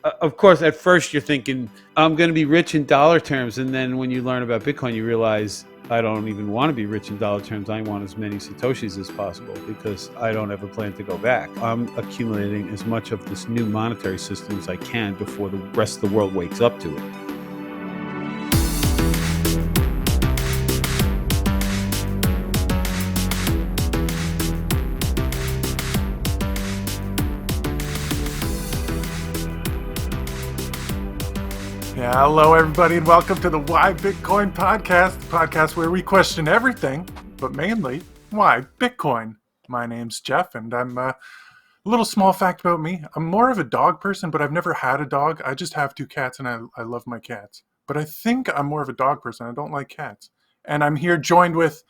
of course, at first you're thinking, I'm going to be rich in dollar terms. And then when you learn about Bitcoin, you realize I don't even want to be rich in dollar terms. I want as many Satoshis as possible because I don't ever plan to go back. I'm accumulating as much of this new monetary system as I can before the rest of the world wakes up to it. Yeah, hello everybody and welcome to the Why Bitcoin podcast, the podcast where we question everything, but mainly why Bitcoin. My name's Jeff and I'm a little small fact about me. I'm more of a dog person, but I've never had a dog. I just have 2 cats and I love my cats. But I think I'm more of a dog person. I don't like cats. And I'm here joined with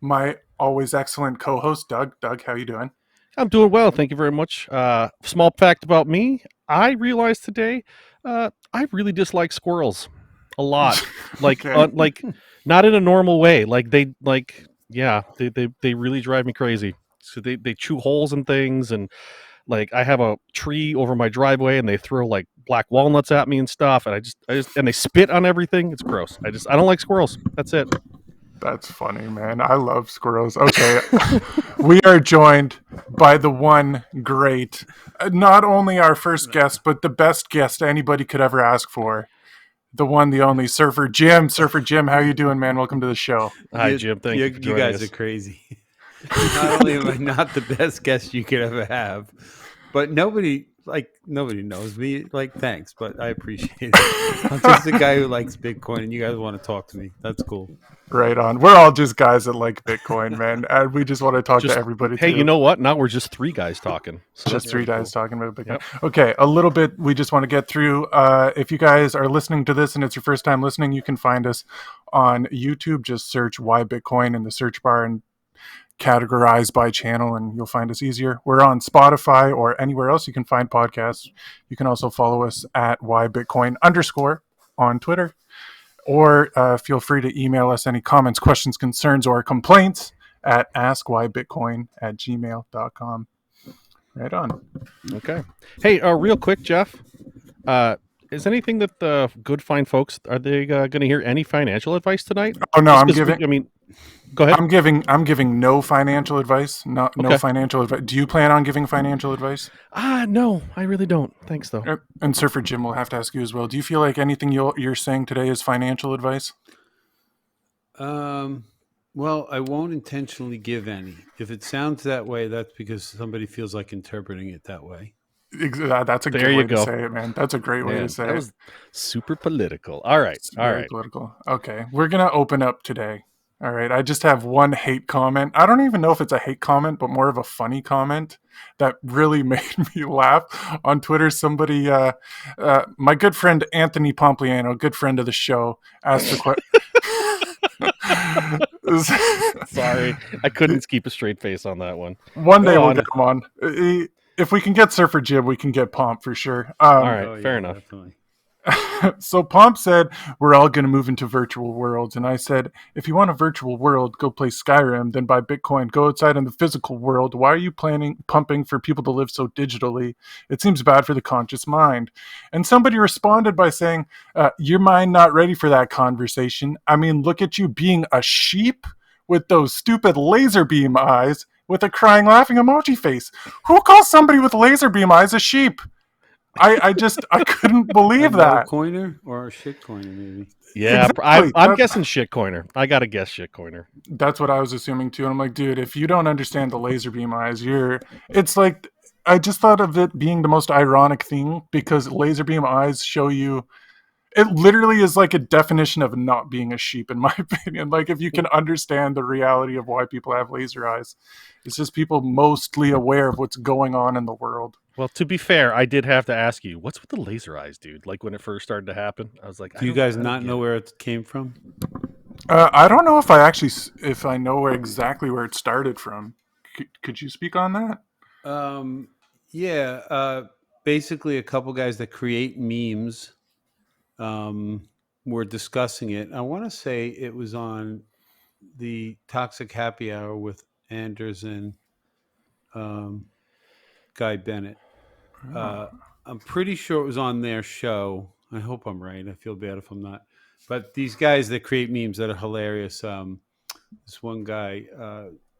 my always excellent co-host, Doug. Doug, how you doing? I'm doing well. Thank you very much. Small fact about me. I realized today I really dislike squirrels a lot. Like, Okay. like not in a normal way. Like they really drive me crazy. So they chew holes in things, and like I have a tree over my driveway and they throw like black walnuts at me and stuff, and I just and they spit on everything. It's gross. I don't like squirrels. That's it. That's funny, man. I love squirrels. Okay. We are joined by the one great, not only our first guest, but the best guest anybody could ever ask for. The one, the only SurferJim. SurferJim, how you doing, man? Welcome to the show. Hi, Jim. Thank you for You joining guys us. are crazy. Not only am I not the best guest you could ever have, but nobody knows me. Like, thanks, but I appreciate it. I'm just a guy who likes Bitcoin, and you guys want to talk to me. That's cool. Right on. We're all just guys that like Bitcoin, man. And we just want to talk to everybody, hey, too. you know what? Now we're just 3 guys talking. So Just 3 guys cool. talking about Bitcoin. Yep. Okay, a little bit we just want to get through. If you guys are listening to this and it's your first time listening, you can find us on YouTube. Just search Why Bitcoin in the search bar and categorize by channel and you'll find us easier. We're on Spotify or anywhere else you can find podcasts. You can also follow us at whybitcoin_ on Twitter, or feel free to email us any comments, questions, concerns, or complaints at askwhybitcoin@gmail.com. Right on. Okay. Hey, real quick, Jeff. Is anything that the good fine folks, are they going to hear any financial advice tonight? Oh no, Just I'm 'cause giving go ahead. I'm giving no financial advice. No Okay. financial advice. Do you plan on giving financial advice? No, I really don't. Thanks though. And SurferJim will have to ask you as well. Do you feel like anything you're saying today is financial advice? Well, I won't intentionally give any. If it sounds that way, that's because somebody feels like interpreting it that way. That's a There good you way go. to say it, man. That's a great way to say that it. was super political. All right. It's All very right. political. Okay, we're gonna open up today. All right, I just have one hate comment. I don't even know if it's a hate comment, but more of a funny comment that really made me laugh on Twitter. Somebody, my good friend Anthony Pompliano, good friend of the show, asked a question. Sorry, I couldn't keep a straight face on that one. One Go day we'll on. get him on. If we can get SurferJim, we can get Pomp for sure. All right, fair enough. Definitely. So Pomp said, we're all going to move into virtual worlds. And I said, if you want a virtual world, go play Skyrim, then buy Bitcoin. Go outside in the physical world. Why are you pumping for people to live so digitally? It seems bad for the conscious mind. And somebody responded by saying, your mind not ready for that conversation. I mean, look at you being a sheep with those stupid laser beam eyes with a crying, laughing emoji face. Who calls somebody with laser beam eyes a sheep? I couldn't believe that. Coiner or a shit coiner, maybe. Yeah, Exactly. I'm guessing shitcoiner. I gotta guess shitcoiner. That's what I was assuming too. And I'm like, dude, if you don't understand the laser beam eyes, it's like, I just thought of it being the most ironic thing because laser beam eyes show you, it literally is like a definition of not being a sheep, in my opinion. Like, if you can understand the reality of why people have laser eyes, it's just people mostly aware of what's going on in the world. Well, to be fair, I did have to ask you, what's with the laser eyes, dude? Like when it first started to happen, I was like, Do you guys not know where it came from? I don't know if I know exactly where it started from. Could you speak on that? Yeah. Basically, a couple guys that create memes were discussing it. I want to say it was on the Toxic Happy Hour with Anders and Guy Bennett. I'm pretty sure it was on their show. I hope I'm right. I feel bad if I'm not. But these guys that create memes that are hilarious. This one guy,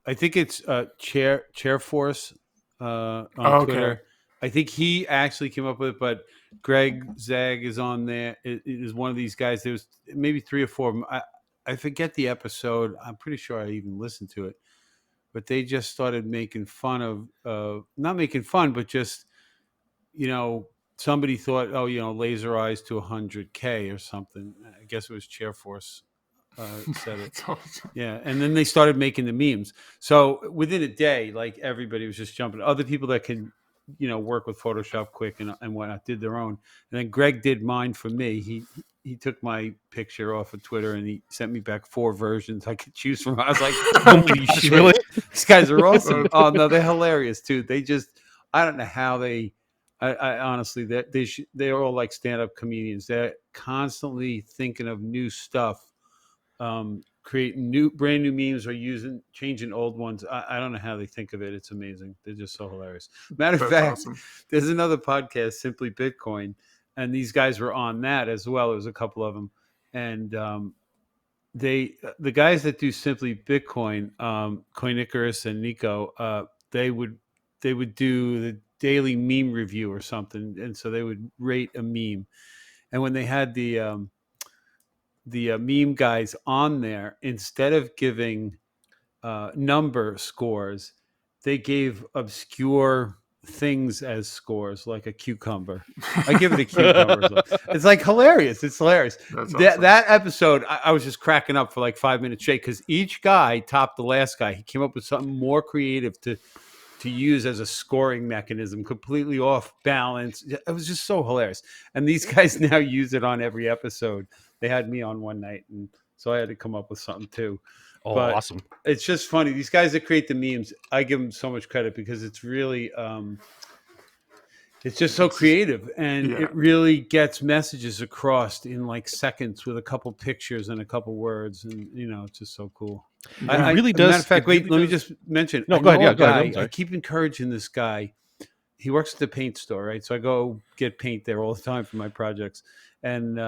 I think it's Chairforce on Okay. Twitter. I think he actually came up with it, but Greg Zag is on there. It is one of these guys. There was maybe 3 or 4 of them. I forget the episode. I'm pretty sure I even listened to it, but they just started making fun of, not making fun, but just, you know, somebody thought, oh, laser eyes to 100K or something. I guess it was Chairforce said it. That's awesome. Yeah, and then they started making the memes. So within a day, like everybody was just jumping. Other people that can, work with Photoshop quick and whatnot did their own. And then Greg did mine for me. He took my picture off of Twitter and he sent me back 4 versions I could choose from. I was like, holy shit, really? these guys are awesome. Oh no, they're hilarious too. They just, I don't know how they. I honestly, they're all like stand-up comedians. They're constantly thinking of new stuff, creating brand new memes or changing old ones. I don't know how they think of it. It's amazing. They're just so hilarious. Matter of That's fact, awesome. there's another podcast, Simply Bitcoin, and these guys were on that as well. There was a couple of them, and the guys that do Simply Bitcoin, Coin Icarus and Nico, they would do the daily meme review or something, and so they would rate a meme. And when they had the meme guys on there, instead of giving number scores, they gave obscure things as scores, like a cucumber. I give it a cucumber. It's like hilarious. It's hilarious. That's That awesome. that episode, I was just cracking up for like 5 minutes straight because each guy topped the last guy. He came up with something more creative to use as a scoring mechanism, completely off balance. It was just so hilarious. And these guys now use it on every episode. They had me on one night, and so I had to come up with something too. Oh, But awesome. it's just funny. These guys that create the memes, I give them so much credit because it's really, it's just so creative, and Yeah. it really gets messages across in like seconds with a couple pictures and a couple words, and it's just so cool. Yeah. It really Matter does. of fact, It wait, really let me does. just mention. No, I go ahead. know Yeah, a go ahead. I'm guy. I sorry. keep encouraging this guy. He works at the paint store, right? So I go get paint there all the time for my projects, and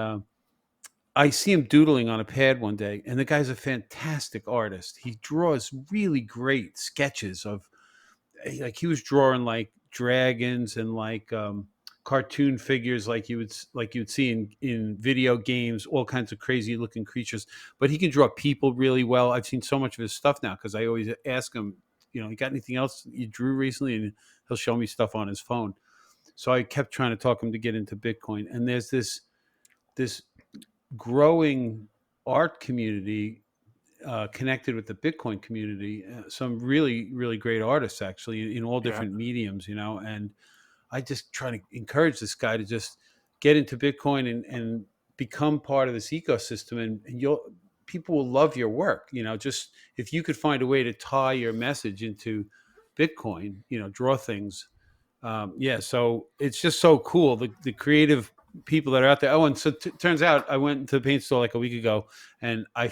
I see him doodling on a pad one day, and the guy's a fantastic artist. He draws really great sketches of, like, he was drawing like dragons and like cartoon figures, like you'd see in video games, all kinds of crazy looking creatures. But he can draw people really well. I've seen so much of his stuff now because I always ask him, you got anything else you drew recently, and he'll show me stuff on his phone. So I kept trying to talk him to get into Bitcoin, and there's this growing art community connected with the Bitcoin community. Some really, really great artists, actually, in all Yeah. different mediums, and I just try to encourage this guy to just get into Bitcoin and become part of this ecosystem, and people will love your work. Just if you could find a way to tie your message into Bitcoin, draw things. Yeah, so it's just so cool. The creative people that are out there. Oh, and so turns out I went to the paint store like a week ago, and I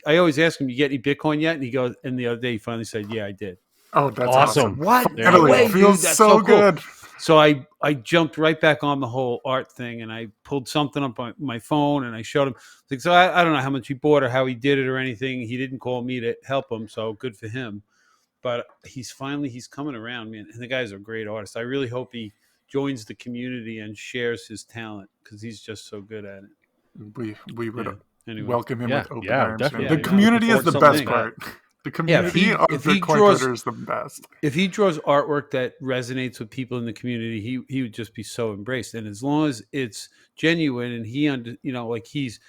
always ask him, "You get any Bitcoin yet?" And he goes, and the other day he finally said, "Yeah, I did." Oh, that's Awesome. awesome. What? There No you Finally, go. way, feels dude. That's so so cool. good. So I jumped right back on the whole art thing, and I pulled something up on my phone, and I showed him. Like, so I don't know how much he bought or how he did it or anything. He didn't call me to help him, so good for him. But he's coming around, man. And the guy's a great artist. I really hope he joins the community and shares his talent because he's just so good at it. We would Yeah. Anyway. welcome him Yeah, with open yeah, arms. definitely. The Yeah, I know. community is Looking the forward to best something like part. The community of if he Bitcoin draws- Twitter is the best. If he draws artwork that resonates with people in the community, he would just be so embraced. And as long as it's genuine and like he's,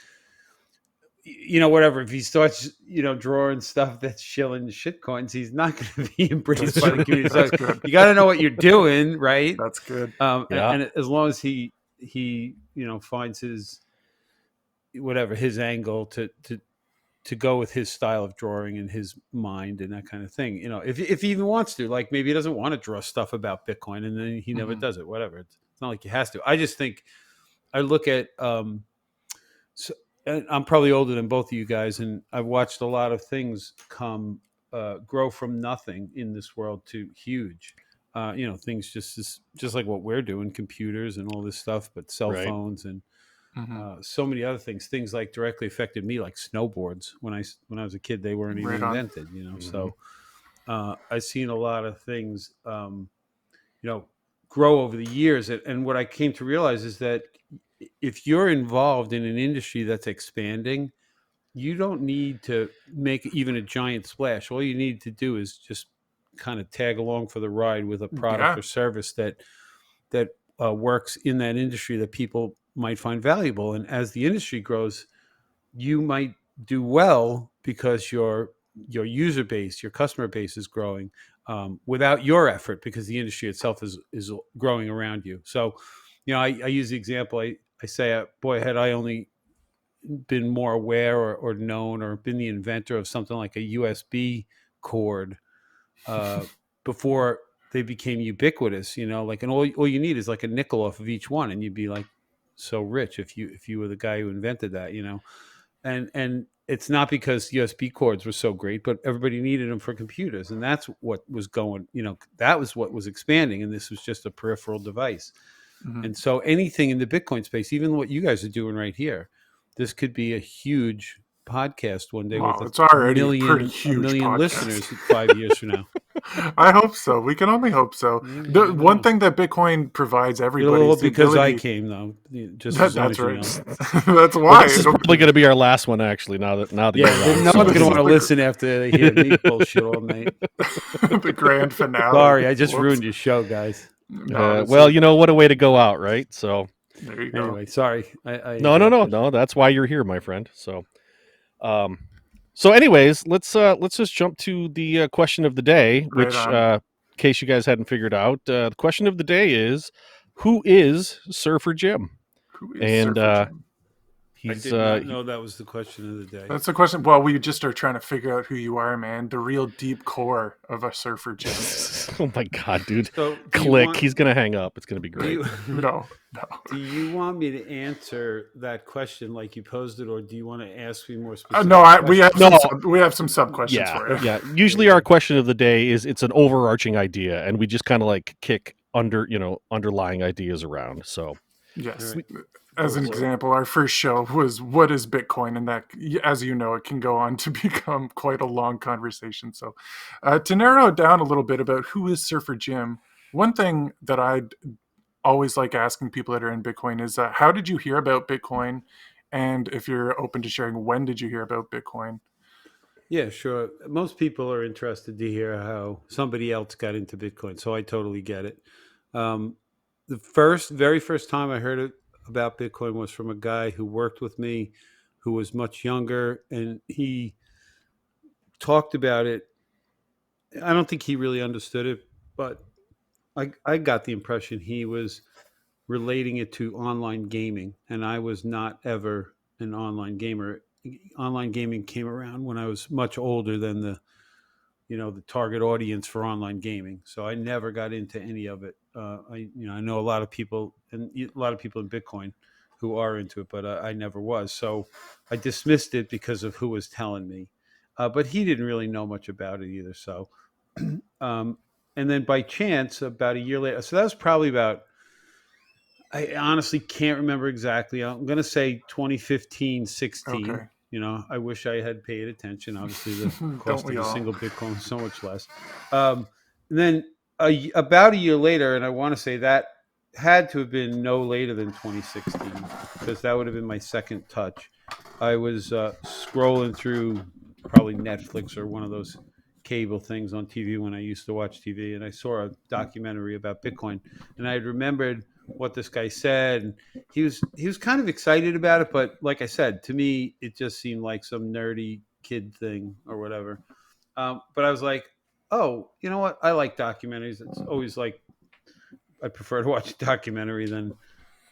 whatever, if he starts, drawing stuff that's shilling shit coins, he's not going to be embraced That's by the true. community. That's So good. you got to know what you're doing, right? That's good. Yeah. And as long as he finds his his angle to go with his style of drawing and his mind and that kind of thing. If he even wants to, like, maybe he doesn't want to draw stuff about Bitcoin and then he never does it, whatever. It's not like he has to. I just think I look at, so, and I'm probably older than both of you guys, and I've watched a lot of things grow from nothing in this world to huge. things just like what we're doing, computers and all this stuff, but cell Right. phones and Hmm. so many other things. Things like directly affected me, like snowboards. When I was a kid, they weren't even Right on. invented. Mhm. So I've seen a lot of things, grow over the years. And what I came to realize is that if you're involved in an industry that's expanding, you don't need to make even a giant splash. All you need to do is just kind of tag along for the ride with a product Yeah. or service that works in that industry that people might find valuable. And as the industry grows, you might do well because your user base, your customer base is growing without your effort because the industry itself is growing around you. So, I use the example. I say, boy, had I only been more aware or known or been the inventor of something like a USB cord uh, before they became ubiquitous, like, and all you need is like a nickel off of each one, and you'd be like so rich if you were the guy who invented that. And it's not because USB cords were so great, but everybody needed them for computers, and that's what was going. That was what was expanding, and this was just a peripheral device. Hmm. And so anything in the Bitcoin space, even what you guys are doing right here, this could be a huge podcast one day with Well, a it's already a pretty million a huge million podcast. listeners 5 years from now. I hope so. We can only hope so. Yeah, you The never one know. thing that Bitcoin provides everybody It'll is the because I ability. came though, just as long That's as you right. know. That's Well, why. this is probably going to be our last one, actually. Now that Yeah, you're then around, no so one's This gonna is want to the listen after they hear me bullshit all night. the grand finale. Sorry, I just Whoops. ruined your show, guys. No, this well, is, what a way to go out, right? So there you go. Anyway, sorry, I no, no, no, interrupted. no. That's why you're here, my friend. Um, so anyways, let's just jump to the question of the day, Right which, on. in case you guys hadn't figured out, the question of the day is, who is Surfer Jim? Who is And Surfer Jim? I he's did not know that was the question of the day. That's the question. Well, we just are trying to figure out who you are, man. The real deep core of a Surfer Jim. oh my god, dude! So, do you Click. want He's gonna hang up. It's gonna be do great. you, No. do you want me to answer that question like you posed it, or do you want to ask me more specific? No, we have No. some sub questions for you. Yeah. Usually, our question of the day is it's an overarching idea, and we just kind of like kick underlying ideas around. So Yes. All right. As an Go for it. example, our first show was "What is Bitcoin?" and that, as you know, it can go on to become quite a long conversation. So, to narrow it down a little bit about who is Surfer Jim, one thing that I'd always like asking people that are in Bitcoin is, how did you hear about Bitcoin? And if you're open to sharing, when did you hear about Bitcoin? Yeah, sure. Most people are interested to hear how somebody else got into Bitcoin, so I totally get it. Um, the very first time I heard about Bitcoin was from a guy who worked with me, who was much younger, and he talked about it. I don't think he really understood it, but I got the impression he was relating it to online gaming, and I was not ever an online gamer. Online gaming came around when I was much older than the target audience for online gaming. So I never got into any of it. I know a lot of people and a lot of people in Bitcoin who are into it, but I never was. So I dismissed it because of who was telling me. But he didn't really know much about it either. So, um, and then by chance, about a year later, so that was probably about. I honestly can't remember exactly. I'm going to say 2015, 16. Okay. I wish I had paid attention. Obviously, the Don't cost we of a all? single Bitcoin was so much less. And then about a year later, and I want to say that had to have been no later than 2016 because that would have been my second touch. I was scrolling through probably Netflix or one of those cable things on TV when I used to watch TV, and I saw a documentary about Bitcoin, and I had remembered what this guy said, and he was kind of excited about it, but like I said, to me it just seemed like some nerdy kid thing or whatever. But I was like, oh, you know what, I like documentaries. It's always like I prefer to watch a documentary than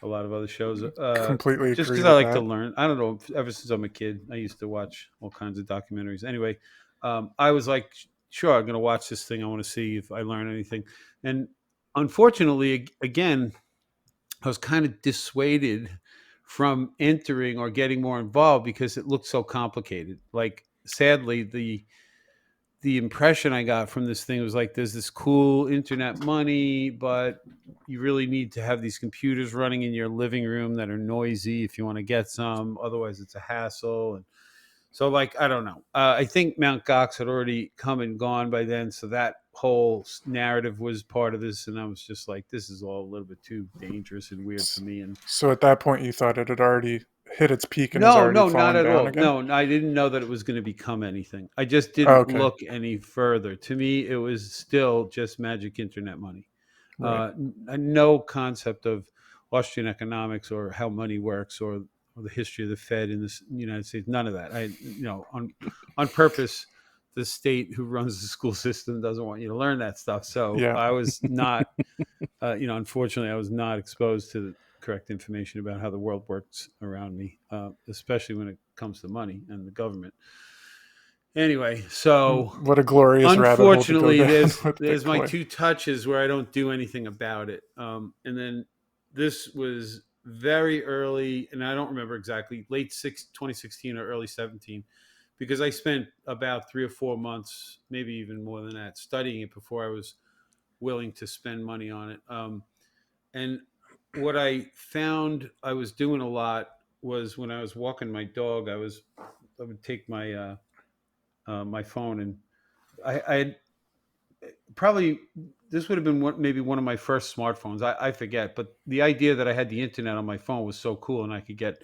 a lot of other shows, Completely just agree because I with like to that. learn. I don't know, ever since I'm a kid I used to watch all kinds of documentaries. Anyway, I was like, sure, I'm going to watch this thing. I want to see if I learn anything. And unfortunately, again, I was kind of dissuaded from entering or getting more involved because it looked so complicated. Like, sadly, the impression I got from this thing was like, there's this cool internet money, but you really need to have these computers running in your living room that are noisy if you want to get some. Otherwise, it's a hassle. And so, like, I don't know. I think Mount Gox had already come and gone by then, so that whole narrative was part of this, and I was just like, this is all a little bit too dangerous and weird for me. And So at that point, you thought it had already hit its peak and was no, already no, not falling at down all. again? No, I didn't know that it was going to become anything. I just Oh, didn't okay. look any further. To me, it was still just magic internet money. Right. No concept of Austrian economics or how money works or the history of the Fed in the United States. None of that. On purpose, the state who runs the school system doesn't want you to learn that stuff. So Yeah. I was not, unfortunately, I was not exposed to the correct information about how the world works around me, especially when it comes to money and the government. Anyway, so What a glorious rabbit hole to go unfortunately, down with there's my Bitcoin. 2 touches where I don't do anything about it. And then this was very early, and I don't remember exactly, 2016 or early 17, because I spent about 3 or 4 months, maybe even more than that, studying it before I was willing to spend money on it. And what I found I was doing a lot was when I was walking my dog, I would take my phone, and I had probably, this would have been maybe one of my first smartphones. I forget, but the idea that I had the internet on my phone was so cool, and I could get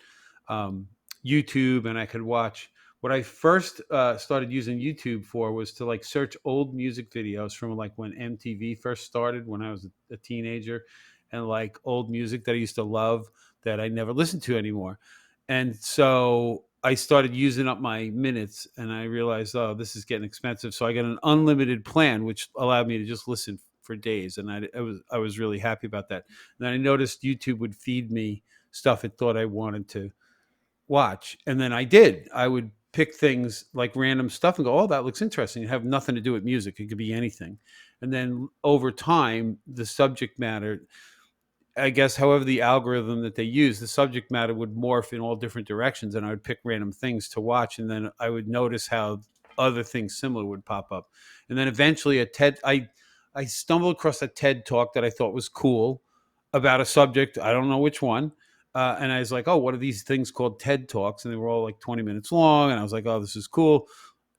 um, YouTube, and I could watch. What I first started using YouTube for was to like search old music videos from like when MTV first started, when I was a teenager, and like old music that I used to love that I never listened to anymore. And so I started using up my minutes, and I realized, oh, this is getting expensive. So I got an unlimited plan, which allowed me to just listen for days. And I was really happy about that. And then I noticed YouTube would feed me stuff it thought I wanted to watch. And then I did. I would pick things like random stuff and go, oh, that looks interesting. It have nothing to do with music. It could be anything. And then over time, the subject matter, I guess, however the algorithm that they use, the subject matter would morph in all different directions, and I would pick random things to watch, and then I would notice how other things similar would pop up, and then eventually I stumbled across a TED talk that I thought was cool about a subject. I don't know which one, and I was like, oh, what are these things called TED talks? And they were all like 20 minutes long, and I was like, oh, this is cool.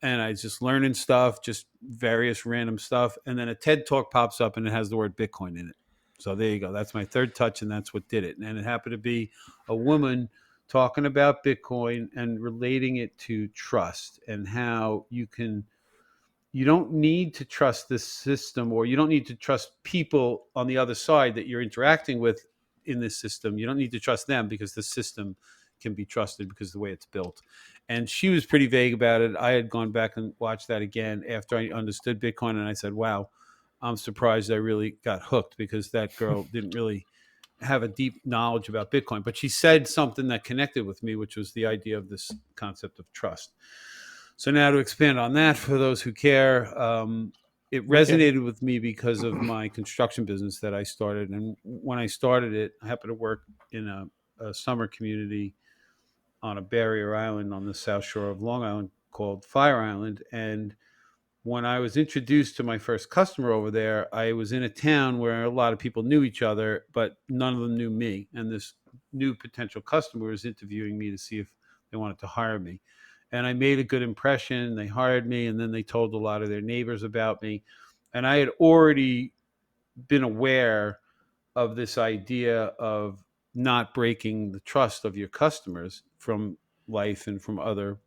And I was just learning stuff, just various random stuff, and then a TED talk pops up, and it has the word Bitcoin in it. So there you go. That's my third touch, and that's what did it. And it happened to be a woman talking about Bitcoin and relating it to trust and how you don't need to trust this system, or you don't need to trust people on the other side that you're interacting with in this system. You don't need to trust them because the system can be trusted because of the way it's built. And she was pretty vague about it. I had gone back and watched that again after I understood Bitcoin, and I said, wow, I'm surprised I really got hooked, because that girl didn't really have a deep knowledge about Bitcoin. But she said something that connected with me, which was the idea of this concept of trust. So now to expand on that for those who care, it resonated with me because of my construction business that I started. And when I started it, I happened to work in a summer community on a barrier island on the south shore of Long Island called Fire Island. And when I was introduced to my first customer over there, I was in a town where a lot of people knew each other, but none of them knew me. And this new potential customer was interviewing me to see if they wanted to hire me. And I made a good impression. They hired me, and then they told a lot of their neighbors about me. And I had already been aware of this idea of not breaking the trust of your customers from life and from other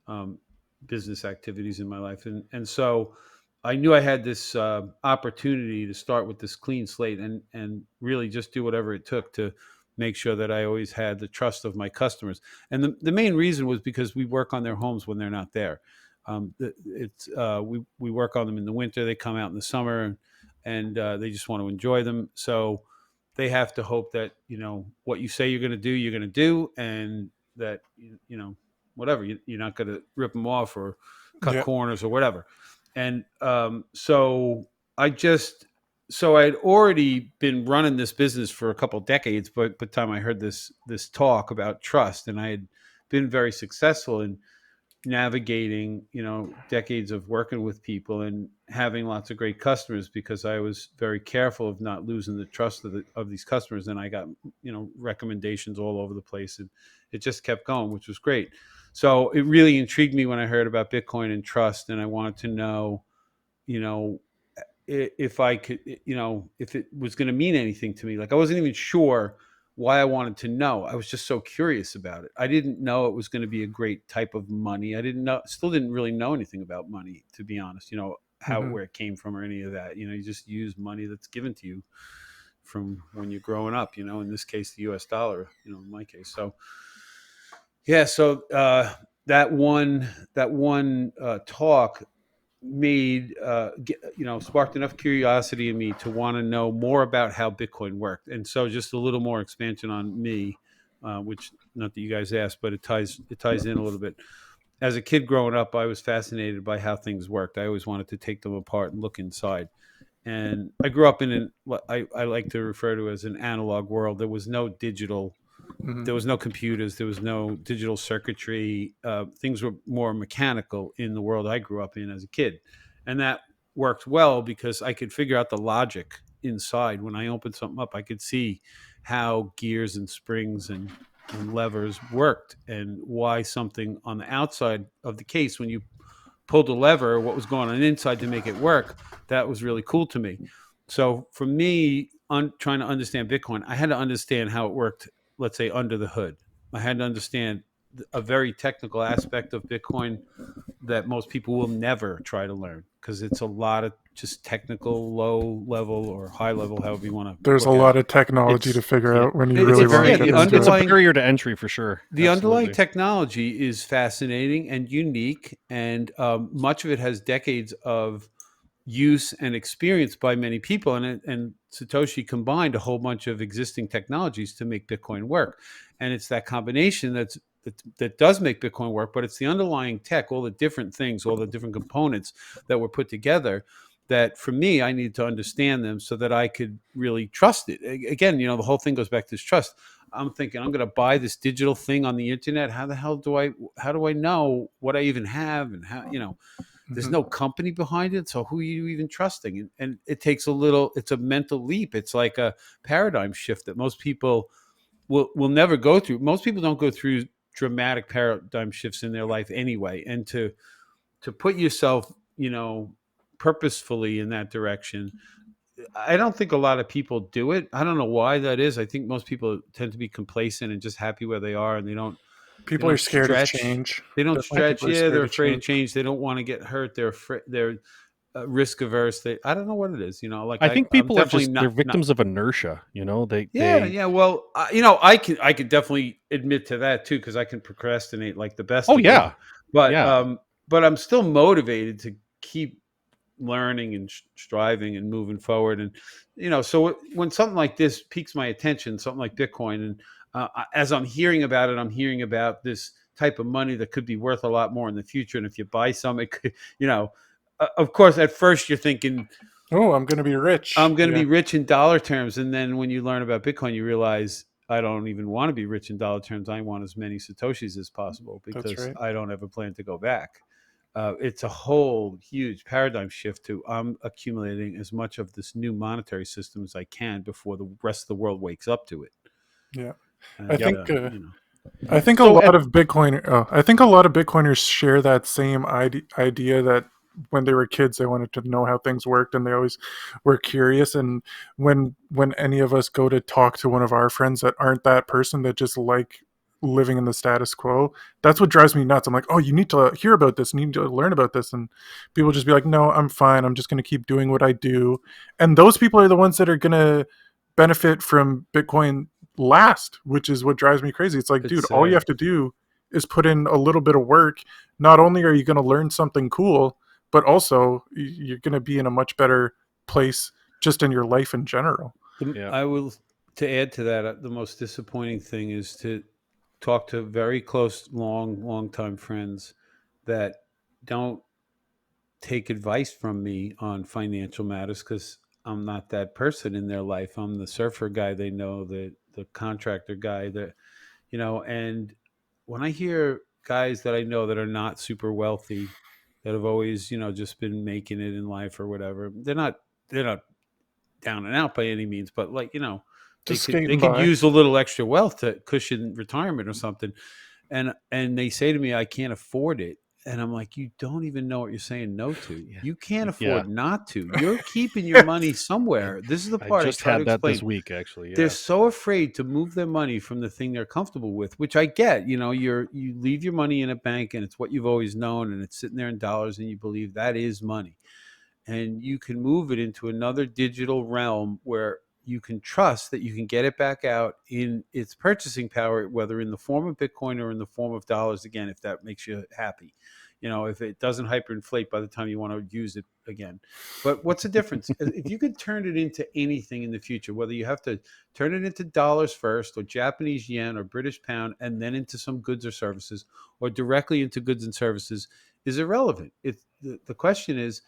um, business activities in my life. And so I knew I had this opportunity to start with this clean slate and really just do whatever it took to make sure that I always had the trust of my customers. And the main reason was because we work on their homes when they're not there. We work on them in the winter. They come out in the summer, and they just want to enjoy them. So they have to hope that, what you say you're going to do, you're going to do, and that, whatever, you're not going to rip them off or cut Yeah. corners or whatever. And so I'd already been running this business for a couple of decades, but by the time I heard this talk about trust, and I had been very successful in navigating, decades of working with people and having lots of great customers, because I was very careful of not losing the trust of these customers. And I got, recommendations all over the place, and it just kept going, which was great. So it really intrigued me when I heard about Bitcoin and trust, and I wanted to know, you know, if I could, if it was going to mean anything to me. Like, I wasn't even sure why I wanted to know. I was just so curious about it. I didn't know it was going to be a great type of money. I didn't know, still didn't really know anything about money, to be honest, how, Mhm. where it came from or any of that. You just use money that's given to you from when you're growing up, in this case, the US dollar, in my case. So, yeah. So, that one talk made sparked enough curiosity in me to want to know more about how Bitcoin worked. And so, just a little more expansion on me, which, not that you guys asked, but it ties in a little bit. As a kid growing up, I was fascinated by how things worked. I always wanted to take them apart and look inside. And I grew up in what I like to refer to as an analog world. There was no computers, there was no digital circuitry. Things were more mechanical in the world I grew up in as a kid. And that worked well because I could figure out the logic inside. When I opened something up, I could see how gears and springs and levers worked, and why something on the outside of the case, when you pulled a lever, what was going on inside to make it work. That was really cool to me. So for me, trying to understand Bitcoin, I had to understand how it worked, let's say, under the hood. I had to understand a very technical aspect of Bitcoin that most people will never try to learn, because it's a lot of just technical, low level or high level, however you want to There's a look at lot it. of technology to It's figure yeah, out when you it's really It's want yeah, to get the it's into it's a it. underlying barrier to entry for sure. the underlying Absolutely. technology is fascinating and unique, and much of it has decades of use and experience by many people. And Satoshi combined a whole bunch of existing technologies to make Bitcoin work. And it's that combination that does make Bitcoin work, but it's the underlying tech, all the different things, all the different components that were put together, that for me, I needed to understand them so that I could really trust it. Again, the whole thing goes back to this trust. I'm thinking, I'm going to buy this digital thing on the internet. How do I know what I even have, and how, there's Mhm. no company behind it. So who are you even trusting? And it's a mental leap. It's like a paradigm shift that most people will never go through. Most people don't go through dramatic paradigm shifts in their life anyway. And to put yourself, purposefully in that direction, I don't think a lot of people do it. I don't know why that is. I think most people tend to be complacent and just happy where they are, and they People are don't scared of stretch. change. They don't Definitely, stretch. people are Yeah, they're scared of afraid of change. change. They don't want to get hurt. They're risk averse. I don't know what it is. Like I think I'm people are definitely just they're not. victims of inertia. They Yeah, they yeah. Well, I could definitely admit to that too, because I can procrastinate like the best oh of them. yeah But yeah. but I'm still motivated to keep learning and striving and moving forward. And so when something like this piques my attention, something like Bitcoin, and as I'm hearing about it, I'm hearing about this type of money that could be worth a lot more in the future. And if you buy some, it could, of course, at first you're thinking, Oh, I'm going to be rich. I'm going to Yeah, be rich in dollar terms. And then when you learn about Bitcoin, you realize, I don't even want to be rich in dollar terms. I want as many Satoshis as possible, that's because right. I don't ever plan to go back. It's a whole huge paradigm shift to, I'm accumulating as much of this new monetary system as I can before the rest of the world wakes up to it. Yeah, I And, Yep. think I think a So lot of I think a lot of Bitcoiners share that same idea that when they were kids they wanted to know how things worked, and they always were curious. And when any of us go to talk to one of our friends that aren't that person, that just like living in the status quo, that's what drives me nuts. I'm like, oh, you need to hear about this, you need to learn about this. And people just be like, no, I'm fine, I'm just going to keep doing what I do. And those people are the ones that are going to benefit from Bitcoin last, which is what drives me crazy. It's like, it's dude, all you sad. have to do is put in a little bit of work. Not only are you going to learn something cool, but also you're going to be in a much better place just in your life in general. yeah. I will, to add to that, the most disappointing thing is to talk to very close, long time friends that don't take advice from me on financial matters, because I'm not that person in their life. I'm the surfer guy they know, the contractor guy, and when I hear guys that I know that are not super wealthy, that have always, just been making it in life or whatever. They're not down and out by any means, but like, they Just could they skating could by. use a little extra wealth to cushion retirement or something. And they say to me, I can't afford it. And I'm like, you don't even know what you're saying no to. Yeah. You can't Yeah. afford not to. You're keeping your money somewhere. This is the I part I just try to had that this explain. week, actually. They're Yeah. so afraid to move their money from the thing they're comfortable with, which I get. You leave your money in a bank and it's what you've always known and it's sitting there in dollars and you believe that is money. And you can move it into another digital realm where you can trust that you can get it back out in its purchasing power, whether in the form of Bitcoin or in the form of dollars, again, if that makes you happy. If it doesn't hyperinflate by the time you want to use it again. But what's the difference? If you could turn it into anything in the future, whether you have to turn it into dollars first, or Japanese yen, or British pound, and then into some goods or services, or directly into goods and services, is irrelevant. The question is,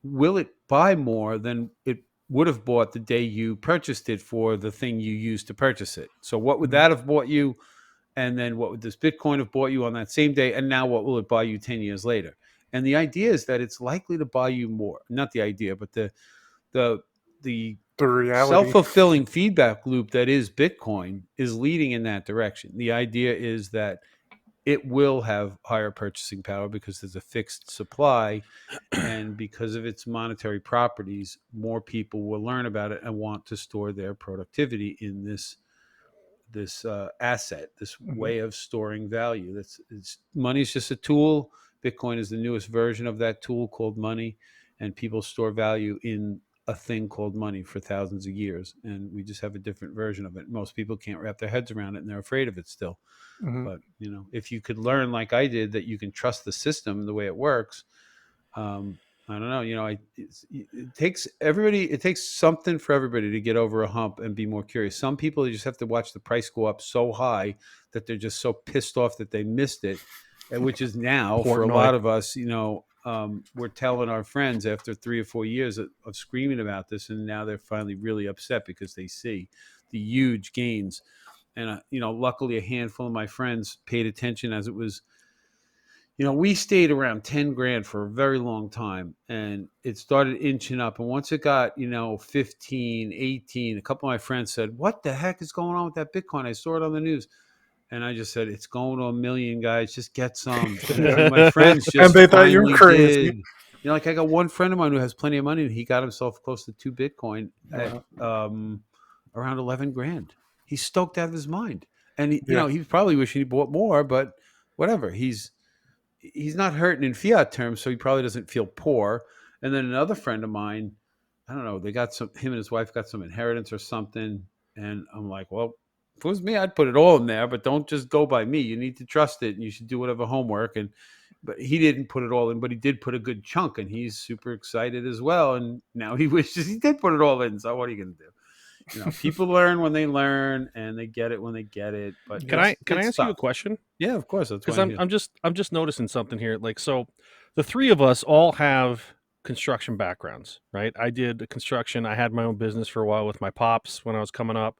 will it buy more than it would have bought the day you purchased it for the thing you used to purchase it? So what would that have bought you? And then what would this Bitcoin have bought you on that same day? And now what will it buy you 10 years later? And the idea is that it's likely to buy you more. Not the idea, but the the The reality. self-fulfilling feedback loop that is Bitcoin is leading in that direction. The idea is that it will have higher purchasing power because there's a fixed supply, and because of its monetary properties, more people will learn about it and want to store their productivity in this asset, this Mhm. way of storing value. Money is just a tool. Bitcoin is the newest version of that tool called money, and people store value in a thing called money for thousands of years, and we just have a different version of it. Most people can't wrap their heads around it, and they're afraid of it still. Mhm. But if you could learn, like I did, that you can trust the system the way it works, I don't know. It takes everybody. It takes something for everybody to get over a hump and be more curious. Some people, you just have to watch the price go up so high that they're just so pissed off that they missed it, and which is now for a Portnoy. lot of us. We're telling our friends after 3 or 4 years of screaming about this, and now they're finally really upset because they see the huge gains. And luckily, a handful of my friends paid attention as it was. We stayed around 10 grand for a very long time, and it started inching up. And once it got, 15, 18, a couple of my friends said, what the heck is going on with that Bitcoin? I saw it on the news. And I just said, it's going to 1 million, guys. Just get some. And a Yeah. few of my friends And just they thought you were finally crazy. did. Like I got one friend of mine who has plenty of money, and he got himself close to 2 Bitcoin at Wow. around 11 grand. He's stoked out of his mind. And, Yeah. he's probably wishing he bought more, but whatever. He's not hurting in fiat terms, so he probably doesn't feel poor. And then another friend of mine, I don't know, him and his wife got some inheritance or something. And I'm like, well, if it was me, I'd put it all in there, but don't just go by me. You need to trust it and you should do whatever homework. But he didn't put it all in, but he did put a good chunk, and he's super excited as well. And now he wishes he did put it all in. So what are you going to do? People learn when they learn, and they get it when they get it. But Can Yeah. I it's ask you a tough. question? Yeah, of course. That's why Because I'm I'm here. I'm just noticing something here. Like, so the three of us all have construction backgrounds, right? I did construction. I had my own business for a while with my pops when I was coming up.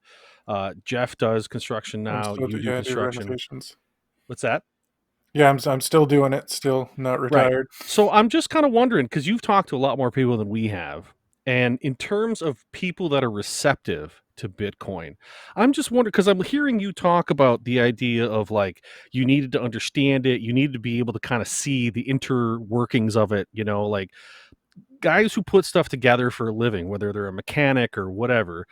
Jeff does construction I'm now. still You do I do construction. renovations. What's that? Yeah, I'm still doing it. Still not Right. retired. So I'm just kind of wondering, because you've talked to a lot more people than we have. And in terms of people that are receptive to Bitcoin, I'm just wondering, because I'm hearing you talk about the idea of like you needed to understand it, you needed to be able to kind of see the interworkings of it, like guys who put stuff together for a living, whether they're a mechanic or whatever,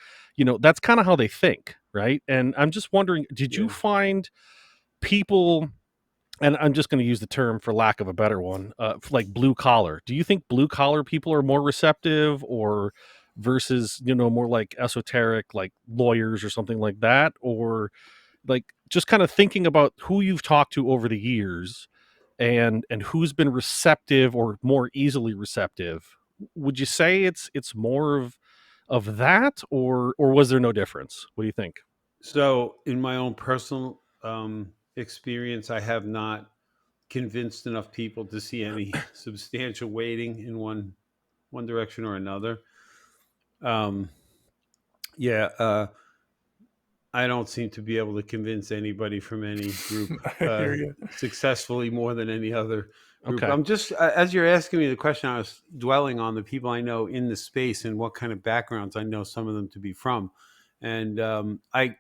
that's kind of how they think, right? And I'm just wondering, did you Yeah. find people, and I'm just going to use the term for lack of a better one, like blue collar. Do you think blue collar people are more receptive, or versus, more like esoteric, like lawyers or something like that? Or like just kind of thinking about who you've talked to over the years and who's been receptive or more easily receptive. Would you say it's more of that, or was there no difference? What do you think? So, in my own personal experience, I have not convinced enough people to see any substantial weighting in one direction or another. Um, yeah, I don't seem to be able to convince anybody from any group I hear you. successfully more than any other group. Okay. I'm just, as you're asking me the question, I was dwelling on the people I know in the space and what kind of backgrounds I know some of them to be from. And I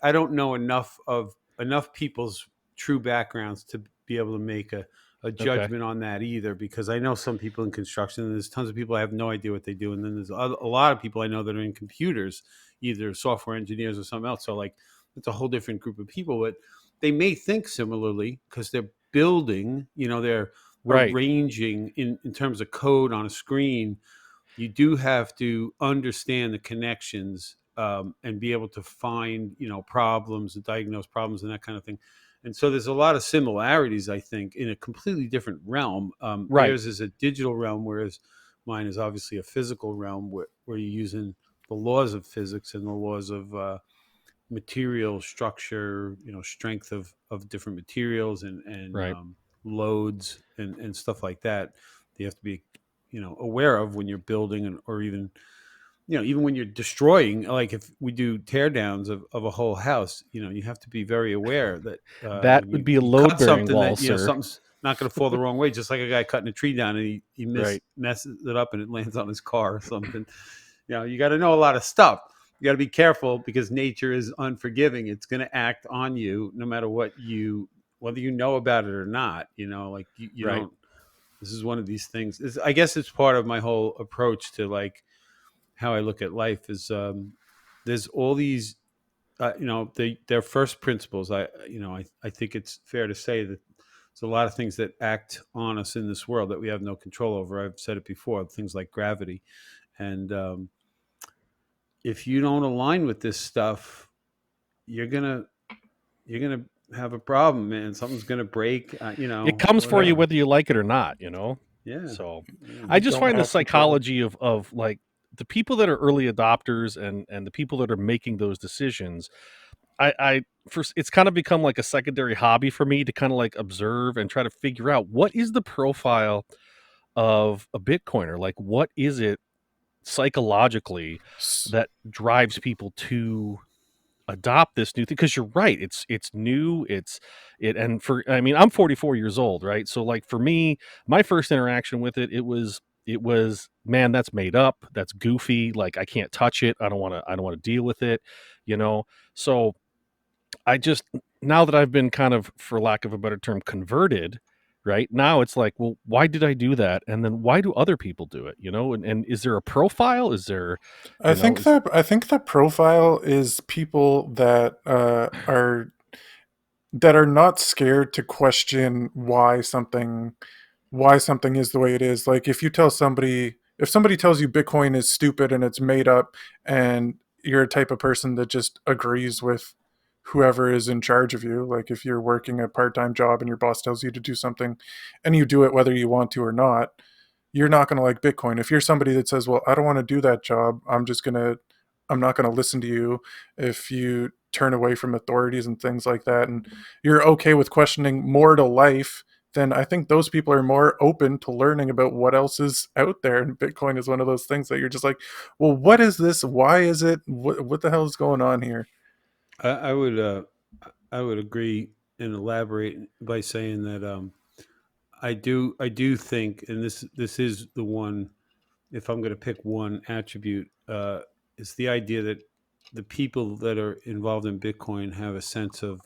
don't know enough people's true backgrounds to be able to make a Okay. judgment on that either, because I know some people in construction, and there's tons of people I have no idea what they do. And then there's a lot of people I know that are in computers, either software engineers or something else. So like it's a whole different group of people, but they may think similarly because they're building, they're Right. arranging in terms of code on a screen. You do have to understand the connections, and be able to find, problems and diagnose problems and that kind of thing. And so there's a lot of similarities, I think, in a completely different realm. Right. Theirs is a digital realm, whereas mine is obviously a physical realm where you're using the laws of physics and the laws of material structure, strength of different materials and Right. loads and stuff like that. You have to be, aware of when you're building, or even, even when you're destroying. Like if we do tear downs of a whole house, you have to be very aware that That when would you, be a you load cut bearing something, wall, that sir. something's not going to fall the wrong way. Just like a guy cutting a tree down and he Right. messes it up and it lands on his car or something. You got to know a lot of stuff. You got to be careful because nature is unforgiving. It's going to act on you no matter whether you know about it or not. Like you Right. don't. This is one of these things. I guess it's part of my whole approach to like how I look at life. Is there's all these, their first principles. I think it's fair to say that there's a lot of things that act on us in this world that we have no control over. I've said it before. Things like gravity, and if you don't align with this stuff, you're gonna have a problem, man. Something's gonna break, It comes for you whatever. whether you like it or not, Yeah, So yeah. I You just don't find the have control. psychology of like the people that are early adopters and the people that are making those decisions. I first, it's kind of become like a secondary hobby for me to kind of like observe and try to figure out what is the profile of a Bitcoiner. Like, what is it psychologically S- that drives people to adopt this new thing? Because you're right, it's new, and for, I mean, I'm 44 years old, right? So like for me, my first interaction with it was, man, that's made up, that's goofy, like I can't touch it, I don't want to deal with it, you know. So I just, now that I've been kind of, for lack of a better term, converted, right now it's like, well, why did I do that? And then why do other people do it? And is there a profile? Is there, I think is, that I think the profile is people that are not scared to question why something is the way it is. Like if somebody tells you Bitcoin is stupid and it's made up, and you're a type of person that just agrees with whoever is in charge of you, like if you're working a part-time job and your boss tells you to do something and you do it whether you want to or not, you're not going to like Bitcoin. If you're somebody that says, well, I don't want to do that job, I'm not going to listen to you if you turn away from authorities and things like that, and you're okay with questioning more to life, then I think those people are more open to learning about what else is out there. And Bitcoin is one of those things that you're just like, well, what is this? Why is it? What the hell is going on here? I would agree and elaborate by saying that I do think, and this is the one. If I'm going to pick one attribute, it's the idea that the people that are involved in Bitcoin have a sense of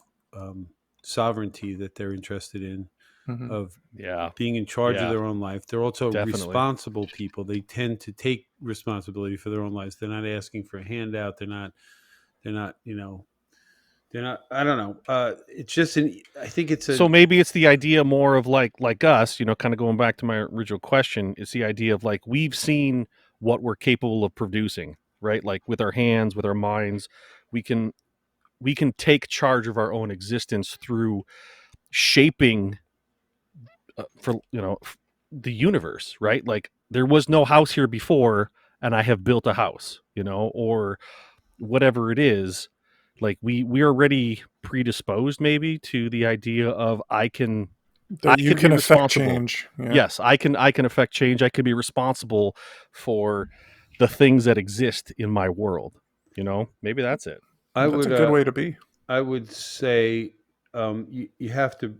sovereignty that they're interested in, Hmm. of yeah, being in charge of yeah, their own life. They're also definitely. responsible people. They tend to take responsibility for their own lives. They're not asking for a handout. They're not. They're not. They're not. I don't know. It's just an. I think it's So a. maybe it's the idea more of like us, kind of going back to my original question, it's the idea of like we've seen what we're capable of producing, right? Like with our hands, with our minds, we can we can take charge of our own existence through shaping for the universe, right? Like there was no house here before and I have built a house, or whatever it is. Like we are already predisposed maybe to the idea of I That you can be can affect responsible. change. Yeah. Yes, I can affect change. I can be responsible for the things that exist in my world. Maybe that's it. I That's would a good way to be. I would say you have to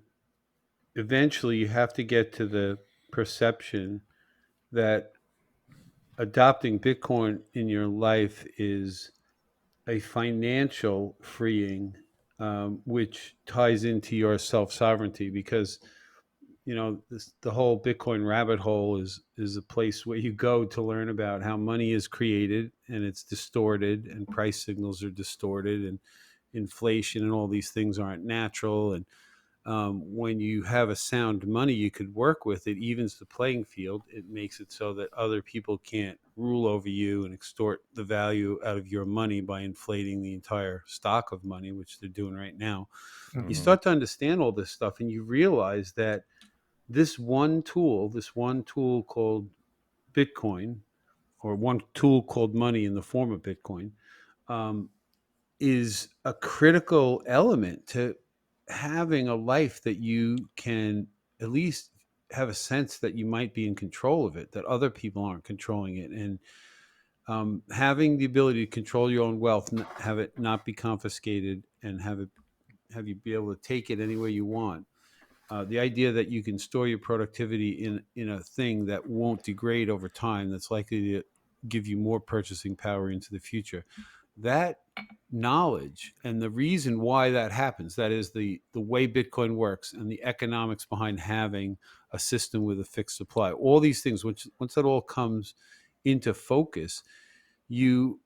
eventually you have to get to the perception that adopting Bitcoin in your life is a financial freeing, which ties into your self sovereignty because the whole Bitcoin rabbit hole is a place where you go to learn about how money is created and it's distorted and price signals are distorted and inflation and all these things aren't natural. And when you have a sound money you could work with, it evens the playing field. It makes it so that other people can't rule over you and extort the value out of your money by inflating the entire stock of money, which they're doing right now. You Mhm. start to understand all this stuff and you realize that this one tool called Bitcoin, or one tool called money in the form of Bitcoin, um, is a critical element to having a life that you can at least have a sense that you might be in control of it, that other people aren't controlling it. And having the ability to control your own wealth, have it not be confiscated, and have you be able to take it any way you want. The idea that you can store your productivity in a thing that won't degrade over time, that's likely to give you more purchasing power into the future. That knowledge and the reason why that happens, that is the way Bitcoin works and the economics behind having a system with a fixed supply, all these things, which once that all comes into focus, you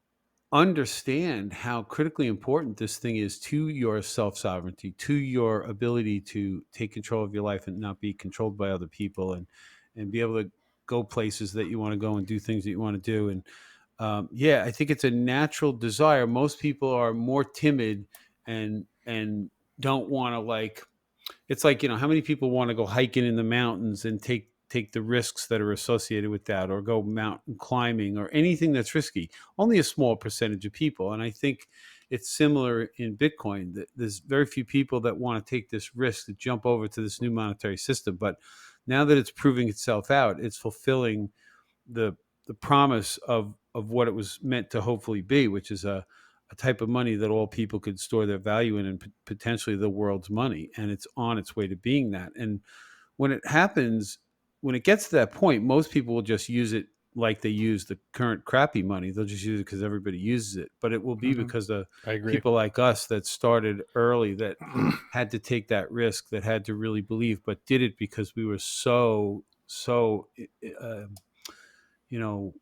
understand how critically important this thing is to your self sovereignty, to your ability to take control of your life and not be controlled by other people, and be able to go places that you want to go and do things that you want to do. And yeah, I think it's a natural desire. Most people are more timid and don't want to, like, it's like, how many people want to go hiking in the mountains and take the risks that are associated with that, or go mountain climbing or anything that's risky? Only a small percentage of people. And I think it's similar in Bitcoin, that there's very few people that want to take this risk to jump over to this new monetary system. But now that it's proving itself out, it's fulfilling the promise of what it was meant to hopefully be, which is a type of money that all people could store their value in, and potentially the world's money. And it's on its way to being that. And when it happens, when it gets to that point, most people will just use it like they use the current crappy money. They'll just use it because everybody uses it. But it will be Mhm. because of I agree. people like us that started early, that had to take that risk, that had to really believe, but did it because we were so uh, you know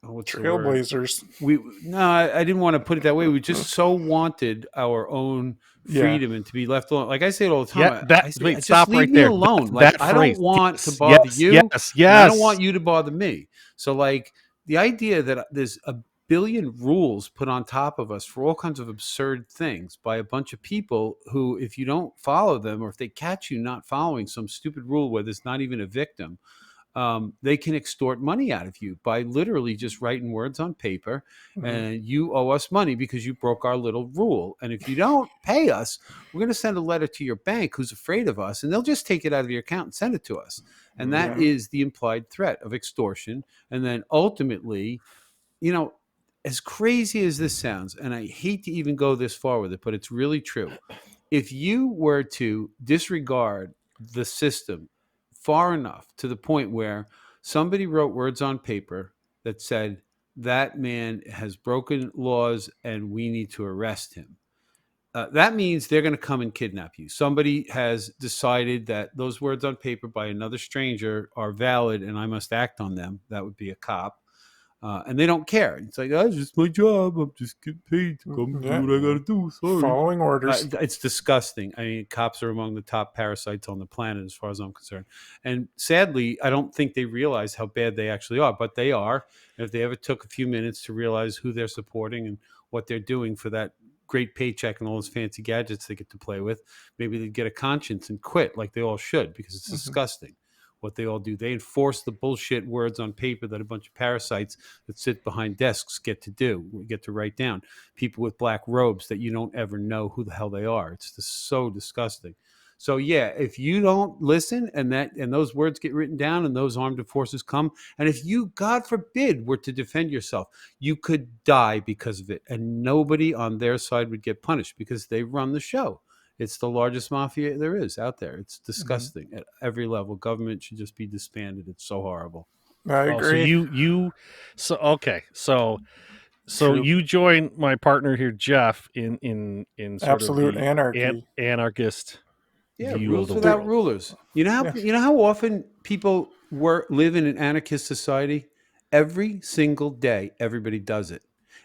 what's the word? Trailblazers. We No, I didn't want to put it that way. We just so wanted our own Yeah. freedom and to be left alone. Like I say it all the time. Yeah, I say, wait, just stop leave right me there. alone. Like, That I don't phrase. want to Yes, bother yes, you, yes, and I don't want yes. you to bother me. So, like, the idea that there's a billion rules put on top of us for all kinds of absurd things by a bunch of people who, if you don't follow them, or if they catch you not following some stupid rule where there's not even a victim, they can extort money out of you by literally just writing words on paper. Mhm. And you owe us money because you broke our little rule. And if you don't pay us, we're going to send a letter to your bank who's afraid of us, and they'll just take it out of your account and send it to us. And that Yeah. is the implied threat of extortion. And then ultimately, you know, as crazy as this sounds, and I hate to even go this far with it, but it's really true. If you were to disregard the system far enough to the point where somebody wrote words on paper that said, that man has broken laws and we need to arrest him, that means they're going to come and kidnap you. Somebody has decided that those words on paper by another stranger are valid and I must act on them. That would be a cop. And they don't care. It's like, oh, it's just my job. I'm just getting paid to come do Yeah. what I got to do. Sorry. Following orders. It's disgusting. I mean, cops are among the top parasites on the planet, as far as I'm concerned. And sadly, I don't think they realize how bad they actually are, but they are. And if they ever took a few minutes to realize who they're supporting and what they're doing for that great paycheck and all those fancy gadgets they get to play with, maybe they'd get a conscience and quit, like they all should, because it's Mhm. disgusting what they all do. They enforce the bullshit words on paper that a bunch of parasites that sit behind desks get to do, get to write down. People with black robes that you don't ever know who the hell they are. It's just so disgusting. So yeah, if you don't listen and those words get written down and those armed forces come, and if you, God forbid, were to defend yourself, you could die because of it, and nobody on their side would get punished because they run the show. It's the largest mafia there is out there. It's disgusting at every level. Government should just be disbanded. It's so horrible. I Oh, so agree. so okay, so True. you join my partner here, Jeff, in sort of Absolute the anarchy. anarchist Yeah, view of rules the without world. rulers. Yeah. You know how often people live in an anarchist society? Every single day, everybody does it.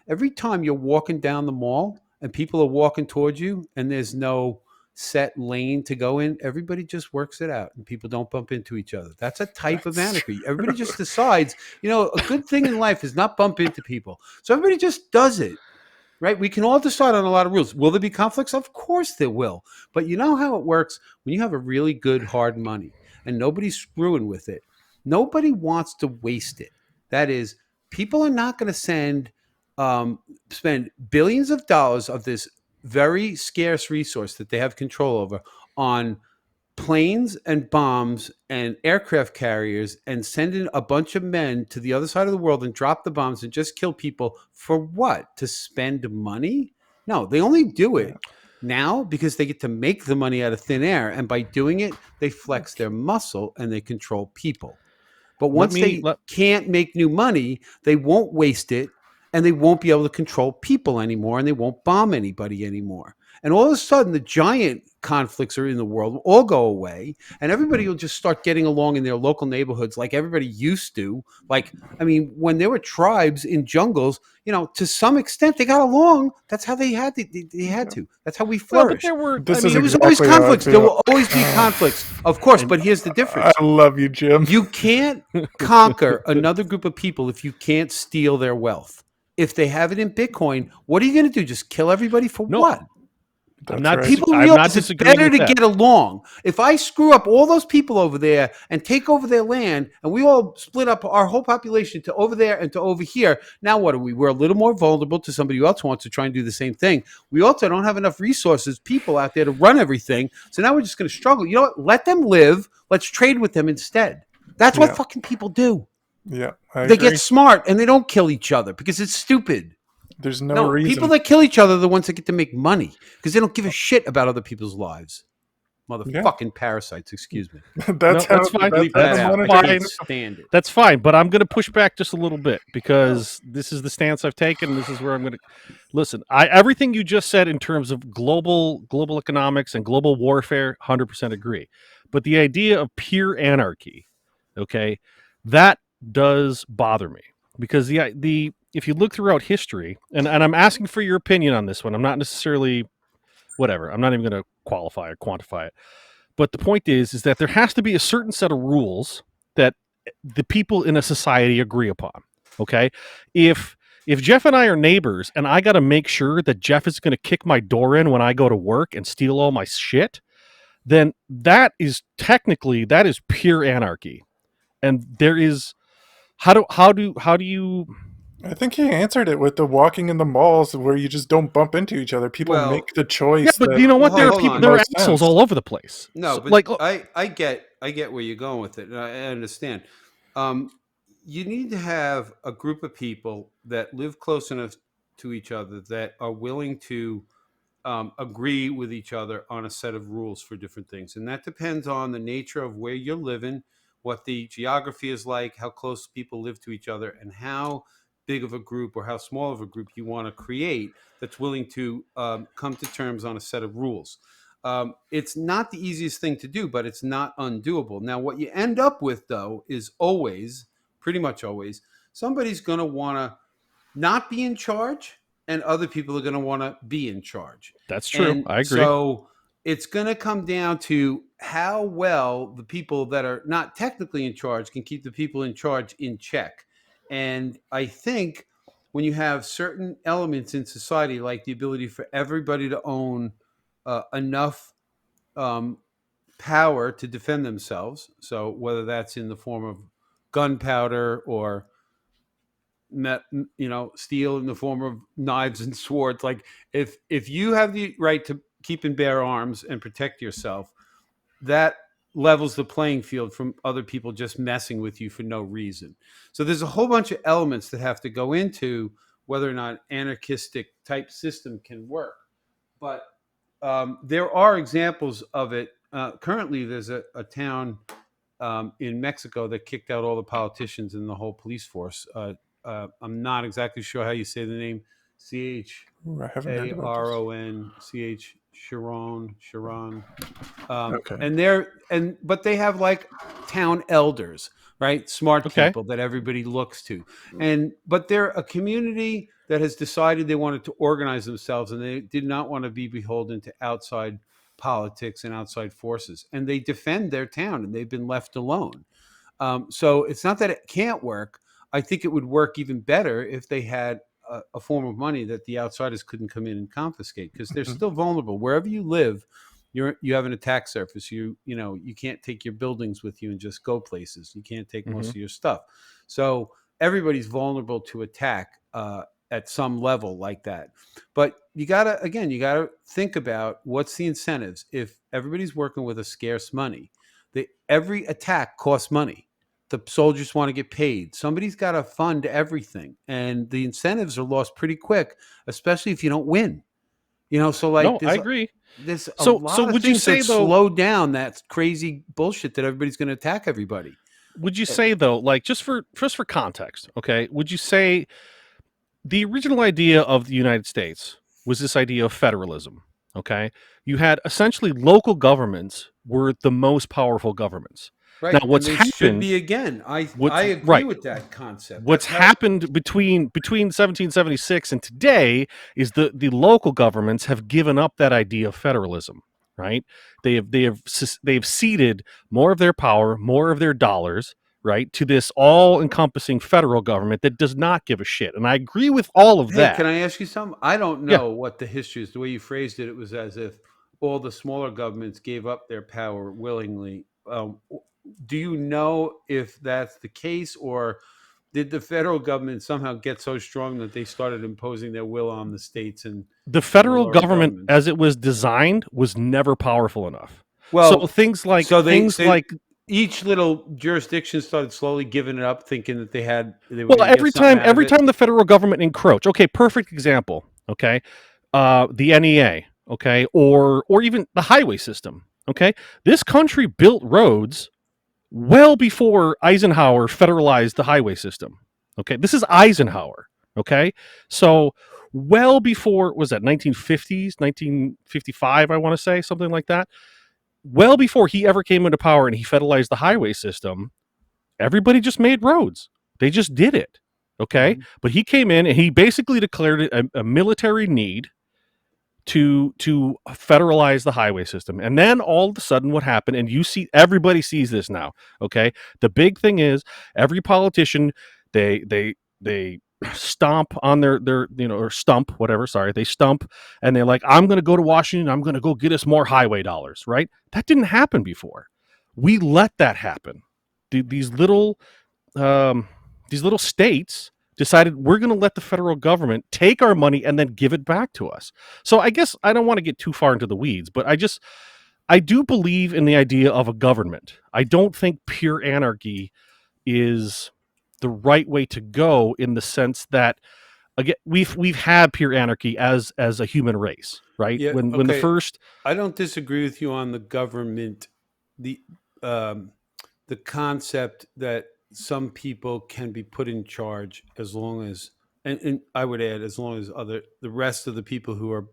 Every time you're walking down the mall and people are walking towards you and there's no set lane to go in, everybody just works it out and people don't bump into each other. That's a type of That's anarchy. true. Everybody just decides, a good thing in life is not bump into people. So everybody just does it. Right? We can all decide on a lot of rules. Will there be conflicts? Of course there will. But you know how it works when you have a really good hard money and nobody's screwing with it. Nobody wants to waste it. That is, people are not going to spend billions of dollars of this very scarce resource that they have control over on planes and bombs and aircraft carriers and send in a bunch of men to the other side of the world and drop the bombs and just kill people for what? To spend money? No, they only do Yeah. it now because they get to make the money out of thin air. And by doing it, they flex their muscle and they control people. But Let once me they let can't make new money, they won't waste it and they won't be able to control people anymore and they won't bomb anybody anymore. And all of a sudden, the giant conflicts are in the world will all go away and everybody will just start getting along in their local neighborhoods like everybody used to. Like, I mean, when there were tribes in jungles, to some extent they got along. That's how they had they had to. That's how we well, but flourished. there were. I This is There mean, was always exactly how I conflicts. There feel. will always be conflicts, of course, and but here's the I difference. love you, Jim. You can't conquer another group of people if you can't steal their wealth. If they have it in Bitcoin, what are you going to do? Just kill everybody for no, what? That's right. People I'm not realize it's disagreeing better with to that. get along. If I screw up all those people over there and take over their land, and we all split up our whole population to over there and to over here, now what are we? We're a little more vulnerable to somebody else who wants to try and do the same thing. We also don't have enough resources, people out there to run everything. So now we're just going to struggle. You know what? Let them live. Let's trade with them instead. That's what Yeah. fucking people do. Yeah, I They agree. get smart and they don't kill each other because it's stupid. There's no No, reason. people that kill each other are the ones that get to make money because they don't give a shit about other people's lives. Yeah. Motherfucking parasites, excuse me. That's No, how that's fine. that's Bleep how that the out. I monetary can't system. stand it. That's fine, but I'm going to push back just a little bit because this is the stance I've taken. This is where I'm going to listen. Everything you just said in terms of global economics and global warfare, 100% agree. But the idea of pure anarchy, okay, that does bother me because the if you look throughout history, and I'm asking for your opinion on this one. I'm not necessarily whatever. I'm not even going to qualify or quantify it. But the point is that there has to be a certain set of rules that the people in a society agree upon. Okay, if Jeff and I are neighbors, and I got to make sure that Jeff is going to kick my door in when I go to work and steal all my shit, then that is pure anarchy. And there is how do you? I think he answered it with the walking in the malls where you just don't bump into each other. People Well, make the choice. Yeah, but that you know what? Well, There are hold people. on. There are most assholes sense. all over the place. No, So, but like, I get where you're going with it. And I understand. Um, you need to have a group of people that live close enough to each other that are willing to agree with each other on a set of rules for different things. And that depends on the nature of where you're living, what the geography is like, how close people live to each other, and how big of a group or how small of a group you want to create that's willing to come to terms on a set of rules. It's not the easiest thing to do, but it's not undoable. Now, what you end up with, though, is always, pretty much always, somebody's going to want to not be in charge and other people are going to want to be in charge. that's true. And I agree. so it's going to come down to how well the people that are not technically in charge can keep the people in charge in check. And I think when you have certain elements in society, like the ability for everybody to own enough um, power to defend themselves, so whether that's in the form of gunpowder or steel in the form of knives and swords, like if you have the right to keep and bear arms and protect yourself, that levels the playing field from other people just messing with you for no reason. So there's a whole bunch of elements that have to go into whether or not anarchistic type system can work. But there are examples of it. Currently, there's a town in Mexico that kicked out all the politicians and the whole police force. I'm not exactly sure how you say the name. Ooh, I haven't heard about this. Charon, Sharon. Okay. But they have like town elders, right? Smart Okay. people that everybody looks to. But they're a community that has decided they wanted to organize themselves, and they did not want to be beholden to outside politics and outside forces. And they defend their town, and they've been left alone. So it's not that it can't work. I think it would work even better if they had a form of money that the outsiders couldn't come in and confiscate, because they're Mhm. still vulnerable. Wherever you live, you have an attack surface. You can't take your buildings with you and just go places. You can't take most of your stuff. So everybody's vulnerable to attack at some level like that. But you gotta think about what's the incentives. If everybody's working with a scarce money, every attack costs money. The soldiers want to get paid. Somebody's got to fund everything, and the incentives are lost pretty quick, especially if you don't win. So like No, I agree. there's a So lot of would you things that say though? slow down that crazy bullshit that everybody's going to attack everybody. Would you say though, like just for context, okay? Would you say the original idea of the United States was this idea of federalism? Okay, you had essentially local governments were the most powerful governments. Now, Right, and what's they should happened? be again. I What's agree right? with that concept. What's That's how. happened between 1776 and today is the local governments have given up that idea of federalism, right? They've ceded more of their power, more of their dollars, right, to this all-encompassing federal government that does not give a shit. And I agree with all of Hey, can that. I ask you something? I don't Yeah. know what the history is. The way you phrased it, it was as if all the smaller governments gave up their power willingly. Do you know if that's the case, or did the federal government somehow get so strong that they started imposing their will on the states The and the federal lower government governments? as it was designed was never powerful enough. So Well, so each little jurisdiction started slowly giving it up, thinking that they were well, going to get something out of every it. time the federal government encroach, okay, perfect example, okay, the NEA, okay, or even the highway system, okay. This country built roads well before Eisenhower federalized the highway system. Okay, this is Eisenhower. Okay, so well before, was that 1950s, 1955? I want to say something like that. Well before he ever came into power and he federalized the highway system, everybody just made roads. They just did it. Okay. Mhm. But he came in and he basically declared it a military need to federalize the highway system. And then all of a sudden what happened, and you see everybody sees this now. Okay. The big thing is every politician, they stomp on their or stump, whatever, sorry, they stump and they're like, I'm gonna go to Washington, I'm gonna go get us more highway dollars, right? That didn't happen before. We let that happen. These little um, states decided we're going to let the federal government take our money and then give it back to us. So I guess I don't want to get too far into the weeds, but I do believe in the idea of a government. I don't think pure anarchy is the right way to go in the sense that again we've had pure anarchy as a human race, right? Yeah. When the Okay. first I don't disagree with you on the government, the um, the concept that some people can be put in charge as long as, and I would add, as long as the rest of the people who are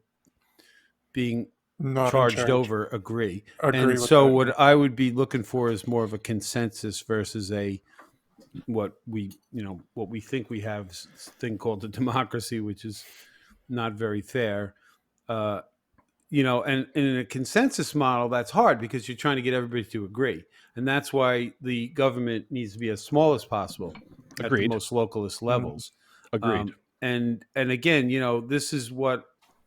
being Not in charged charge. over agree. Agree And with so that. Yeah. what I would be looking for is more of a consensus versus a what we think we have, this thing called a democracy, which is not very fair. Uh, and in a consensus model, that's hard because you're trying to get everybody to agree. And that's why the government needs to be as small as possible at the agreed, most localist Mhm. levels. agreed. And again, this is what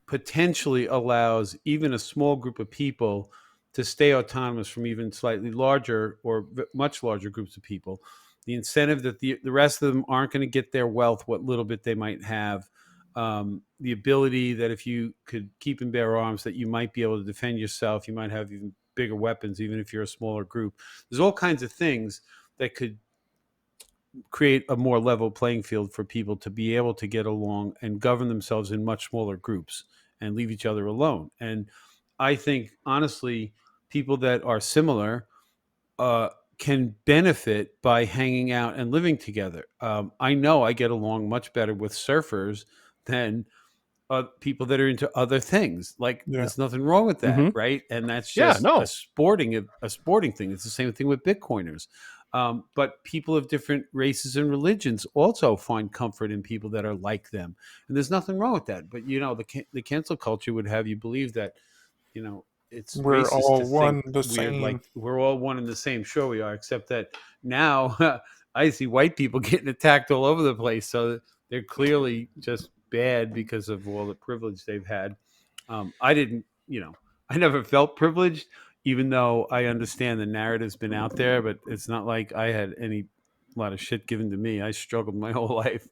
potentially allows even a small group of people to stay autonomous from even slightly larger or much larger groups of people. The incentive that the rest of them aren't going to get their wealth, what little bit they might have, the ability that if you could keep and bear arms, that you might be able to defend yourself. You might have even bigger weapons, even if you're a smaller group. There's all kinds of things that could create a more level playing field for people to be able to get along and govern themselves in much smaller groups and leave each other alone. And I think, honestly, people that are similar uh, can benefit by hanging out and living together. I know I get along much better with surfers than people that are into other things. Like, Yeah. there's nothing wrong with that, Mhm. right? And that's Yeah, just no. a sporting thing. It's the same thing with Bitcoiners. But people of different races and religions also find comfort in people that are like them, and there's nothing wrong with that. But the cancel culture would have you believe that, it's We're racist to all think one, the we're like same. we're all one and the same. Sure, we are, except that now I see white people getting attacked all over the place. So they're clearly just bad because of all the privilege they've had. I didn't, I never felt privileged, even though I understand the narrative's been out there, but it's not like I had a lot of shit given to me. I struggled my whole life.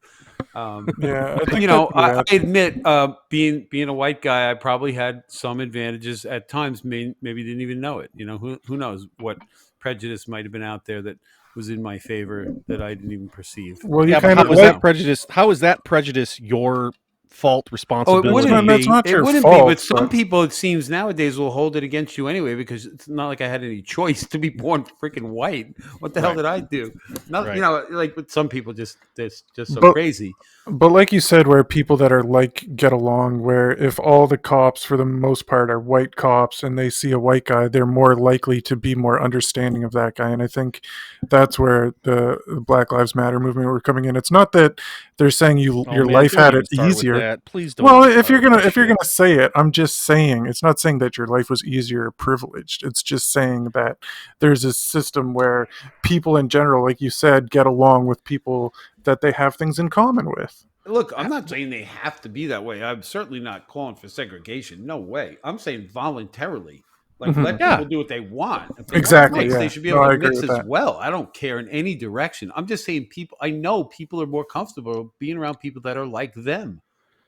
Yeah, I But think that's I yeah. admit, being a white guy, I probably had some advantages at times. Maybe didn't even know it. Who knows what prejudice might have been out there that was in my favor that I didn't even perceive. Well, you Yeah, but kind how of is like. that prejudice? How is that prejudice your fault, Oh, it Well, responsibility? wouldn't that's be. not It your wouldn't be. But fault, some but people, it seems nowadays, will hold it against you anyway because it's not like I had any choice to be born freaking white. What the hell Right. did I do? Not, Right. like, but some people just so but crazy. But like you said, where people that are like get along, where if all the cops for the most part are white cops and they see a white guy, they're more likely to be more understanding of that guy. And I think that's where the Black Lives Matter movement were coming in. It's not that they're saying Oh your man, life don't had even it start with easier. that. Please don't Well, even start with that if you're shit. gonna say it, I'm just saying it's not saying that your life was easier or privileged. It's just saying that there's a system where people in general, like you said, get along with people that they have things in common with. Look, I'm not saying they have to be that way. I'm certainly not calling for segregation. No way. I'm saying voluntarily. Like, Hmm. let Yeah. people do what they want. If they want to Exactly. Right. mix, they Yeah. should be No, able to I agree mix with as that. well. I don't care in any direction. I'm just saying I know people are more comfortable being around people that are like them.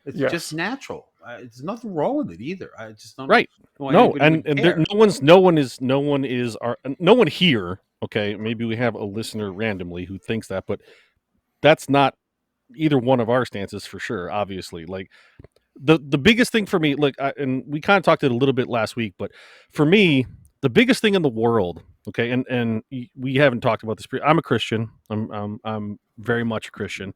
It's just Yes. natural. There's nothing wrong with it either. I just don't Right. know why No, anybody and would and there, care. no one here. Okay, maybe we have a listener randomly who thinks that, but that's not either one of our stances for sure. Obviously, like the biggest thing for me, look, and we kind of talked it a little bit last week, but for me, the biggest thing in the world, okay, and we haven't talked about this. I'm a Christian. I'm very much a Christian,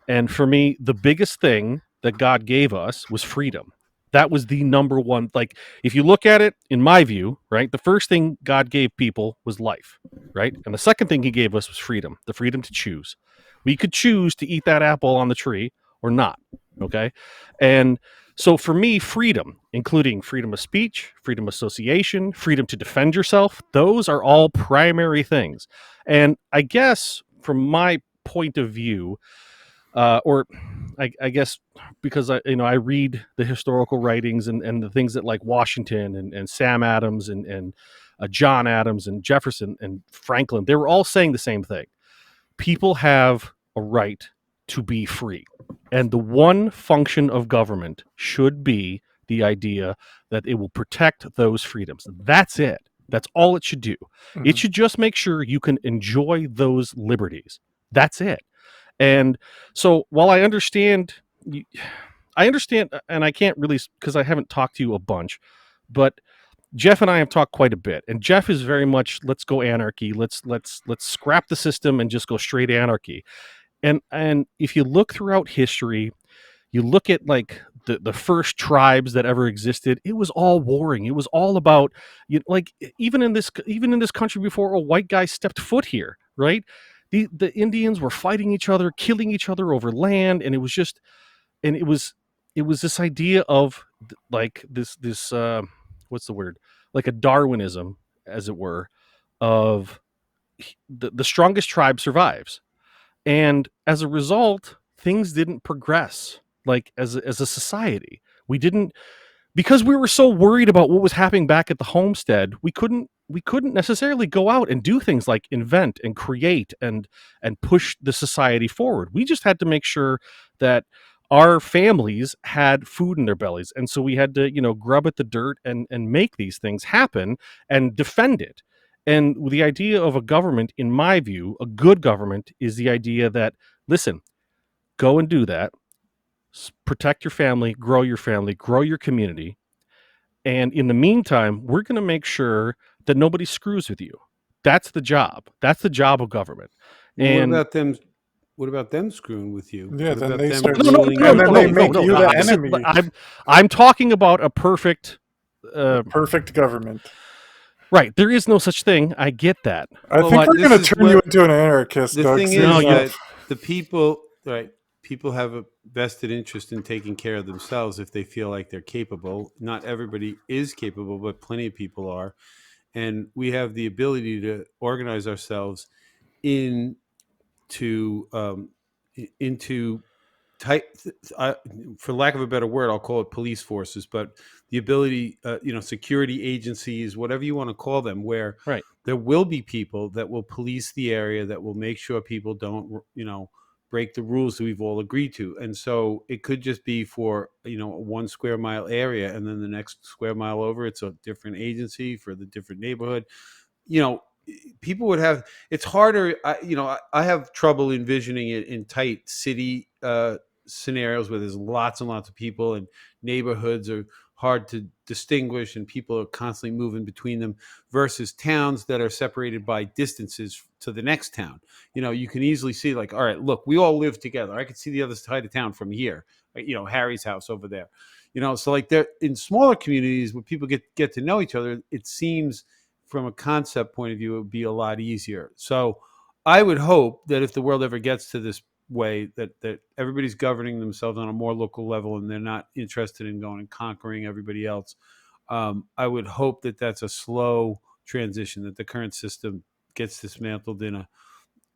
and for me, the biggest thing that God gave us was freedom. That was the number one. Like, if you look at it, in my view, right, the first thing God gave people was life, right, and the second thing He gave us was freedom, the freedom to choose. We could choose to eat that apple on the tree or not. Okay, and so for me, freedom, including freedom of speech, freedom of association, freedom to defend yourself, those are all primary things. And I guess from my point of view, or I guess because I read the historical writings and the things that like Washington and Sam Adams and John Adams and Jefferson and Franklin, they were all saying the same thing. People have a right to be free. And the one function of government should be the idea that it will protect those freedoms. That's it. That's all it should do. It Hmm. should just make sure you can enjoy those liberties. That's it. And so while I understand, and I can't really, because I haven't talked to you a bunch, but Jeff and I have talked quite a bit, and Jeff is very much let's go anarchy. Let's scrap the system and just go straight anarchy. And if you look throughout history, you look at like the first tribes that ever existed, it was all warring. It was all about like even in this country before a white guy stepped foot here, right? The Indians were fighting each other, killing each other over land, and it was this idea of like this what's the word, like a Darwinism, as it were, of the strongest tribe survives, and as a result things didn't progress like as a society. We didn't, because we were so worried about what was happening back at the homestead. We couldn't necessarily go out and do things like invent and create and push the society forward. We just had to make sure that our families had food in their bellies, and so we had to, grub at the dirt and make these things happen and defend it. And the idea of a government, in my view, a good government, is the idea that, listen, go and do that, protect your family, grow your community, and in the meantime, we're going to make sure that nobody screws with you. That's the job. That's the job of government. Well, what And about them? What about them screwing with you? Yeah, What then about they them start, no, no, ruling no, and no, then your no, they no, life? make no, you no. the Listen, enemy. I'm talking about a perfect. A perfect government. Right. There is no such thing. I get that. I Well, think But we're this going to is turn you where into an anarchist, the Doug. thing no, is Soon you. that enough. the people, right? People have a vested interest in taking care of themselves if they feel like they're capable. Not everybody is capable, but plenty of people are, and we have the ability to organize ourselves into into tight, for lack of a better word, I'll call it police forces, but the ability, security agencies, whatever you want to call them, where Right. there will be people that will police the area, that will make sure people don't, break the rules that we've all agreed to. And so it could just be for, a 1 square mile area, and then the next square mile over, it's a different agency for the different neighborhood. you know People would have, it's harder. I have trouble envisioning it in tight city scenarios where there's lots and lots of people, and neighborhoods are hard to distinguish and people are constantly moving between them, versus towns that are separated by distances to the next town. You can easily see, like, all right, look, we all live together. I can see the other side of town from here. Harry's house over there. So, like, there in smaller communities where people get to know each other, it seems from a concept point of view, it would be a lot easier. So I would hope that if the world ever gets to this way, that everybody's governing themselves on a more local level and they're not interested in going and conquering everybody else. I would hope that that's a slow transition, that the current system gets dismantled in a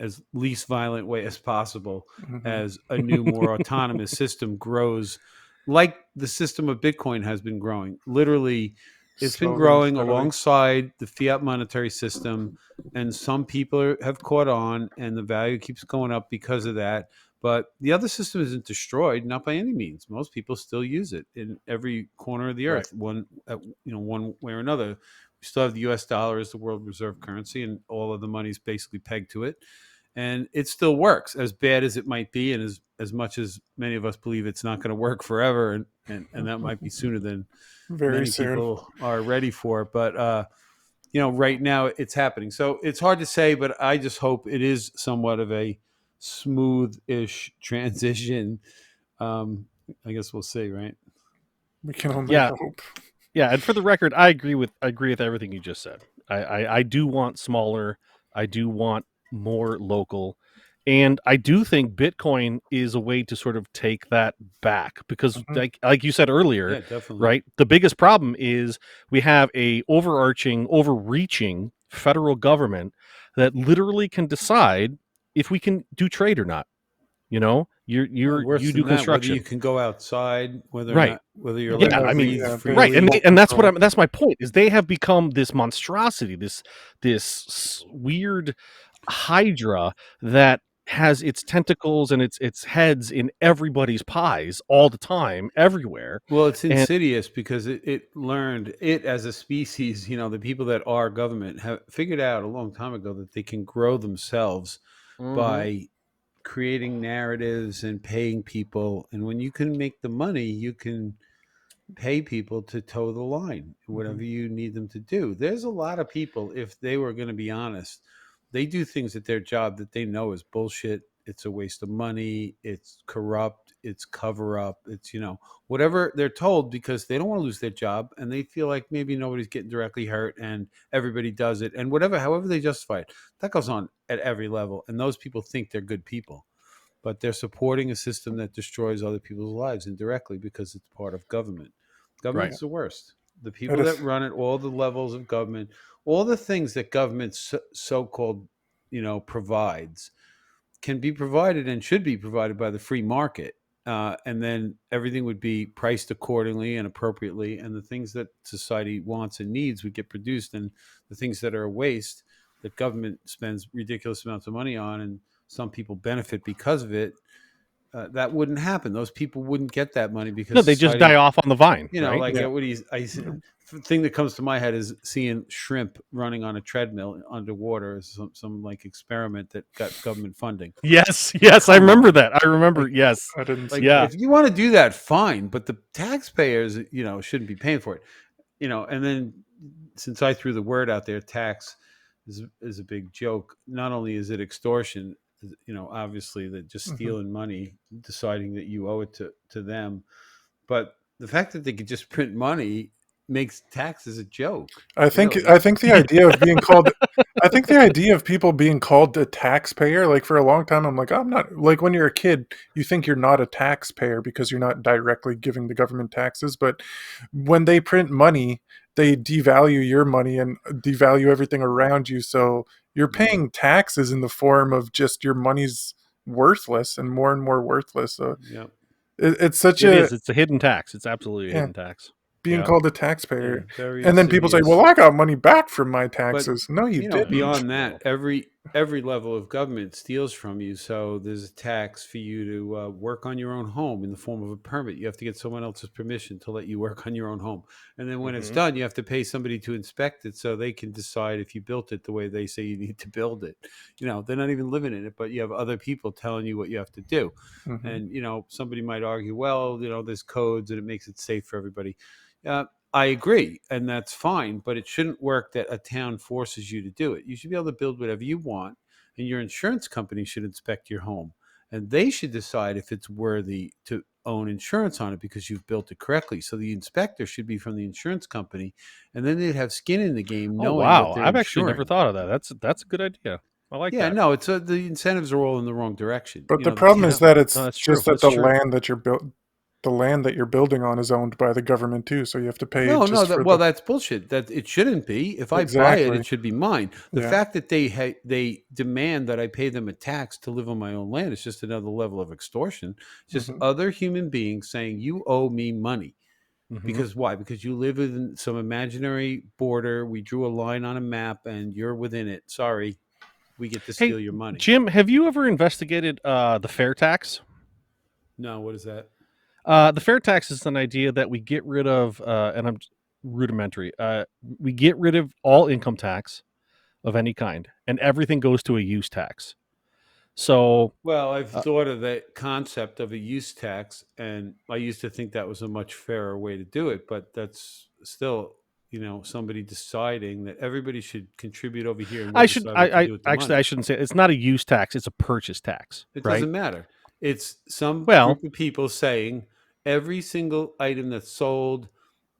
as least violent way as possible, Mhm. as a new, more autonomous system grows, like the system of Bitcoin has been growing. Literally, it's been Slowly and growing steadily. alongside the fiat monetary system, and some people have caught on, and the value keeps going up because of that. But the other system isn't destroyed, not by any means. Most people still use it in every corner of the Right. earth, one way or another. We still have the U.S. dollar as the world reserve currency, and all of the money is basically pegged to it, and it still works, as bad as it might be, and as much as many of us believe it's not going to work forever, and that might be sooner than Very many soon. people are ready for. But right now it's happening, so it's hard to say, but I just hope it is somewhat of a smooth-ish transition. I guess we'll see, right? We can only Yeah. hope. Yeah. And for the record, I agree with everything you just said. I do want smaller. I do want more local. And I do think Bitcoin is a way to sort of take that back because, Mhm. like you said earlier, Yeah, definitely. right? The biggest problem is we have a overreaching federal government that literally can decide if we can do trade or not. Worse You do than that, whether you construction, can go outside, right? whether you're They allowed Yeah, to have, I mean, breathe yeah, right, very freely. full and that's control. that's my point is they have become this monstrosity, this weird hydra that has its tentacles and its heads in everybody's pies all the time, everywhere. Well, it's And insidious because it learned, it as a species, the people that are government have figured out a long time ago that they can grow themselves Mhm, by creating narratives and paying people. And when you can make the money, you can pay people to toe the line, whatever Mhm. you need them to do. There's a lot of people, if they were going to be honest, they do things at their job that they know is bullshit. It's a waste of money. It's corrupt. It's cover up. It's, whatever they're told, because they don't want to lose their job and they feel like maybe nobody's getting directly hurt and everybody does it. And whatever, however they justify it, that goes on at every level. And those people think they're good people, but they're supporting a system that destroys other people's lives indirectly because it's part of government. right. Government's the worst. The It people that is. run it, all the levels of government, all the things that government so-called, provides, can be provided and should be provided by the free market. And then everything would be priced accordingly and appropriately. And the things that society wants and needs would get produced. And the things that are a waste, that government spends ridiculous amounts of money on, and some people benefit because of it, that wouldn't happen. Those people wouldn't get that money because No, they just die society, off on the vine, right? like Yeah. what he's, thing that comes to my head is seeing shrimp running on a treadmill underwater as some like experiment that got government funding. Yes, Like, I come remember on. that. I remember. Like, Yes, I didn't see like yeah. if you want to do that, fine, but the taxpayers, shouldn't be paying for it. And then since I threw the word out there, tax is a big joke. Not only is it extortion, obviously that just Mhm. stealing money, deciding that you owe it to them, but the fact that they could just print money makes taxes a joke. I think Really. I think the idea of being called I think the idea of people being called a taxpayer, like for a long time, I'm like, I'm not, like when you're a kid, you think you're not a taxpayer because you're not directly giving the government taxes. But when they print money, they devalue your money and devalue everything around you. So you're paying taxes in the form of just your money's worthless and more worthless. So Yeah. it's such It a, is. It's a hidden tax. It's absolutely a yeah, hidden tax. being Yeah. called a Yeah. taxpayer. Very And then people say, insidious. well, I got money back from my But taxes. No, you didn't. beyond No. that, every level of government steals from you. So there's a tax for you to work on your own home in the form of a permit. You have to get someone else's permission to let you work on your own home, and then when it's Mhm. done, you have to pay somebody to inspect it so they can decide if you built it the way they say you need to build it. They're not even living in it, but you have other people telling you what you have to do. Hmm. And somebody might argue, well, there's codes and it makes it safe for everybody. I agree, and that's fine, but it shouldn't work that a town forces you to do it. You should be able to build whatever you want, and your insurance company should inspect your home, and they should decide if it's worthy to own insurance on it because you've built it correctly. So the inspector should be from the insurance company, and then they'd have skin in the game, Oh knowing what wow, they're I've actually never insuring. thought of that. That's a good idea. I like Yeah, that. no, it's the incentives are all in the wrong direction. But the The problem Yeah, is that no, it's that's true. just that That's true. the land that you're building on is owned by the government too. So you have to pay No, just that for well, the, that's bullshit. That it shouldn't be. If I buy it, exactly. it should be mine. The Yeah. fact that they demand that I pay them a tax to live on my own land is just another level of extortion. It's just Hmm. other human beings saying you owe me money. Hmm. Because why? Because you live in some imaginary border. We drew a line on a map, and you're within it. Sorry, we get to Hey, steal your money. Jim, have you ever investigated the fair tax? No, what is that? The fair tax is an idea that we get rid of, and I'm rudimentary. We get rid of all income tax of any kind, and everything goes to a use tax. So, Well, I've uh, thought of the concept of a use tax, and I used to think that was a much fairer way to do it, but that's still, somebody deciding that everybody should contribute over here and we'll decide what to I do with the actually I money. shouldn't say it's not a use tax; it's a purchase tax, It right? doesn't matter. It's some Well, group of people saying every single item that's sold,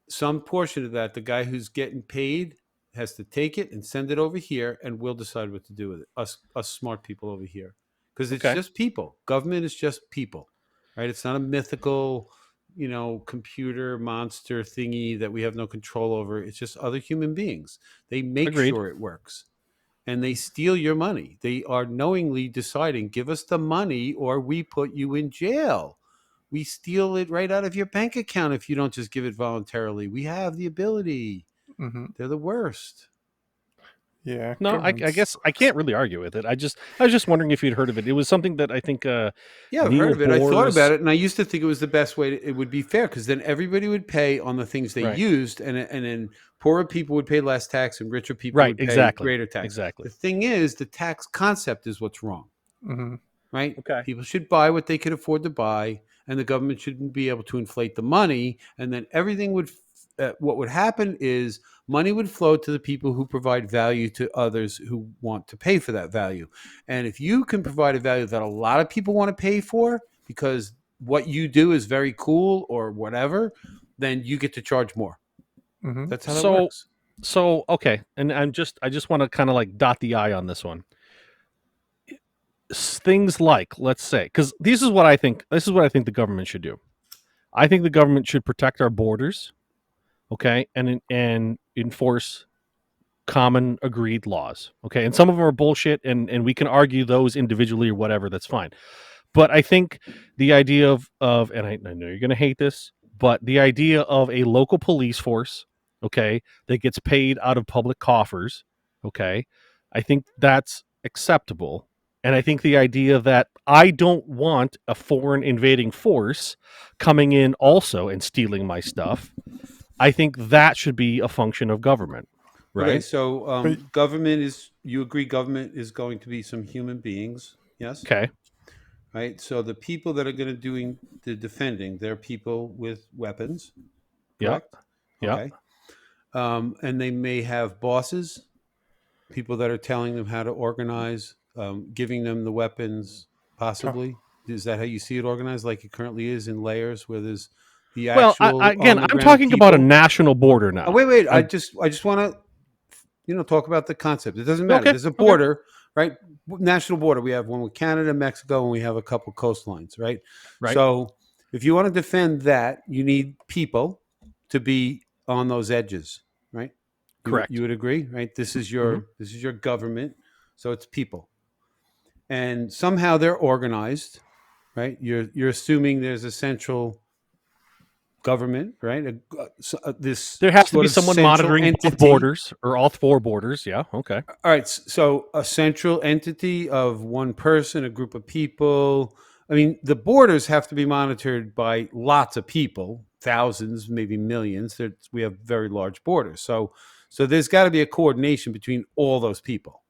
some portion of that, the guy who's getting paid has to take it and send it over here, and we'll decide what to do with it. Us smart people over here, because it's okay, just people. Government is just people, right? It's not a mythical, computer monster thingy that we have no control over. It's just other human beings. They make agreed. sure it works, and they steal your money. They are knowingly deciding, give us the money or we put you in jail. We steal it right out of your bank account if you don't just give it voluntarily. We have the ability. Hmm. They're the worst. Yeah. No, I Government guess I sucks. can't really argue with it. I was just wondering if you'd heard of it. It was something that I think Yeah, I've heard Neil of it. I thought about Bohr's it, and I used to think it was the best way. It would be fair because then everybody would pay on the things they right, used, and then poorer people would pay less tax, and richer people right, would pay exactly, greater tax. exactly. The thing is, the tax concept is what's wrong. Hmm. Right? Okay, People should buy what they can afford to buy, and the government shouldn't be able to inflate the money. And then everything would, what would happen is money would flow to the people who provide value to others who want to pay for that value. And if you can provide a value that a lot of people want to pay for because what you do is very cool or whatever, then you get to charge more. Hmm. That's how that so works. okay, and I just want to kind of like dot the I on this one. Things like, let's say, because this is what I think. This is what I think the government should do. I think the government should protect our borders, okay, and enforce common agreed laws, okay. And some of them are bullshit, and we can argue those individually or whatever. That's fine. But I think the idea of and I know you're going to hate this, but the idea of a local police force, okay, that gets paid out of public coffers, okay, I think that's acceptable. And I think the idea that I don't want a foreign invading force coming in also and stealing my stuff, I think that should be a function of government, Okay, right? so But you agree government is going to be some human beings, yes? Okay. Right? So the people that are going to doing the defending, they're people with weapons, Yeah. correct? Yeah. Okay. And they may have bosses, people that are telling them how to organize, giving them the weapons, possibly. Is that how you see it organized, like it currently is in layers, where there's the Well, actual again, on the I'm ground talking about a people? national border Oh, now. wait. I I'm just want to, talk about the concept. It doesn't matter. okay. There's a Okay. border, right? National border. We have one with Canada, Mexico, and we have a couple coastlines, right? Right. So if you want to defend that, you need people to be on those edges, right? Correct. You would agree, right? This is Mhm. your government, so it's people, and somehow they're organized, right? You're assuming there's a central government, right? This There has to sort be of someone central monitoring both entity. borders or all four borders. Yeah. Okay. All right, so a central entity of one person, a group of people. I mean, the borders have to be monitored by lots of people, thousands, maybe millions. We have very large borders, so there's got to be a coordination between all those people,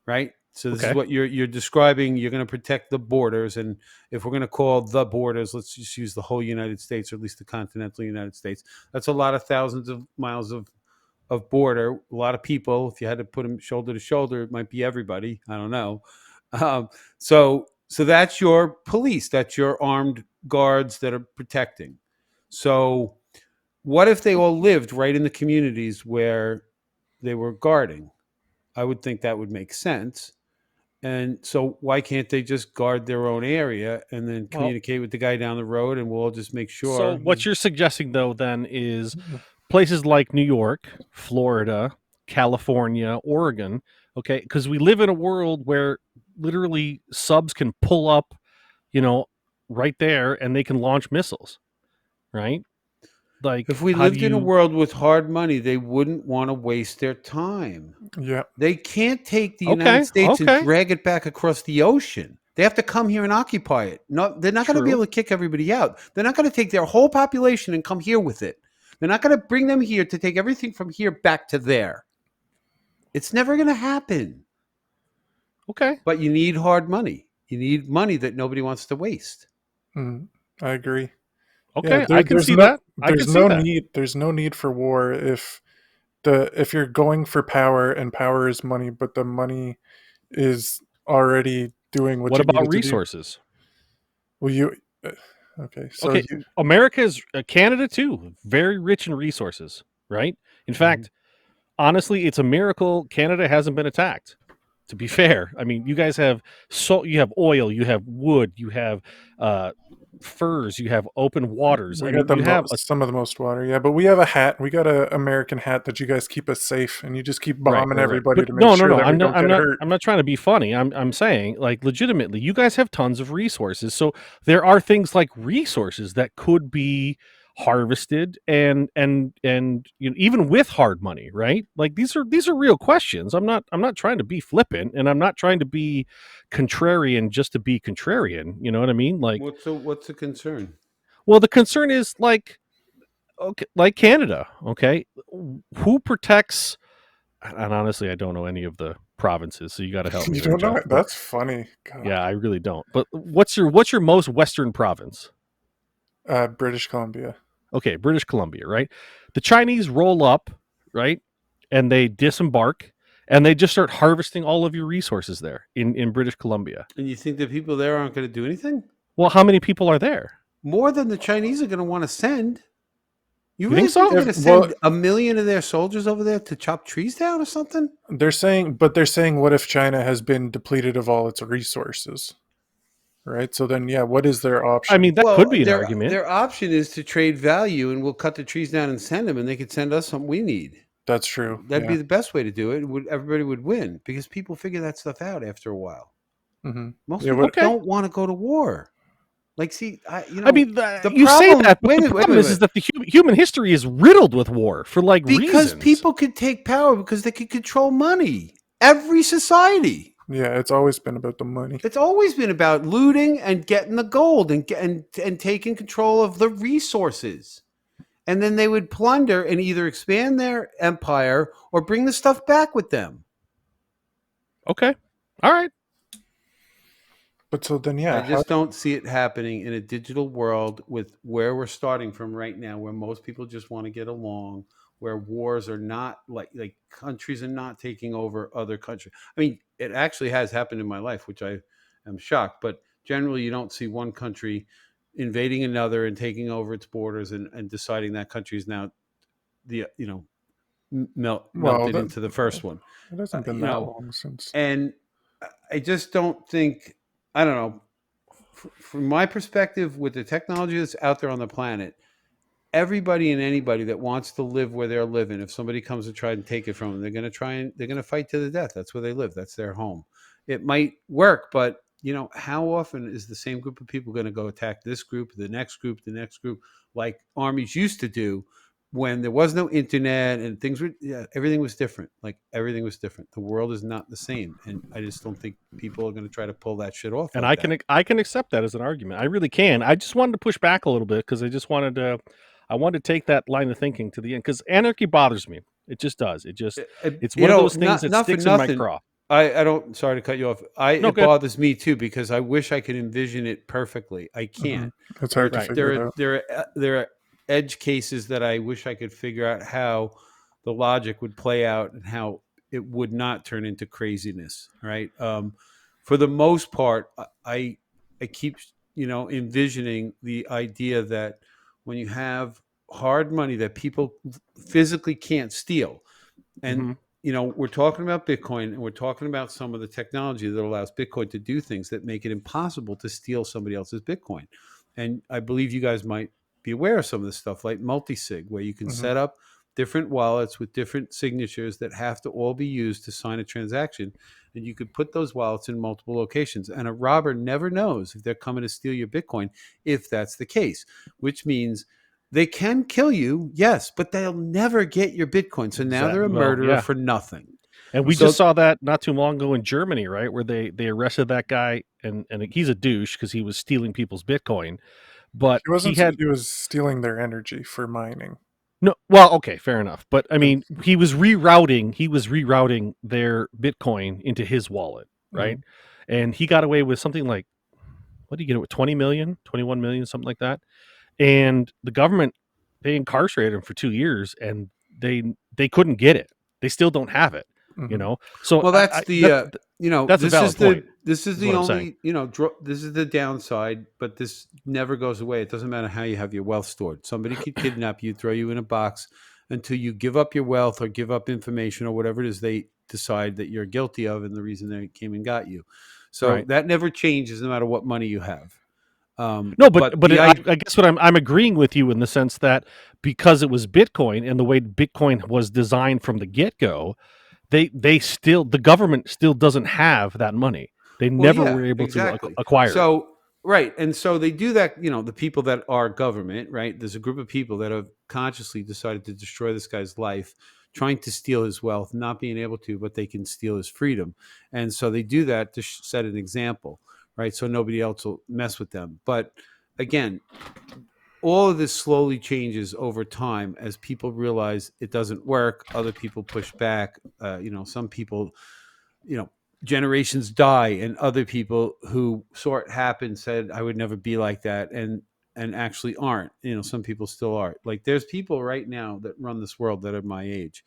right? So this is Okay. what you're describing. You're going to protect the borders, and if we're going to call the borders, let's just use the whole United States, or at least the continental United States. That's a lot of thousands of miles of border, a lot of people. If you had to put them shoulder to shoulder, it might be everybody. I don't know. So that's your police. That's your armed guards that are protecting. So what if they all lived right in the communities where they were guarding? I would think that would make sense. And so why can't they just guard their own area and then Well, communicate with the guy down the road, and we'll all just make so sure? what you're suggesting though then is places like New York, Florida, California, Oregon, okay? Because we live in a world where literally subs can pull up, you know, right there and they can launch missiles, right? Like, If we how do lived in a you? world with hard money, they wouldn't want to waste their time. yeah, They can't take the United Okay, States and okay, drag it back across the ocean. They have to come here and occupy it. No, they're not going to be true. able to kick everybody out. They're not going to take their whole population and come here with it. They're not going to bring them here to take everything from here back to there. It's never going to happen. Okay, But you need hard money. You need money that nobody wants to waste. I agree. okay, There, I can there's see no that. I can see that. there's no need for war if you're going for power and power is money, but the money is already doing what What you about needed to do. resources? Well, okay, so Okay, America is Canada too, very rich in resources, right? In fact, honestly, it's a miracle Canada hasn't been attacked. To be fair, I mean, you guys have you have oil, you have wood, you have furs, you have open waters. we I got mean, you have a some of the most water, yeah. But we have a hat. We got a American hat that you guys keep us safe, and you just keep bombing right. everybody But to make sure that we I'm don't not. I'm get not. hurt. I'm not trying to be funny. I'm saying, like, legitimately, you guys have tons of resources. So there are things like resources that could be harvested and you know, even with hard money, right? Like these are real questions. I'm not trying to be flippant, and I'm not trying to be contrarian just to be contrarian. You know what I mean? Like, What's the concern? well, the concern is like, okay, like Canada, okay, who protects? And honestly, I don't know any of the provinces, so you got to help me You there, don't know Jeff. it? But That's funny. God. yeah, I really don't. But what's your most western province? British Columbia. Okay, British Columbia, right? The Chinese roll up, right, and they disembark, and they just start harvesting all of your resources there in British Columbia. And you think the people there aren't going to do anything? Well, how many people are there? More than the Chinese are going to want to send. You You really think so? think they're going to Well, send 1,000,000 of their soldiers over there to chop trees down or something? they're saying, what if China has been depleted of all its resources? Right. So then, yeah, what is their option? I mean, that Well, could be an argument. their option is to trade value, and we'll cut the trees down and send them, and they could send us something we need. That's true. That'd Yeah. be the best way to do it. Everybody would win because people figure that stuff out after a while. Mm-hmm. Most Yeah, people Okay. don't want to go to war. Like, see, I mean, the you say problem- that, but wait a the minute, wait a problem is minute. that the human history is riddled with war for like because reasons. people could take power because they could control money. Every society. Yeah, it's always been about the money. It's always been about looting and getting the gold and taking control of the resources. And then they would plunder and either expand their empire or bring the stuff back with them. Okay. All right. But so then, I yeah, just don't see it happening in a digital world with where we're starting from right now, where most people just want to get along, where wars are not like countries are not taking over other countries. I mean, it actually has happened in my life, which I am shocked, but generally you don't see one country invading another and taking over its borders and deciding that country is now the well, melted into the first one. it hasn't been You that know, long since. and I just don't think, I don't know, from my perspective, with the technology that's out there on the planet, everybody and anybody that wants to live where they're living, if somebody comes to try and take it from them, they're going to fight to the death. That's where they live. That's their home. It might work, but how often is the same group of people going to go attack this group, the next group, the next group, like armies used to do when there was no internet and everything was different. Like everything was different. The world is not the same. And I just don't think people are going to try to pull that shit off. And like I can accept that as an argument. I really can. I just wanted to push back a little bit because I wanted to take that line of thinking to the end because anarchy bothers me. It just does. It's one of those things that not sticks for in my nothing. craw. I don't. Sorry to cut you off. No, It good. bothers me too because I wish I could envision it perfectly. I can't. It's hard to Right. figure it out. There are edge cases that I wish I could figure out how the logic would play out and how it would not turn into craziness. Right. For the most part, I keep envisioning the idea that when you have hard money that people physically can't steal, and hmm we're talking about Bitcoin and we're talking about some of the technology that allows Bitcoin to do things that make it impossible to steal somebody else's Bitcoin. And I believe you guys might be aware of some of this stuff like multi-sig, where you can set up different wallets with different signatures that have to all be used to sign a transaction. And you could put those wallets in multiple locations. And a robber never knows if they're coming to steal your Bitcoin, if that's the case, which means they can kill you, yes, but they'll never get your Bitcoin. So now they're a murderer for nothing. And we So- just saw that not too long ago in Germany, right, where they arrested that guy, and he's a douche because he was stealing people's Bitcoin. But He wasn't. he had He was stealing their energy for mining. no. Well, okay, fair enough. But I mean, he was rerouting their Bitcoin into his wallet, right? And he got away with something like, what did he get away with? 20 million, 21 million, something like that. And the government, they incarcerated him for 2 years, and they couldn't get it. They still don't have it. So well, that's that's a this valid is point. this is the what I'm only this is the downside, but this never goes away. It doesn't matter how you have your wealth stored. Somebody could kidnap you, throw you in a box until you give up your wealth or give up information or whatever it is they decide that you're guilty of and the reason they came and got you. So Right. that never changes no matter what money you have. No, but I guess what I'm agreeing with you in the sense that because it was Bitcoin and the way Bitcoin was designed from the get-go, the government still doesn't have that money. They never were able to acquire it. So right, and so they do that. The people that are government, right? There's a group of people that have consciously decided to destroy this guy's life, trying to steal his wealth, not being able to, but they can steal his freedom, and so they do that to set an example, right? So nobody else will mess with them. But again, all of this slowly changes over time as people realize it doesn't work. Other people push back. Some people, generations die, and other people who saw it happen said, "I would never be like that," and actually aren't. Some people still are. Like there's people right now that run this world that are my age,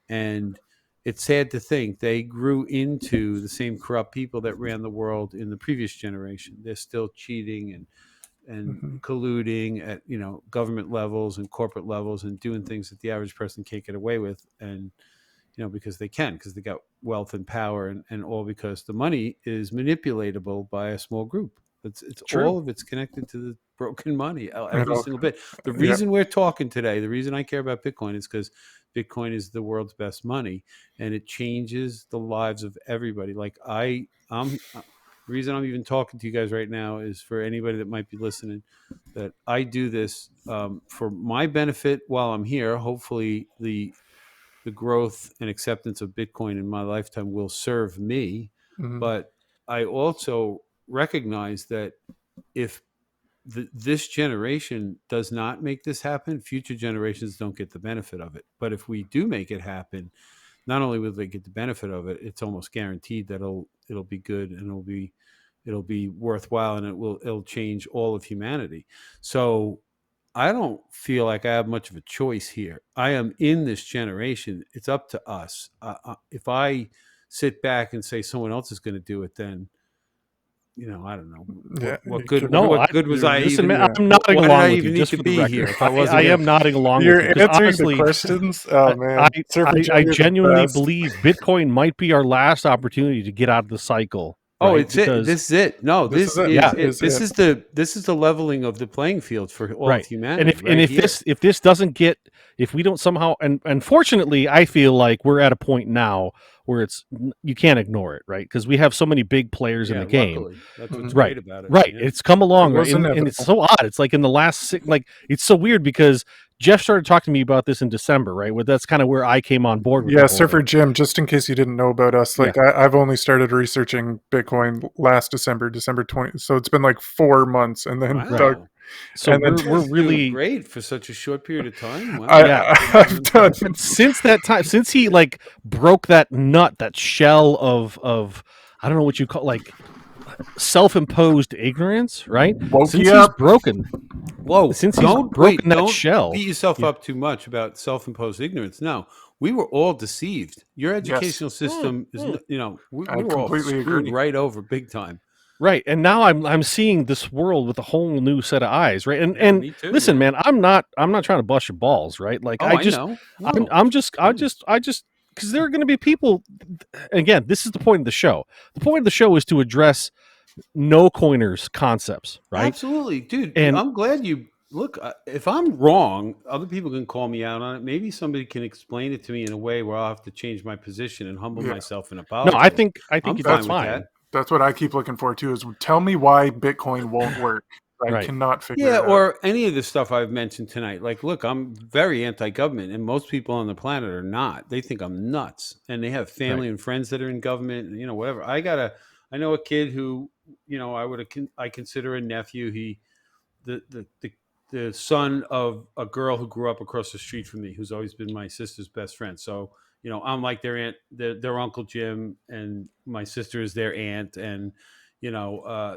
and it's sad to think they grew into the same corrupt people that ran the world in the previous generation. They're still cheating and colluding at government levels and corporate levels and doing things that the average person can't get away with, and because they got wealth and power, and all because the money is manipulatable by a small group. It's True. all of it's connected to the broken money, every single bit. The reason we're talking today, the reason I care about Bitcoin is because Bitcoin is the world's best money, and it changes the lives of everybody. Like the reason I'm even talking to you guys right now is for anybody that might be listening, that I do this for my benefit while I'm here. Hopefully the growth and acceptance of Bitcoin in my lifetime will serve me. But I also recognize that if this generation does not make this happen, future generations don't get the benefit of it. But if we do make it happen, not only will they get the benefit of it, it's almost guaranteed that it'll be good, and it'll be worthwhile, and it'll change all of humanity. So I don't feel like I have much of a choice here. I am in this generation. It's up to us. If I sit back and say someone else is going to do it, then I don't know Yeah, what you good. could- No, What good was I listen, even? man, I'm nodding Why did along I with even you. need Just to for the be record, here if I wasn't? I am nodding along You're with you. 'Cause answering honestly, the questions. Oh man, Surfer Jim, I you're the genuinely best. believe Bitcoin might be our last opportunity to get out of the cycle. Oh, Right? it's it. This is it. No, This this is it. is Yeah. it. This is the leveling of the playing field for all of Right. humanity. And if here. this doesn't get, if we don't somehow, and fortunately I feel like we're at a point now where you can't ignore it, right? Because we have so many big players in the game. luckily, that's what's Right. great about it. Right. Yeah. It's come along, It right? was And it's inevitable. so odd. It's like in the last it's so weird because Jeff started talking to me about this in December, right? Where that's kind of where I came on board with Yeah, the whole Surfer thing. Jim, just in case you didn't know about us, like I've only started researching Bitcoin last December 20. So it's been like 4 months, and then Wow. Doug, So and then- we're Doing really great for such a short period of time. Wow. I've done. since that time, since he like broke that nut, that shell of I don't know what you call, like, self-imposed ignorance, right? Woke Since you he's up. broken, Whoa! since he's Don't broken that don't shell. beat yourself up too much about self-imposed ignorance. No, we were all deceived. Your educational system is, we I were all completely screwed agree. right over big time. Right, and now I'm seeing this world with a whole new set of eyes, right? And me too, listen, man, I'm not trying to bust your balls, right? Like, Oh, I know. No, I'm just because there are going to be people. Again, this is the point of the show. The point of the show is to address no coiners concepts, right? absolutely, dude. And- I'm glad you look. If I'm wrong, other people can call me out on it. Maybe somebody can explain it to me in a way where I'll have to change my position and humble myself and apologize. No, I think I'm that's fine with fine. that. That's what I keep looking for too. Is tell me why Bitcoin won't work. I Right. cannot figure Yeah, it out. or any of the stuff I've mentioned tonight. Like, look, I'm very anti-government, and most people on the planet are not. They think I'm nuts, and they have family and friends that are in government. And, whatever. I know a kid who, I consider a nephew. The son of a girl who grew up across the street from me, who's always been my sister's best friend. So, I'm like their aunt, their Uncle Jim, and my sister is their aunt, and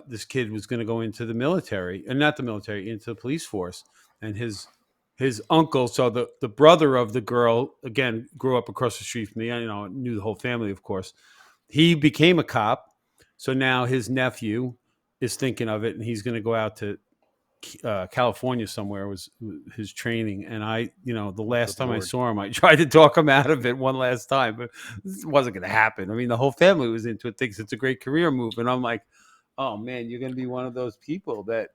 this kid was going to go into the military, and not the military, into the police force. And his uncle, so the brother of the girl, again, grew up across the street from me. I knew the whole family, of course. He became a cop. So now his nephew is thinking of it, and he's going to go out to California somewhere was his training. And the last time I saw him, I tried to talk him out of it one last time, but this wasn't going to happen. I mean, the whole family was into it, thinks it's a great career move. And I'm like, oh man, you're going to be one of those people that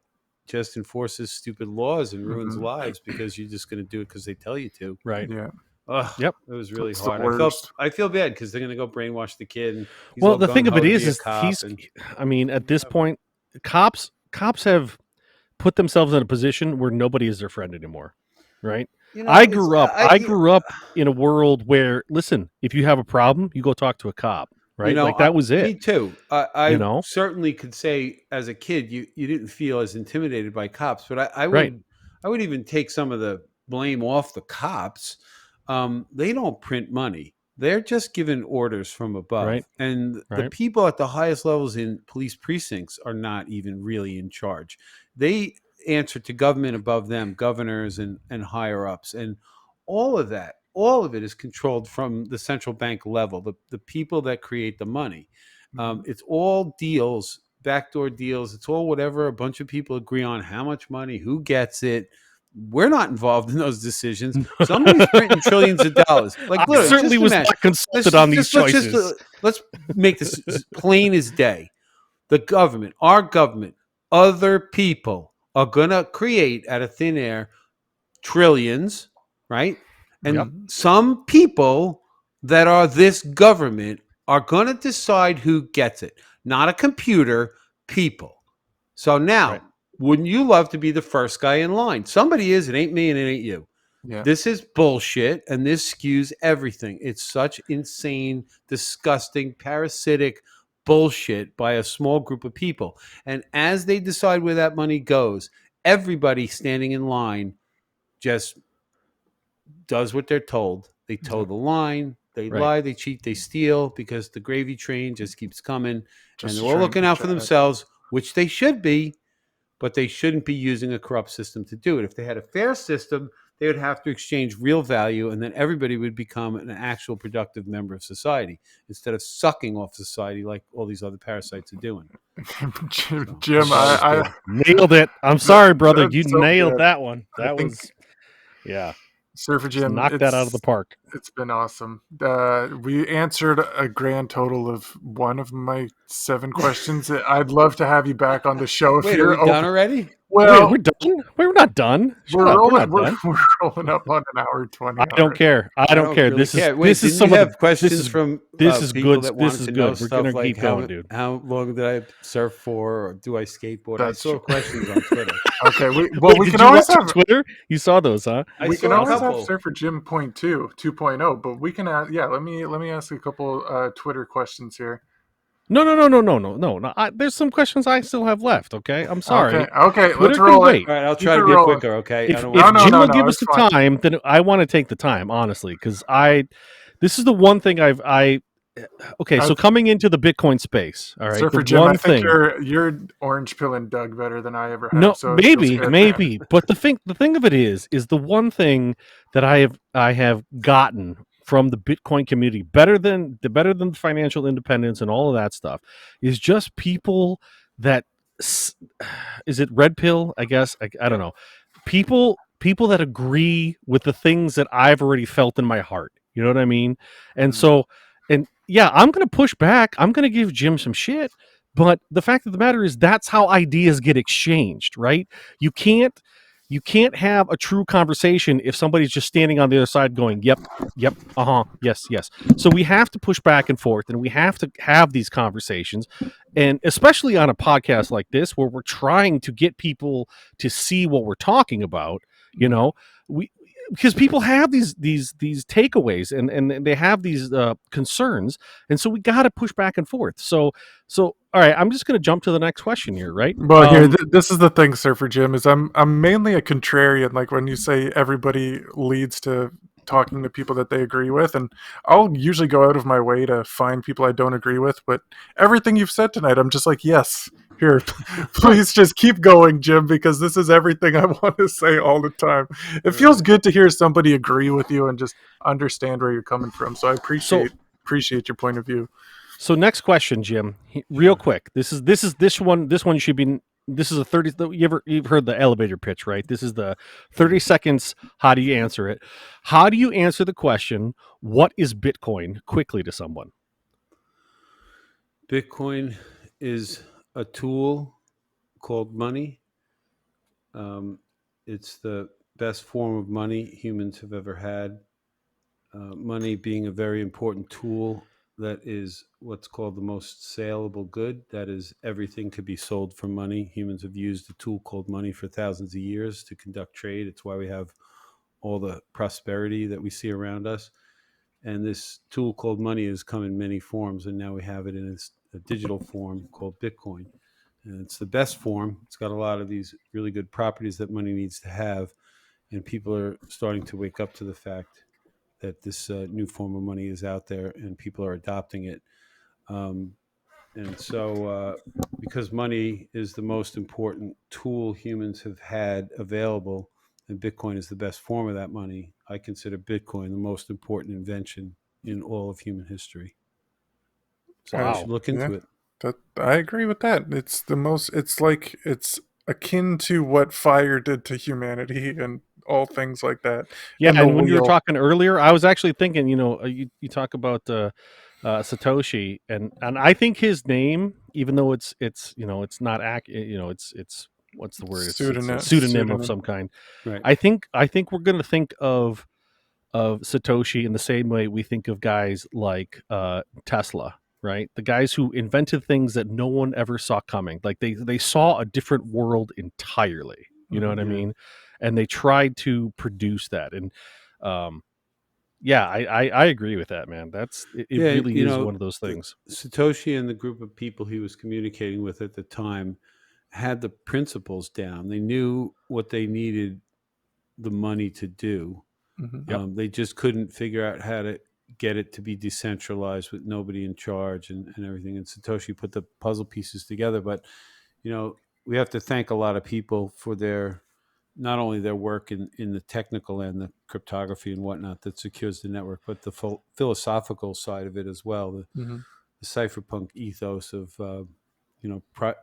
just enforces stupid laws and ruins lives because you're just going to do it because they tell you to. Right. Yeah. Ugh, Yep. It was really That's the hard. worst. I feel bad because they're going to go brainwash the kid. And he's Well, all the thing of gung-ho it to be is a cop, he's. and I mean, at this point, cops have put themselves in a position where nobody is their friend anymore, right? I grew up in a world where, listen, if you have a problem, you go talk to a cop, right? Like that was it. Me too. I You know? certainly could say as a kid you didn't feel as intimidated by cops, but I would Right. I would even take some of the blame off the cops. They don't print money. They're just given orders from above. Right. And the Right. people at the highest levels in police precincts are not even really in charge. They answer to government above them, governors and higher ups. And all of it is controlled from the central bank level, the people that create the money. It's all deals, backdoor deals. It's all whatever a bunch of people agree on, how much money, who gets it. We're not involved in those decisions. Somebody's printing trillions of dollars. Like, I literally, certainly just was imagine. not consulted on these choices. Let's make this plain as day. The government, our government, other people are going to create out of thin air trillions, right? And some people that are this government are going to decide who gets it. Not a computer, people. So now, wouldn't you love to be the first guy in line? Somebody is. It ain't me and it ain't you. Yeah. This is bullshit, and this skews everything. It's such insane, disgusting, parasitic bullshit by a small group of people. And as they decide where that money goes, everybody standing in line just does what they're told. They toe the line, they Right. lie, they cheat, they steal, because the gravy train just keeps coming. Just And they're all looking out for themselves, which they should be, but they shouldn't be using a corrupt system to do it. If they had a fair system, they would have to exchange real value, and then everybody would become an actual productive member of society instead of sucking off society like all these other parasites are doing. Jim, I nailed it. I'm sorry, brother. You that's so nailed good. that one. I That think was, yeah. Surfer Just Jim, knocked that out of the park. It's been awesome. We answered a grand total of one of my 7 questions. I'd love to have you back on the show. Wait, are we done already? Well, Wait, we're done? Wait, we're not done. Shut we're up. rolling. We're not done. We're rolling up on an hour 20. I don't care. I don't care. Really This is care. Wait, this is didn't some you of have the questions this is from this is people good. that This wanted is to know good. We're stuff gonna like keep going, dude. how long did I surf for, or do I skateboard? That's I saw true. questions on Twitter. Okay, we Did can you always watch on have Twitter? You saw those, huh? I we saw can a always have couple. Surfer Jim point 2.0, but we can ask. Yeah, let me ask a couple Twitter questions here. No. There's some questions I still have left. Okay, I'm sorry. Okay, Twitter let's can roll wait. it. All right, I'll Keep try to it be rolling. quicker. Okay, If I don't if want No, Jim no, will no, give us it's the fine. time, then I want to take the time, honestly, because this is the one thing okay, so coming into the Bitcoin space, all right, Surfer the Jim, one I think thing. you're orange pilling Doug better than I ever have. No, So it feels maybe, good, man. but the thing of it is the one thing that I have gotten from the Bitcoin community better than financial independence and all of that stuff is just people that is it red pill? I guess I don't know. People that agree with the things that I've already felt in my heart. You know what I mean? And so, and yeah, I'm gonna push back. I'm gonna give Jim some shit. But the fact of the matter is that's how ideas get exchanged, right? You can't have a true conversation if somebody's just standing on the other side going, yep, yes. So we have to push back and forth, and we have to have these conversations. And especially on a podcast like this, where we're trying to get people to see what we're talking about, because people have these takeaways and they have these concerns, and so we got to push back and forth. So all right, I'm just going to jump to the next question here, right? Well, this is the thing, Surfer Jim, is I'm mainly a contrarian. Like when you say everybody leads to talking to people that they agree with, and I'll usually go out of my way to find people I don't agree with. But everything you've said tonight, I'm just like, yes, here, please just keep going, Jim, because this is everything I want to say all the time. It feels good to hear somebody agree with you and just understand where you're coming from. So I appreciate your point of view. So next question, Jim, real quick. This one should be. This is a 30. You've heard the elevator pitch, right? This is the 30 seconds. How do you answer it? How do you answer the question, what is Bitcoin, quickly to someone? Bitcoin is a tool called money. It's the best form of money humans have ever had. Money being a very important tool that is what's called the most saleable good. That is, everything could be sold for money. Humans have used a tool called money for thousands of years to conduct trade. It's why we have all the prosperity that we see around us. And this tool called money has come in many forms, and now we have it in a digital form called Bitcoin. And it's the best form. It's got a lot of these really good properties that money needs to have, and people are starting to wake up to the fact that this new form of money is out there and people are adopting it. And so because money is the most important tool humans have had available, and Bitcoin is the best form of that money, I consider Bitcoin the most important invention in all of human history. So you should look into it. I agree with that. It's the most. It's akin to what fire did to humanity and all things like that. Yeah, and and when you were talking earlier, I was actually thinking, you talk about Satoshi, and I think his name, even though it's not it's what's the word? It's a pseudonym of some kind. Right. I think we're going to think of Satoshi in the same way we think of guys like Tesla, right? The guys who invented things that no one ever saw coming. Like they saw a different world entirely. You know what I mean? And they tried to produce that. And Yeah, I agree with that, man. It Yeah, really is one of those things. Satoshi and the group of people he was communicating with at the time had the principles down. They knew what they needed the money to do. Hmm. Yep. They just couldn't figure out how to get it to be decentralized with nobody in charge and everything. And Satoshi put the puzzle pieces together. But, we have to thank a lot of people for their not only their work in the technical and the cryptography and whatnot that secures the network, but the philosophical side of it as well. Hmm. The cypherpunk ethos of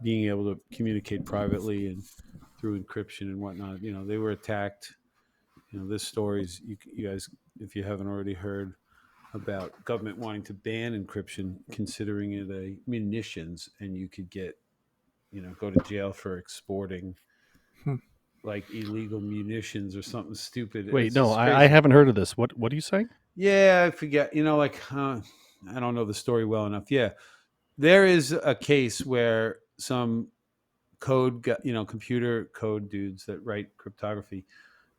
being able to communicate privately and through encryption and whatnot. They were attacked. This story's you guys, if you haven't already heard about government wanting to ban encryption, considering it a munitions, and you could get go to jail for exporting Hmm. like illegal munitions or something stupid. Wait, It's no, just I crazy. haven't heard of this. What are you saying? Yeah, I forget. I don't know the story well enough. Yeah, there is a case where some computer code dudes that write cryptography.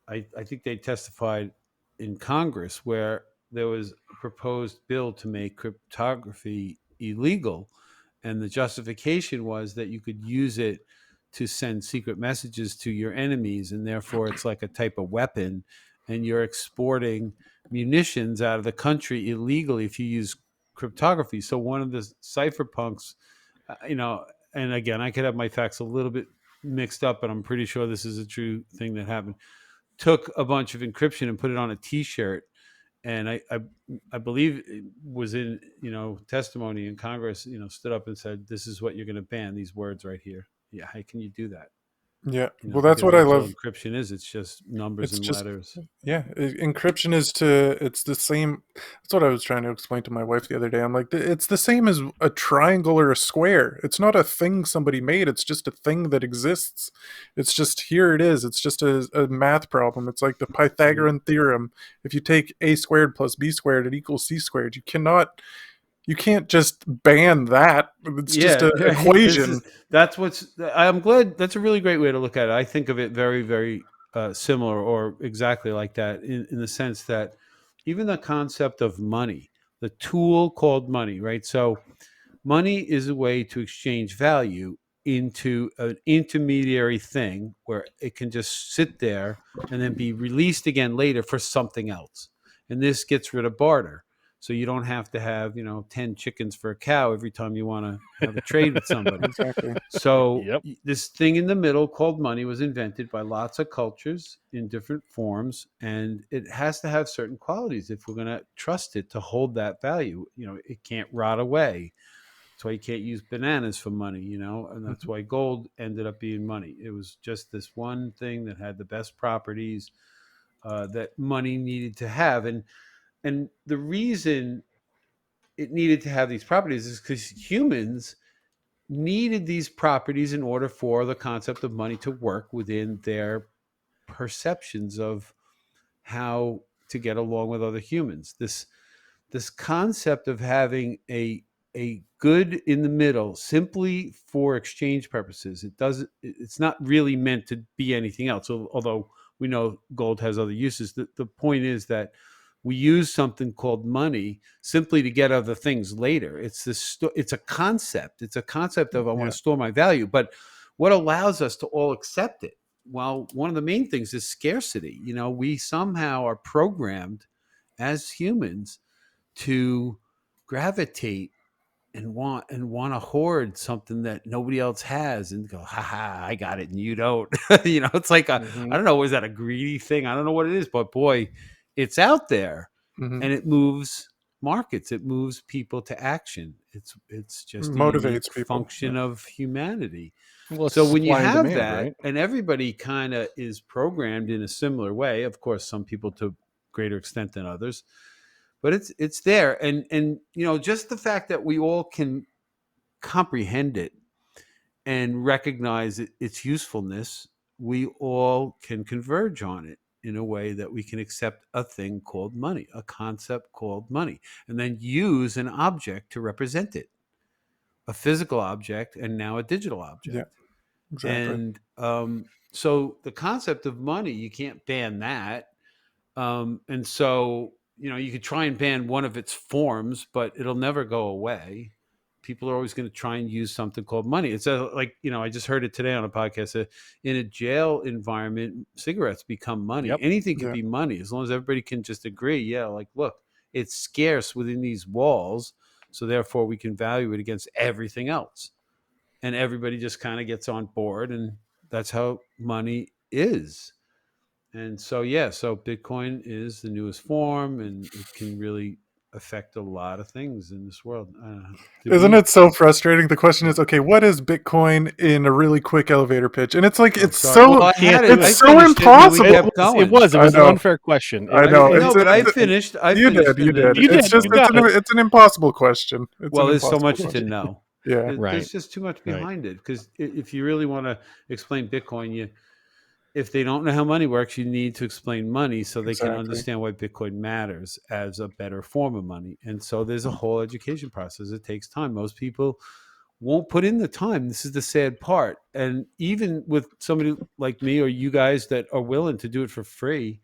I think they testified in Congress where there was a proposed bill to make cryptography illegal, and the justification was that you could use it to send secret messages to your enemies, and therefore it's like a type of weapon, and you're exporting munitions out of the country illegally if you use cryptography. So one of the cypherpunks, you know, and again, I could have my facts a little bit mixed up, but I'm pretty sure this is a true thing that happened, took a bunch of encryption and put it on a T-shirt, and I believe it was in testimony in Congress. Stood up and said, "This is what you're going to ban. These words right here." Yeah, how can you do that? Yeah. Well, that's Because what I that's all love. encryption is. It's just numbers It's and just, letters. yeah, encryption is to, it's the same. That's what I was trying to explain to my wife the other day. I'm like, it's the same as a triangle or a square. It's not a thing somebody made. It's just a thing that exists. It's just, here it is. It's just a math problem. It's like the Yeah, Pythagorean theorem. If you take a squared plus b squared, it equals c squared. You can't just ban that. It's just yeah. an Right. equation. That's what's. I'm glad. That's a really great way to look at it. I think of it very, very similar or exactly like that in the sense that even the concept of money, the tool called money, right? So money is a way to exchange value into an intermediary thing where it can just sit there and then be released again later for something else. And this gets rid of barter. So you don't have to have, 10 chickens for a cow every time you want to have a trade with somebody. Exactly. So Yep. this thing in the middle called money was invented by lots of cultures in different forms, and it has to have certain qualities if we're going to trust it to hold that value. It can't rot away. That's why you can't use bananas for money, and that's Mhm. why gold ended up being money. It was just this one thing that had the best properties that money needed to have, and the reason it needed to have these properties is because humans needed these properties in order for the concept of money to work within their perceptions of how to get along with other humans. This concept of having a good in the middle simply for exchange purposes. It's not really meant to be anything else, although we know gold has other uses. The point is that we use something called money simply to get other things later. It's a concept. It's a concept of I want Yeah. to store my value. But what allows us to all accept it? Well, one of the main things is scarcity. We somehow are programmed as humans to gravitate and want to hoard something that nobody else has and go, ha, I got it and you don't. It's like I Hmm. don't know, is that a greedy thing? I don't know what it is, but boy, it's out there, Hmm. and it moves markets. It moves people to action. It's just a Motivates unique people. Yeah. function of humanity. Well, it's So when you supply and have demand, that, right? and everybody kind of is programmed in a similar way, of course, some people to greater extent than others, but it's there, and just the fact that we all can comprehend it and recognize its usefulness, we all can converge on it in a way that we can accept a thing called money, a concept called money, and then use an object to represent it, a physical object and now a digital Yeah. object. Exactly. And so the concept of money, you can't ban that. And so you could try and ban one of its forms, but it'll never go away. People are always going to try and use something called money. It's like, I just heard it today on a podcast. In a jail environment, cigarettes become money. Yep. Anything could Yeah. be money as long as everybody can just agree. Yeah, like, look, it's scarce within these walls, so therefore we can value it against everything else. And everybody just kind of gets on board, and that's how money is. And so, so Bitcoin is the newest form, and it can really affect a lot of things in this world. Isn't it so frustrating? The question is, okay, what is Bitcoin in a really quick elevator pitch? And it's like, it's sorry. so, Well, I had it. I it's so finished it, and then we impossible. kept going. It was I an know. unfair question. I know. No, but I finished. You did. You It's did. just, You got it. it's an impossible question. Well, there's so much to know. Yeah. Right. There's just too much Right. behind it. Because if you really want to explain Bitcoin, if they don't know how money works, you need to explain money so they can understand why Bitcoin matters as a better form of money. And so there's a whole education process. It takes time. Most people won't put in the time. This is the sad part. And even with somebody like me or you guys that are willing to do it for free,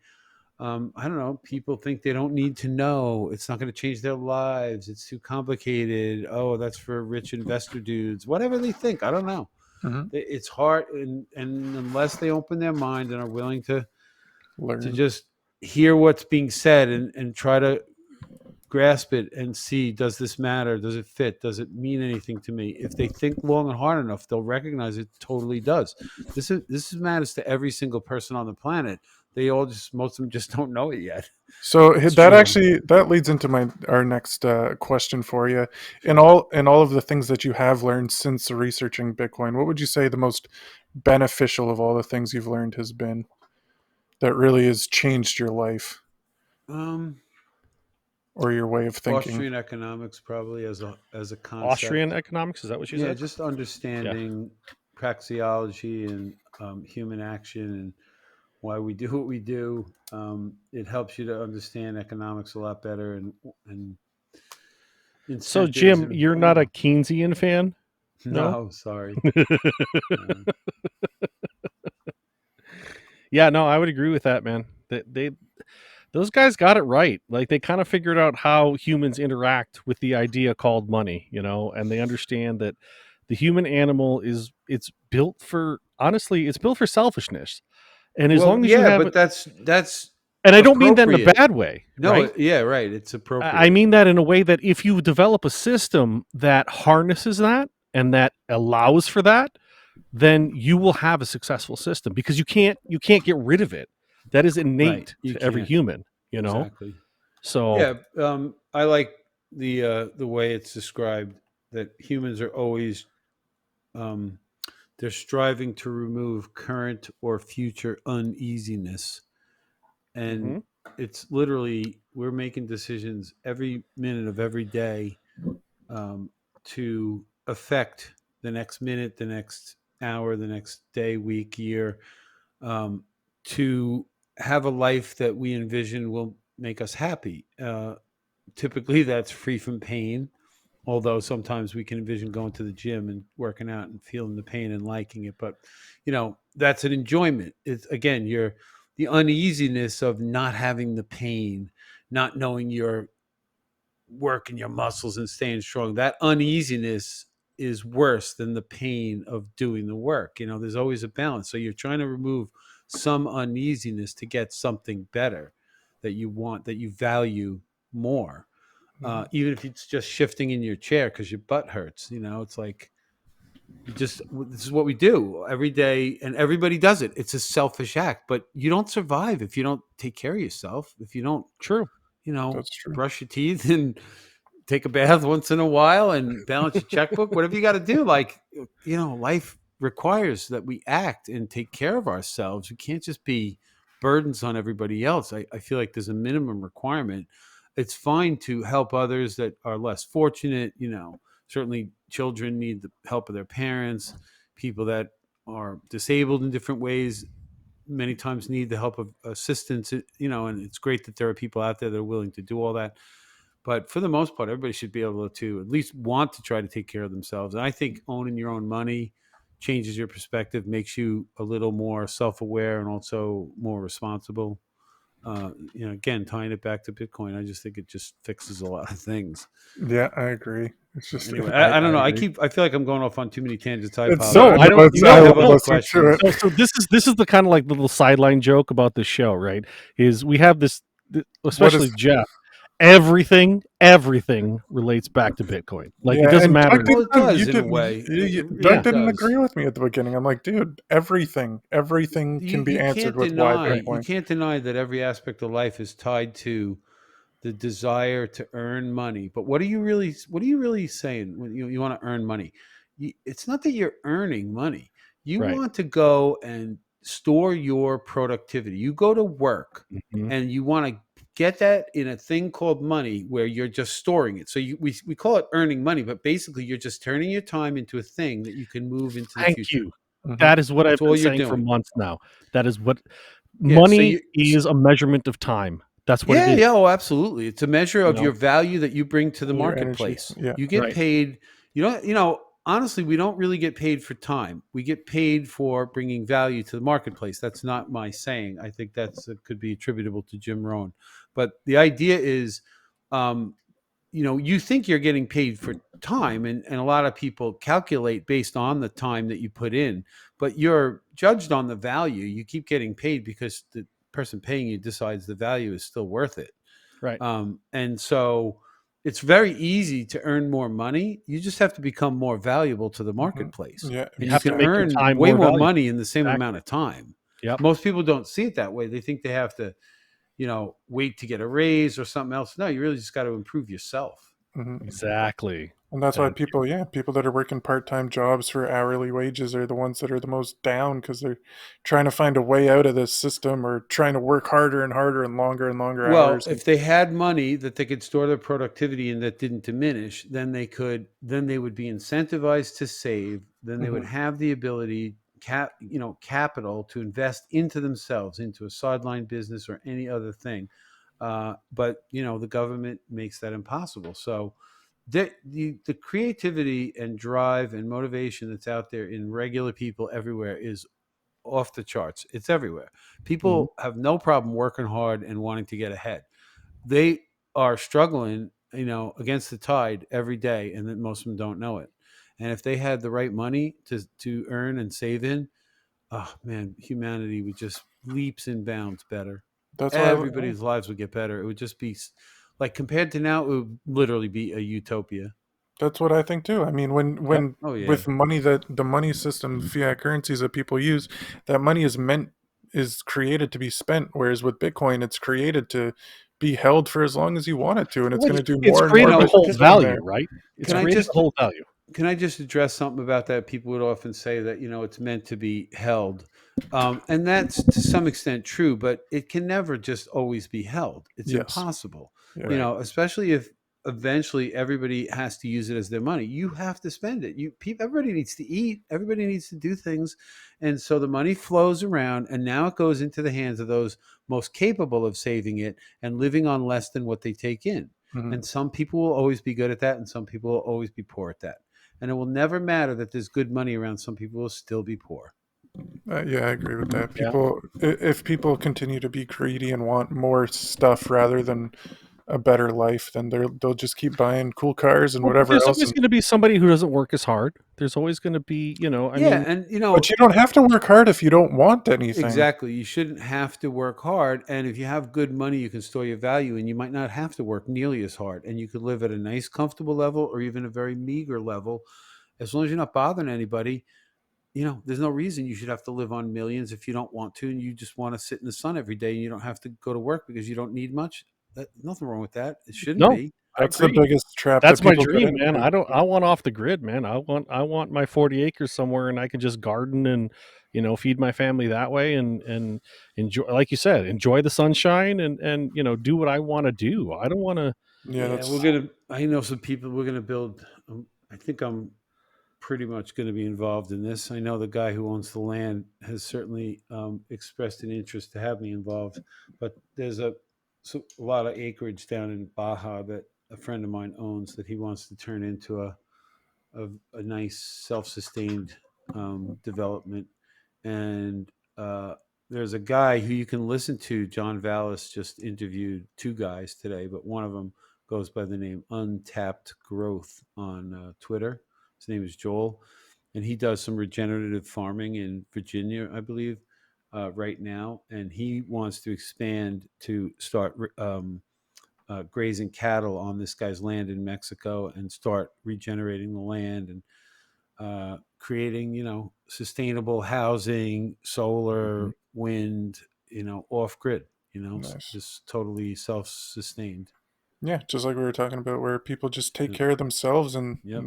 I don't know. People think they don't need to know. It's not going to change their lives. It's too complicated. Oh, that's for rich investor dudes. Whatever they think. I don't know. Mhm. It's hard, and unless they open their mind and are willing to just hear what's being said and try to grasp it and see, does this matter? Does it fit? Does it mean anything to me? If they think long and hard enough, they'll recognize it totally does. This matters to every single person on the planet. Most of them just don't know it yet. So It's that true. actually leads into our next question for you. In all of the things that you have learned since researching Bitcoin, what would you say the most beneficial of all the things you've learned has been that really has changed your life or your way of thinking? Austrian economics, probably as a concept. Austrian economics, is that what you said? Yeah, just understanding praxeology and human action and why we do what we do. It helps you to understand economics a lot better and So, Jim, you're not a Keynesian fan? No, sorry. Yeah, no, I would agree with that, man. Those guys got it right. Like, they kind of figured out how humans interact with the idea called money, and they understand that the human animal it's built for selfishness. And as long as you have that's and I don't mean that in a bad way. No, right? Right. It's appropriate. I mean that in a way that if you develop a system that harnesses that and that allows for that, then you will have a successful system because you can't get rid of it. That is innate to every human, Exactly. So I like the way it's described that humans are always they're striving to remove current or future uneasiness. And it's literally, we're making decisions every minute of every day to affect the next minute, the next hour, the next day, week, year, to have a life that we envision will make us happy. Typically, that's free from pain, although sometimes we can envision going to the gym and working out and feeling the pain and liking it. But, that's an enjoyment. It's, again, the uneasiness of not having the pain, not knowing you're working your muscles and staying strong. That uneasiness is worse than the pain of doing the work. There's always a balance. So you're trying to remove some uneasiness to get something better that you want, that you value more. Even if it's just shifting in your chair because your butt hurts, it's like, this is what we do every day, and everybody does it. It's a selfish act, but you don't survive if you don't take care of yourself. If you don't, That's true. brush your teeth and take a bath once in a while and balance your checkbook, whatever you got to do. Like, life requires that we act and take care of ourselves. We can't just be burdens on everybody else. I feel like there's a minimum requirement. It's fine to help others that are less fortunate. Certainly children need the help of their parents. People that are disabled in different ways many times need the help of assistance, and it's great that there are people out there that are willing to do all that. But for the most part, everybody should be able to at least want to try to take care of themselves. And I think owning your own money changes your perspective, makes you a little more self-aware and also more responsible. Again, tying it back to Bitcoin, I just think it just fixes a lot of things. Yeah, I agree. It's just Anyway, I I don't know. agree. I feel like I'm going off on too many tangents. I it's apologize. No, I don't. You No, guys all have of other us are to it. questions? So this is the kind of like little sideline joke about this show, right? Is we have What especially is Jeff. Everything relates back to Bitcoin. Like it Yeah, doesn't and matter. Well, it You does in a didn't. way. Doug It didn't does. agree with me at the beginning. I'm like, dude, everything can be You answered can't with why deny Bitcoin. that every aspect of life is tied to the desire to earn money. But what are you really saying when you want to earn money? It's not that you're earning money. You Right. want to go and store your productivity. You go to work Mhm. and you want to get that in a thing called money where you're just storing it. So we call it earning money, but basically you're just turning your time into a thing that you can move into the Thank future. you. Mhm. That is what That's I've all been you're saying for doing. months now. That is what Yeah. So money is, a measurement of time. That's what it yeah, is. yeah, oh, absolutely. It's a measure You of your know, value that you bring to the Your energy. marketplace. Yeah. You get right? paid, honestly, we don't really get paid for time. We get paid for bringing value to the marketplace. That's not my saying. I think it could be attributable to Jim Rohn. But the idea is, um, you think you're getting paid for time, and a lot of people calculate based on the time that you put in, but you're judged on the value. You keep getting paid because the person paying you decides the value is still worth it. Right. And so it's very easy to earn more money. You just have to become more valuable to the Mhm. marketplace. Yeah. You And you have to can So make your earn time way more more valuable. money in the same amount Exactly. of time. Yep. Most people don't see it that way. They think they have to, wait to get a raise or something else. No, you really just got to improve yourself. mhm. Exactly. And that's why And people that are working part-time jobs for hourly wages are the ones that are the most down because they're trying to find a way out of this system or trying to work harder and longer Well, hours. And, if they had money that they could store their productivity in that didn't diminish, then they would be incentivized to save. Then they would mhm, have the ability, capital to invest into themselves, into a sideline business or any other thing. But the government makes that impossible. So the creativity and drive and motivation that's out there in regular people everywhere is off the charts. It's everywhere. mhm. People have no problem working hard and wanting to get ahead. They are struggling, against the tide every day, and that most of them don't know it. And if they had the right money to earn and save in, oh man, humanity would just leaps and bounds better. that's why Everybody's lives would get better. It would just be like compared to now, it would literally be a utopia. That's what I think too. I mean, Yep. when Oh yeah. with money that the money system, fiat currencies that people use, that money is created to be spent, whereas with Bitcoin, it's created to be held for as long as you want it to, and it's Well, going to do it's more and You more created by to know, just hold can, sitting there. value, right? It's can I created to just hold value. Can I just address something about that? People would often say that it's meant to be held, and that's to some extent true, but it can never just always be held. It's Yes. impossible, Yeah. Right. especially if eventually everybody has to use it as their money. You have to spend it. Everybody needs to eat. Everybody needs to do things, and so the money flows around, and now it goes into the hands of those most capable of saving it and living on less than what they take in. Mhm. And some people will always be good at that, and some people will always be poor at that, and it will never matter that there's good money around. Some people will still be poor. Yeah, I agree with that. Yeah. If people continue to be greedy and want more stuff rather than a better life, then they'll just keep buying cool cars and Well, but whatever there's else. always And going to be somebody who doesn't work as hard. There's always going to be, I Yeah, mean, and but you don't have to work hard if you don't want anything. exactly. You shouldn't have to work hard, and if you have good money, you can store your value, and you might not have to work nearly as hard, and you could live at a nice, comfortable level, or even a very meager level, as long as you're not bothering anybody. There's no reason you should have to live on millions if you don't want to, and you just want to sit in the sun every day, and you don't have to go to work because you don't need much. Nothing wrong with that. It shouldn't no, be. I That's the agree. biggest trap that That's my people get dream, man. into. I want off the grid, man. I want my 40 acres somewhere and I can just garden and, feed my family that way and enjoy, like you said, enjoy the sunshine and, do what I want to do. I don't want to, Yeah, Yeah, that's I know some people. We're gonna build. I think I'm pretty much going to be involved in this. I know the guy who owns the land has certainly expressed an interest to have me involved, but there's a lot of acreage down in Baja that a friend of mine owns that he wants to turn into a nice self-sustained development, and there's a guy who you can listen to. John Vallis just interviewed two guys today, but one of them goes by the name Untapped Growth on Twitter. His name is Joel, and he does some regenerative farming in Virginia, I believe, right now. And he wants to expand to start grazing cattle on this guy's land in Mexico and start regenerating the land and creating, sustainable housing, Hmm. solar, wind, off grid, Nice. just totally self sustained. Yeah, just like we were talking about, where people just take Yep. care of themselves and Yep.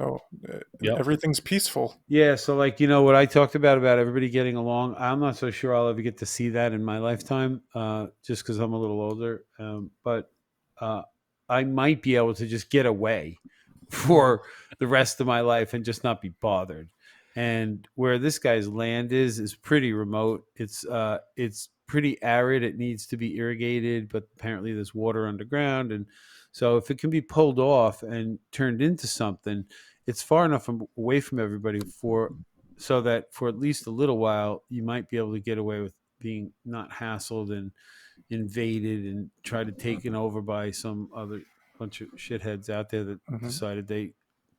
Yep. everything's peaceful. Yeah. So, like, what I talked about everybody getting along, I'm not so sure I'll ever get to see that in my lifetime, just because I'm a little older. But uh, I might be able to just get away for the rest of my life and just not be bothered. And where this guy's land is pretty remote. It's pretty arid. It needs to be irrigated, but apparently there's water underground. And so if it can be pulled off and turned into something, it's far enough away from everybody so that for at least a little while you might be able to get away with being not hassled and invaded and tried to taken over by some other bunch of shitheads out there that Hmm. decided they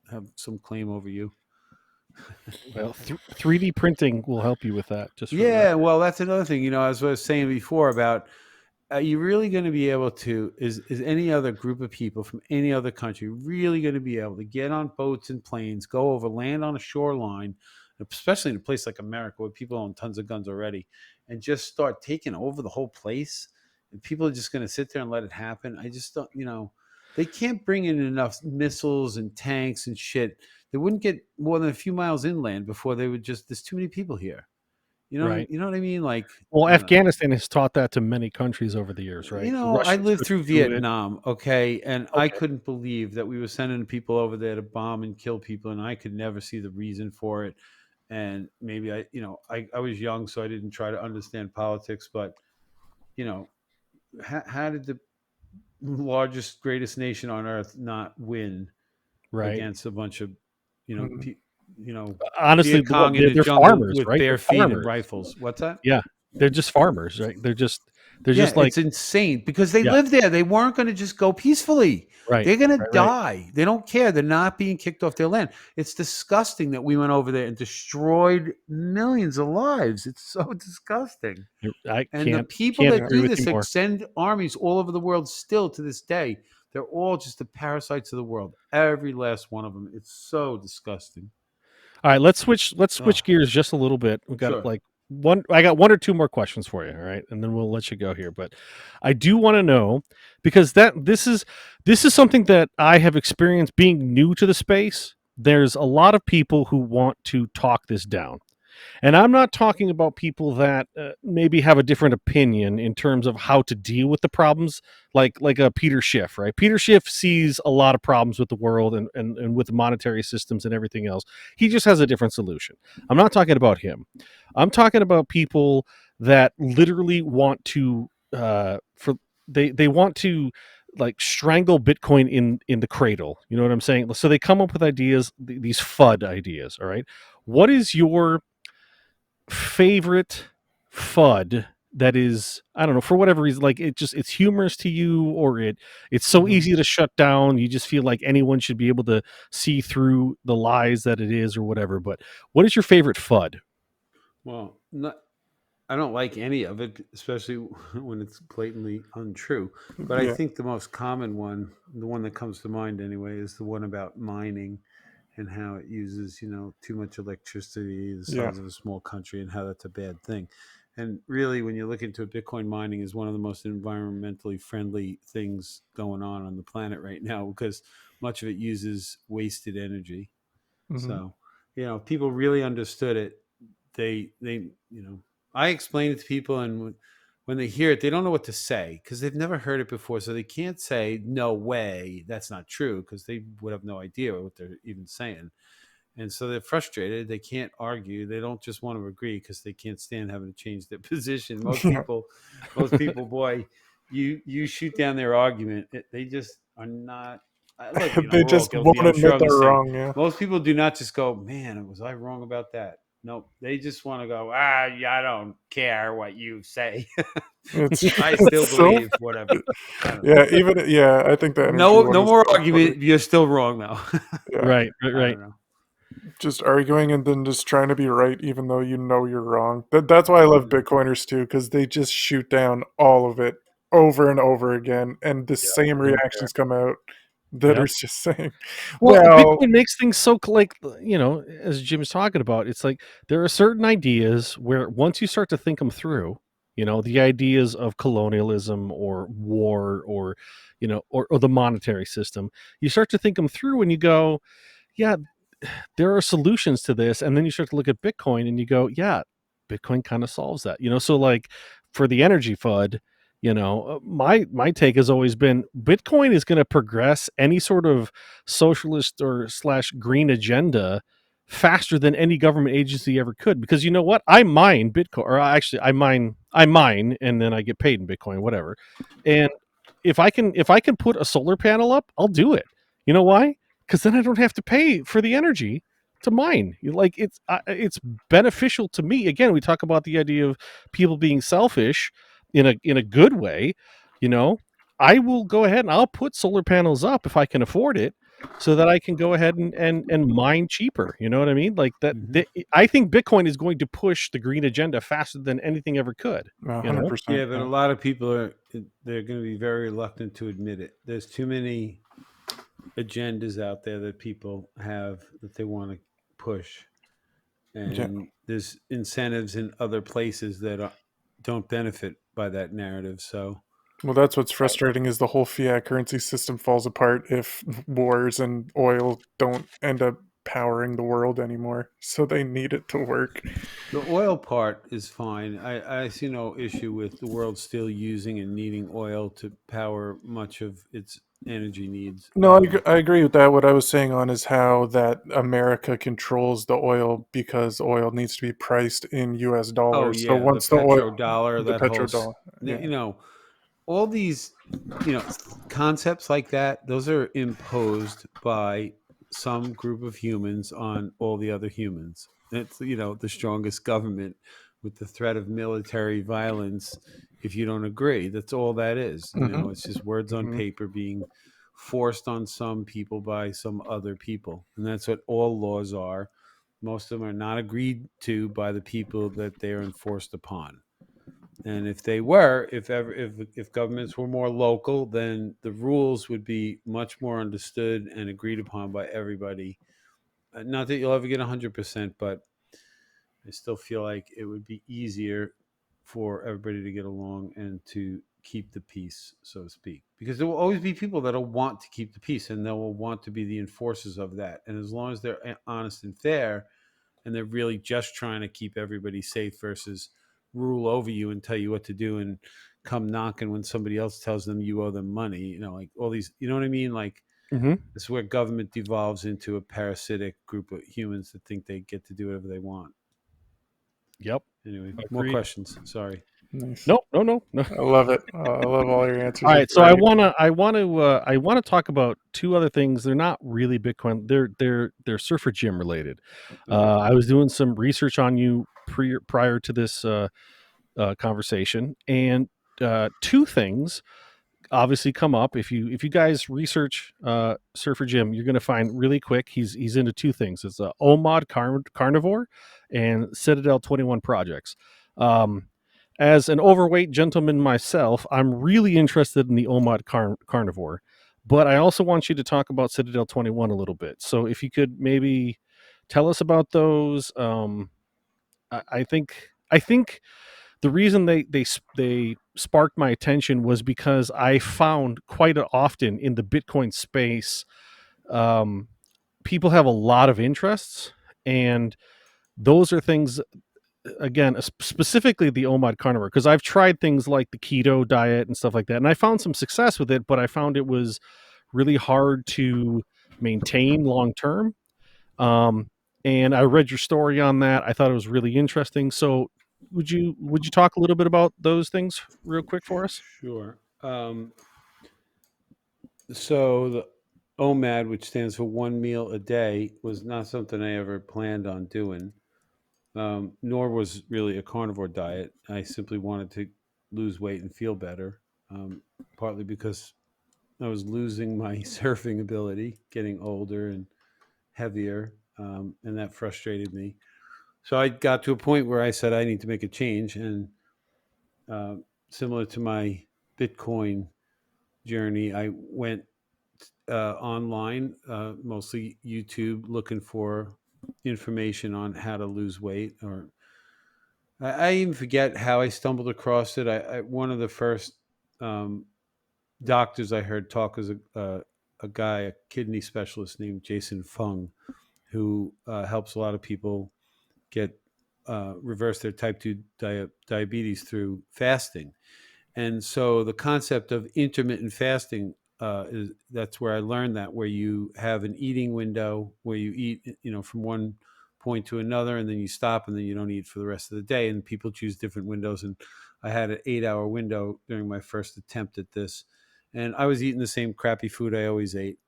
have some claim over you. Well, 3D printing will help you with that, just for the Yeah, record. well, that's another thing. As I was saying before about, are you really going to be able to? Is any other group of people from any other country really going to be able to get on boats and planes, go over, land on a shoreline, especially in a place like America where people own tons of guns already, and just start taking over the whole place? And people are just going to sit there and let it happen. I just don't. They can't bring in enough missiles and tanks and shit. They wouldn't get more than a few miles inland before they would just. There's too many people here. Right. You know what I mean? Like, Well, I don't know. Afghanistan has taught that to many countries over the years, right? The I Russians lived couldn't through do it. Vietnam, okay, and I Okay. couldn't believe that we were sending people over there to bomb and kill people, and I could never see the reason for it. And maybe I was young, so I didn't try to understand politics, but you know, how did the largest, greatest nation on earth not win Right. against a bunch of, you know, Hmm. pe- you know, Honestly, Viet Cong in the they're jungle farmers, with right? bare They're feet and farmers. rifles? What's that? Yeah. They're just farmers, right? They're Yeah, just like, it's insane because they yeah. live there. They weren't going to just go peacefully. Right. They're going to Right. die. They don't care. They're not being kicked off their land. It's disgusting that we went over there and destroyed millions of lives. It's so disgusting. I And the I people can't Yeah. that agree do with this you more. extend armies all over the world still to this day. They're all just the parasites of the world. Every last one of them. It's so disgusting. All right, let's Oh, switch gears just a little bit. We got sure. like one I got one or two more questions for you, all right? And then we'll let you go here. But I do want to know, because this is something that I have experienced being new to the space. There's a lot of people who want to talk this down. And I'm not talking about people that maybe have a different opinion in terms of how to deal with the problems, like a Peter Schiff, right? Peter Schiff sees a lot of problems with the world and with the monetary systems and everything else. He just has a different solution. I'm not talking about him. I'm talking about people that literally want to for they want to like strangle Bitcoin in the cradle. You know what I'm saying? So they come up with ideas, these FUD ideas. All right. What is your favorite FUD that is, I don't know, for whatever reason, like it's humorous to you, or it's so Hmm. easy to shut down, you just feel like anyone should be able to see through the lies that it is or whatever. But what is your favorite FUD? Well, I don't like any of it, especially when it's blatantly untrue. But I Yeah. think the most common one, the one that comes to mind anyway, is the one about mining and how it uses, too much electricity the Yeah. size of a small country and how that's a bad thing. And really, when you look into it, Bitcoin mining is one of the most environmentally friendly things going on the planet right now because much of it uses wasted energy. Hmm. So, if people really understood it, I explain it to people, and when they hear it, they don't know what to say because they've never heard it before. So they can't say, no way, that's not true, because they would have no idea what they're even saying. And so they're frustrated. They can't argue. They don't just want to agree because they can't stand having to change their position. Yeah. Most people, boy, you shoot down their argument. They just are not. Look, They we're all just guilty. won't I'm sure admit I'm the they're same. wrong. Yeah. Most people do not just go, man, was I wrong about that? Nope. They just want to go, yeah, I don't care what you say. It's I still it's so believe whatever. I don't know. I think the energy No, one no is more so funny. argument. You're still wrong now. Yeah, Right, right, I right. don't know. just arguing and then just trying to be right, even though you know you're wrong. That's why I love Yeah. Bitcoiners too, because they just shoot down all of it over and over again, and the Yep, same They don't care. reactions come out that are yep. just saying, Well, "Well, Bitcoin makes things so like as Jim's talking about, it's like there are certain ideas where once you start to think them through, the ideas of colonialism or war or or the monetary system, you start to think them through and you go, yeah, there are solutions to this, and then you start to look at Bitcoin and you go, yeah, Bitcoin kind of solves that. So like for the energy FUD, my take has always been Bitcoin is going to progress any sort of socialist or slash green agenda faster than any government agency ever could, because you know what, I mine Bitcoin, or actually I mine and then I get paid in Bitcoin, whatever. And if I can put a solar panel up, I'll do it. You know why? Because then I don't have to pay for the energy to mine. Like it's beneficial to me. Again, we talk about the idea of people being selfish in a good way. You know, I will go ahead and I'll put solar panels up if I can afford it, so that I can go ahead and mine cheaper. You know what I mean? Like that. Mhm. I think Bitcoin is going to push the green agenda faster than anything ever could. You know? 100%." Yeah, but a lot of people they're going to be very reluctant to admit it. There's too many agendas out there that people have that they want to push, Yeah. and there's incentives in other places that don't benefit by that narrative. So Well, that's what's frustrating is the whole fiat currency system falls apart if wars and oil don't end up powering the world anymore. So they need it to work. the oil part is fine. I see no issue with the world still using and needing oil to power much of its energy needs. No, I agree with that. What I was saying on is how that America controls the oil because oil needs to be priced in US Oh dollars. So yeah, the once the oil, petrodollar, the that whole, petrodollar, yeah. all these, concepts like that. Those are imposed by some group of humans on all the other humans. It's the strongest government with the threat of military violence if you don't agree. That's all that is. Hmm. It's just words on Hmm. paper being forced on some people by some other people, and that's what all laws are. Most of them are not agreed to by the people that they are enforced upon. And if they were, if governments were more local, then the rules would be much more understood and agreed upon by everybody. Not that you'll ever get 100%, but I still feel like it would be easier for everybody to get along and to keep the peace, so to speak. Because there will always be people that'll want to keep the peace and they will want to be the enforcers of that. And as long as they're honest and fair, and they're really just trying to keep everybody safe versus rule over you and tell you what to do and come knocking when somebody else tells them you owe them money, like all these, you know what I mean? Like Mm-hmm. this is where government devolves into a parasitic group of humans that think they get to do whatever they want. Yep. Anyway, more Agreed. questions. Sorry. Nice. No, no, no, no. I love it. I love all your answers. All Are right, so I great. wanna I want to I want to talk about two other things. They're not really Bitcoin. They're SurferJim related. Okay. I was doing some research on you prior to this conversation, and two things obviously come up. If you guys research Surfer Jim, you're going to find really quick he's into two things. It's OMOD Carnivore and Citadel 21 projects. Um, as an overweight gentleman myself, I'm really interested in the OMOD Carnivore, but I also want you to talk about Citadel 21 a little bit. So if you could maybe tell us about those. I think the reason they sparked my attention was because I found quite often in the Bitcoin space, um, people have a lot of interests, and those are things, again, specifically the OMAD carnivore, because I've tried things like the keto diet and stuff like that, and I found some success with it, but I found it was really hard to maintain long term. Um, and I read your story on that. I thought it was really interesting. So would you talk a little bit about those things real quick for us? Sure. So the OMAD, which stands for one meal a day, was not something I ever planned on doing. nor was really a carnivore diet. I simply wanted to lose weight and feel better, partly because I was losing my surfing ability, getting older and heavier, and that frustrated me. So I got to a point where I said I need to make a change, and uh, similar to my Bitcoin journey, I went online, mostly YouTube, looking for information on how to lose weight. Or I even forget how I stumbled across it. One of the first um, doctors I heard talk was a guy, a kidney specialist named Jason Fung, who helps a lot of people get reverse their type 2 diabetes through fasting. And so the concept of intermittent fasting is that's where I learned that, where you have an eating window where you eat, from one point to another, and then you stop, and then you don't eat for the rest of the day. And people choose different windows. And I had an 8-hour window during my first attempt at this, and I was eating the same crappy food I always ate.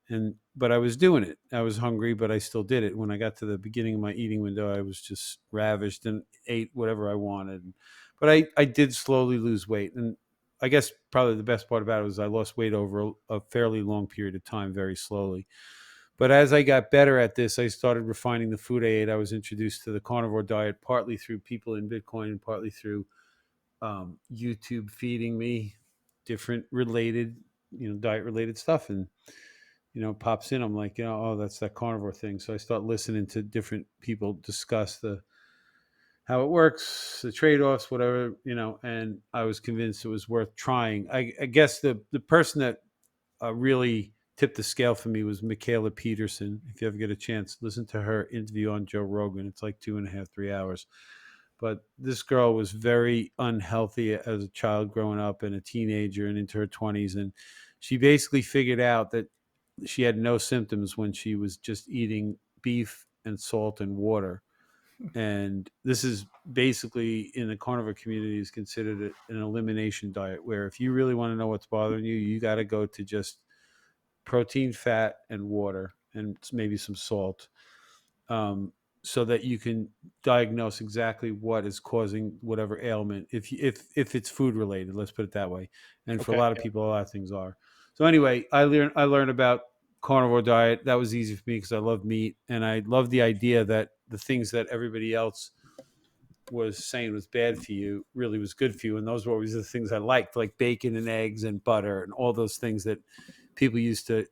But I was doing it. I was hungry, but I still did it. When I got to the beginning of my eating window, I was just ravished and ate whatever I wanted. But I did slowly lose weight, and I guess probably the best part about it was I lost weight over a fairly long period of time, very slowly. But as I got better at this, I started refining the food I ate. I was introduced to the carnivore diet partly through people in Bitcoin and partly through YouTube feeding me different related, diet related stuff. And, pops in. I'm like, oh, that's that carnivore thing. So I start listening to different people discuss the how it works, the trade-offs, whatever, and I was convinced it was worth trying. I guess the person that really tipped the scale for me was Michaela Peterson. If you ever get a chance, listen to her interview on Joe Rogan. It's like 2.5, 3 hours. But this girl was very unhealthy as a child growing up and a teenager and into her 20s. And she basically figured out that she had no symptoms when she was just eating beef and salt and water. And this is basically in the carnivore community is considered an elimination diet, where if you really want to know what's bothering you, you got to go to just protein, fat, and water, and maybe some salt, so that you can diagnose exactly what is causing whatever ailment. If it's food related, let's put it that way. And for a Okay. lot of people, a lot of things are. So anyway, I learned about carnivore diet. That was easy for me because I love meat, and I love the idea that the things that everybody else was saying was bad for you really was good for you, and those were always the things I liked, like bacon and eggs and butter and all those things that people used to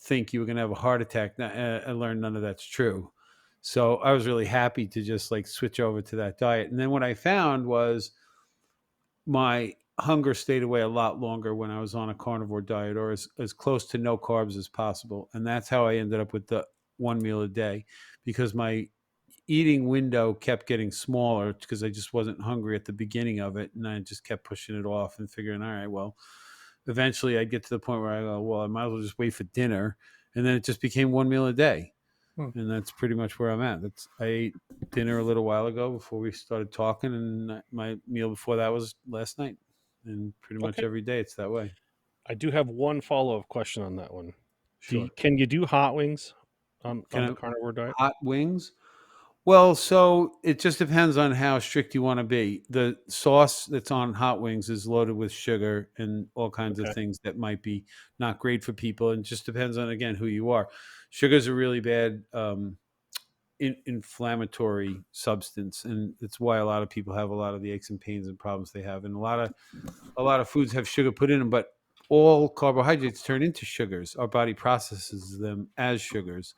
think you were going to have a heart attack. I learned none of that's true. So I was really happy to just like switch over to that diet. And then what I found was my hunger stayed away a lot longer when I was on a carnivore diet, or as close to no carbs as possible. And that's how I ended up with the one meal a day, because my eating window kept getting smaller because I just wasn't hungry at the beginning of it. And I just kept pushing it off and figuring, all right, well, eventually I'd get to the point where I go, well, I might as well just wait for dinner. And then it just became one meal a day. Hmm. And that's pretty much where I'm at. I ate dinner a little while ago before we started talking, and my meal before that was last night. And pretty much Okay. every day it's that way. I do have one follow-up question on that one. Sure. Can you do hot wings Can on I the carnivore diet? hot wings? Well, so it just depends on how strict you want to be. The sauce that's on hot wings is loaded with sugar and all kinds of Okay. things that might be not great for people. And it just depends on, again, who you are. Sugar's a really bad inflammatory substance, and it's why a lot of people have a lot of the aches and pains and problems they have. And a lot of foods have sugar put in them, but all carbohydrates turn into sugars. Our body processes them as sugars.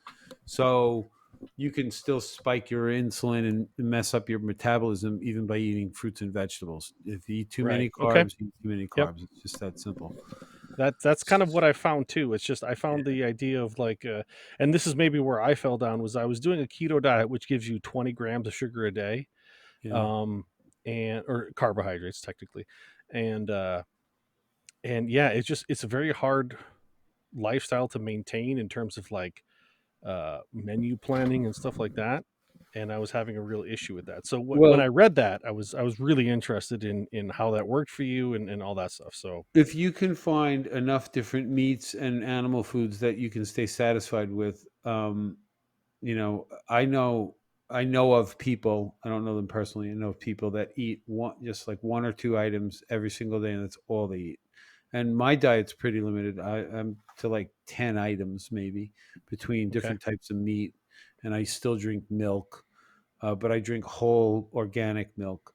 So you can still spike your insulin and mess up your metabolism even by eating fruits and vegetables. If you eat too Right. many Okay. carbs, you eat too many Yep. carbs. It's just that simple. That's kind of what I found too. It's just I found the idea of like, and this is maybe where I fell down was I was doing a keto diet, which gives you 20 grams of sugar a day, Yeah. um, and or carbohydrates technically, and uh, and yeah, it's a very hard lifestyle to maintain in terms of like menu planning and stuff like that. And I was having a real issue with that. So when I Well, read that, I was really interested in how that worked for you and all that stuff. So if you can find enough different meats and animal foods that you can stay satisfied with, I know I know of people. I don't know them personally. I know of people that eat just like one or two items every single day, and that's all they eat. And my diet's pretty limited. I'm to like 10 items maybe between Okay. different types of meat, and I still drink milk, but I drink whole organic milk.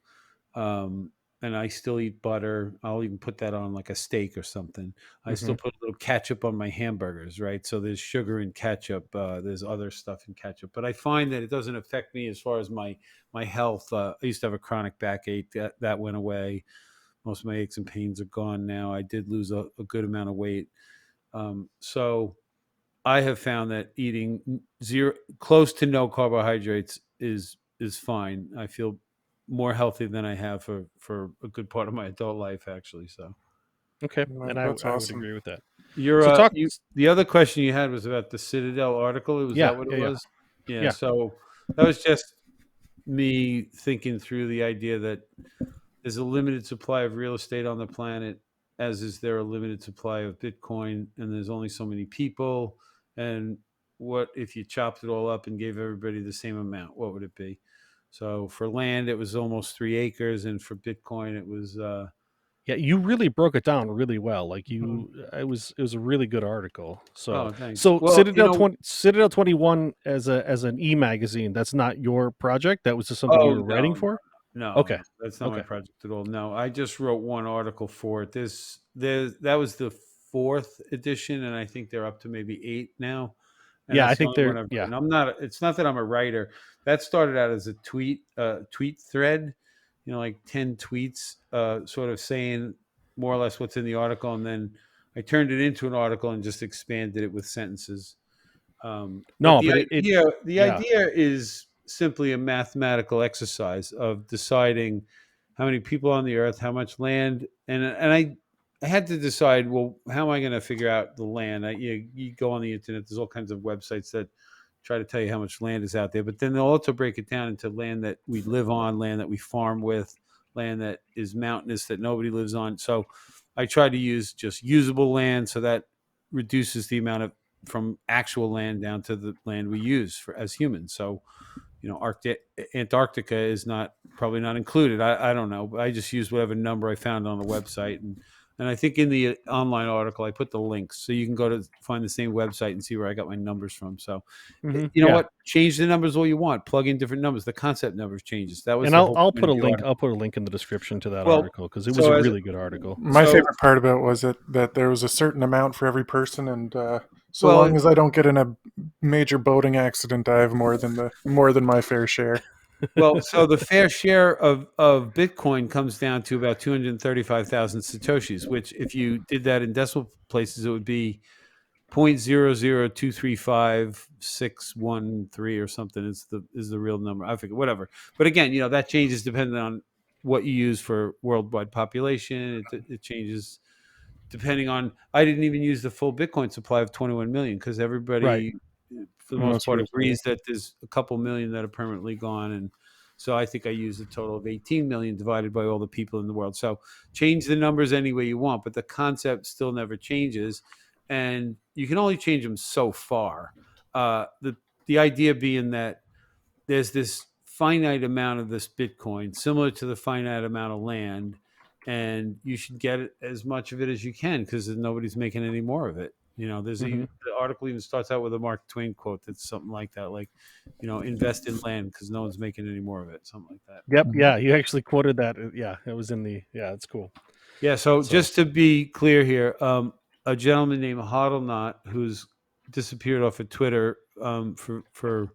Um, and I still eat butter. I'll even put that on like a steak or something. I still Hmm. put a little ketchup on my hamburgers, right? So there's sugar in ketchup. There's other stuff in ketchup, but I find that it doesn't affect me as far as my health. I used to have a chronic backache that went away. Most of my aches and pains are gone now. I did lose a good amount of weight. So I have found that eating zero, close to no carbohydrates is fine. I feel more healthy than I have for a good part of my adult life, actually. So Okay, Well, and that's I would awesome. agree with that. you're So talk. you the other question you had was about the Citadel article. Was Yeah, that what it yeah, yeah, was? Yeah. yeah, So that was just me thinking through the idea that there's a limited supply of real estate on the planet, as is there a limited supply of Bitcoin, and there's only so many people. And what if you chopped it all up and gave everybody the same amount? What would it be? So for land, it was almost 3 acres, and for Bitcoin, it was. yeah. You really broke it down really well. Like Mhm. it was a really good article. So Oh, thanks. so Well, Citadel 21 as an e-magazine. That's not your project. That was just something you oh were writing no, for. no, Okay, that's not my okay. project at all. No, I just wrote one article for it. That was the fourth edition, and I think they're up to maybe eight now. And Yeah, I that's the think only one they're I've yeah. written. I'm not. It's not that I'm a writer. That started out as a tweet thread, like 10 tweets, sort of saying more or less what's in the article, and then I turned it into an article and just expanded it with sentences. But No, but it the yeah. idea is simply a mathematical exercise of deciding how many people on the earth, how much land, and I had to decide, well, how am I going to figure out the land? You go on the internet, there's all kinds of websites that try to tell you how much land is out there, but then they'll also break it down into land that we live on, land that we farm with, land that is mountainous that nobody lives on. So I try to use just usable land, so that reduces the amount of from actual land down to the land we use for as humans. So, Antarctica is not probably not included. I don't know. But I just used whatever number I found on the website, and I think in the online article I put the links so you can go to find the same website and see where I got my numbers from. So, you know Yeah. what? Change the numbers all you want. Plug in different numbers. The concept numbers changes. That was And the whole I'll point put of a the link. I'll article. put a link in the description to that Well, article because it was so a as really good article. My so favorite part about it was that there was a certain amount for every person, and so well, long as I don't get in a major boating accident, I have more than my fair share. Well, so the fair share of Bitcoin comes down to about 235,000 satoshis, which if you did that in decimal places, it would be 0.00235,613 or something is the real number. I forget, whatever. But again, that changes depending on what you use for worldwide population. It changes depending on. I didn't even use the full Bitcoin supply of 21 million because Right. everybody, for the And most that's part, real cool. agrees that there's a couple million that are permanently gone, and so I think I used a total of 18 million divided by all the people in the world. So change the numbers any way you want, but the concept still never changes, and you can only change them so far. The idea being that there's this finite amount of this Bitcoin, similar to the finite amount of land, and you should get as much of it as you can because nobody's making any more of it. Hmm. The article even starts out with a Mark Twain quote that's something like that, like, invest in land because no one's making any more of it, something like that. Yep. Mhm. Yeah. You actually quoted that. Yeah. It was in the. Yeah. It's cool. Yeah. So So. just to be clear here, a gentleman named Hodlnot who's disappeared off of Twitter for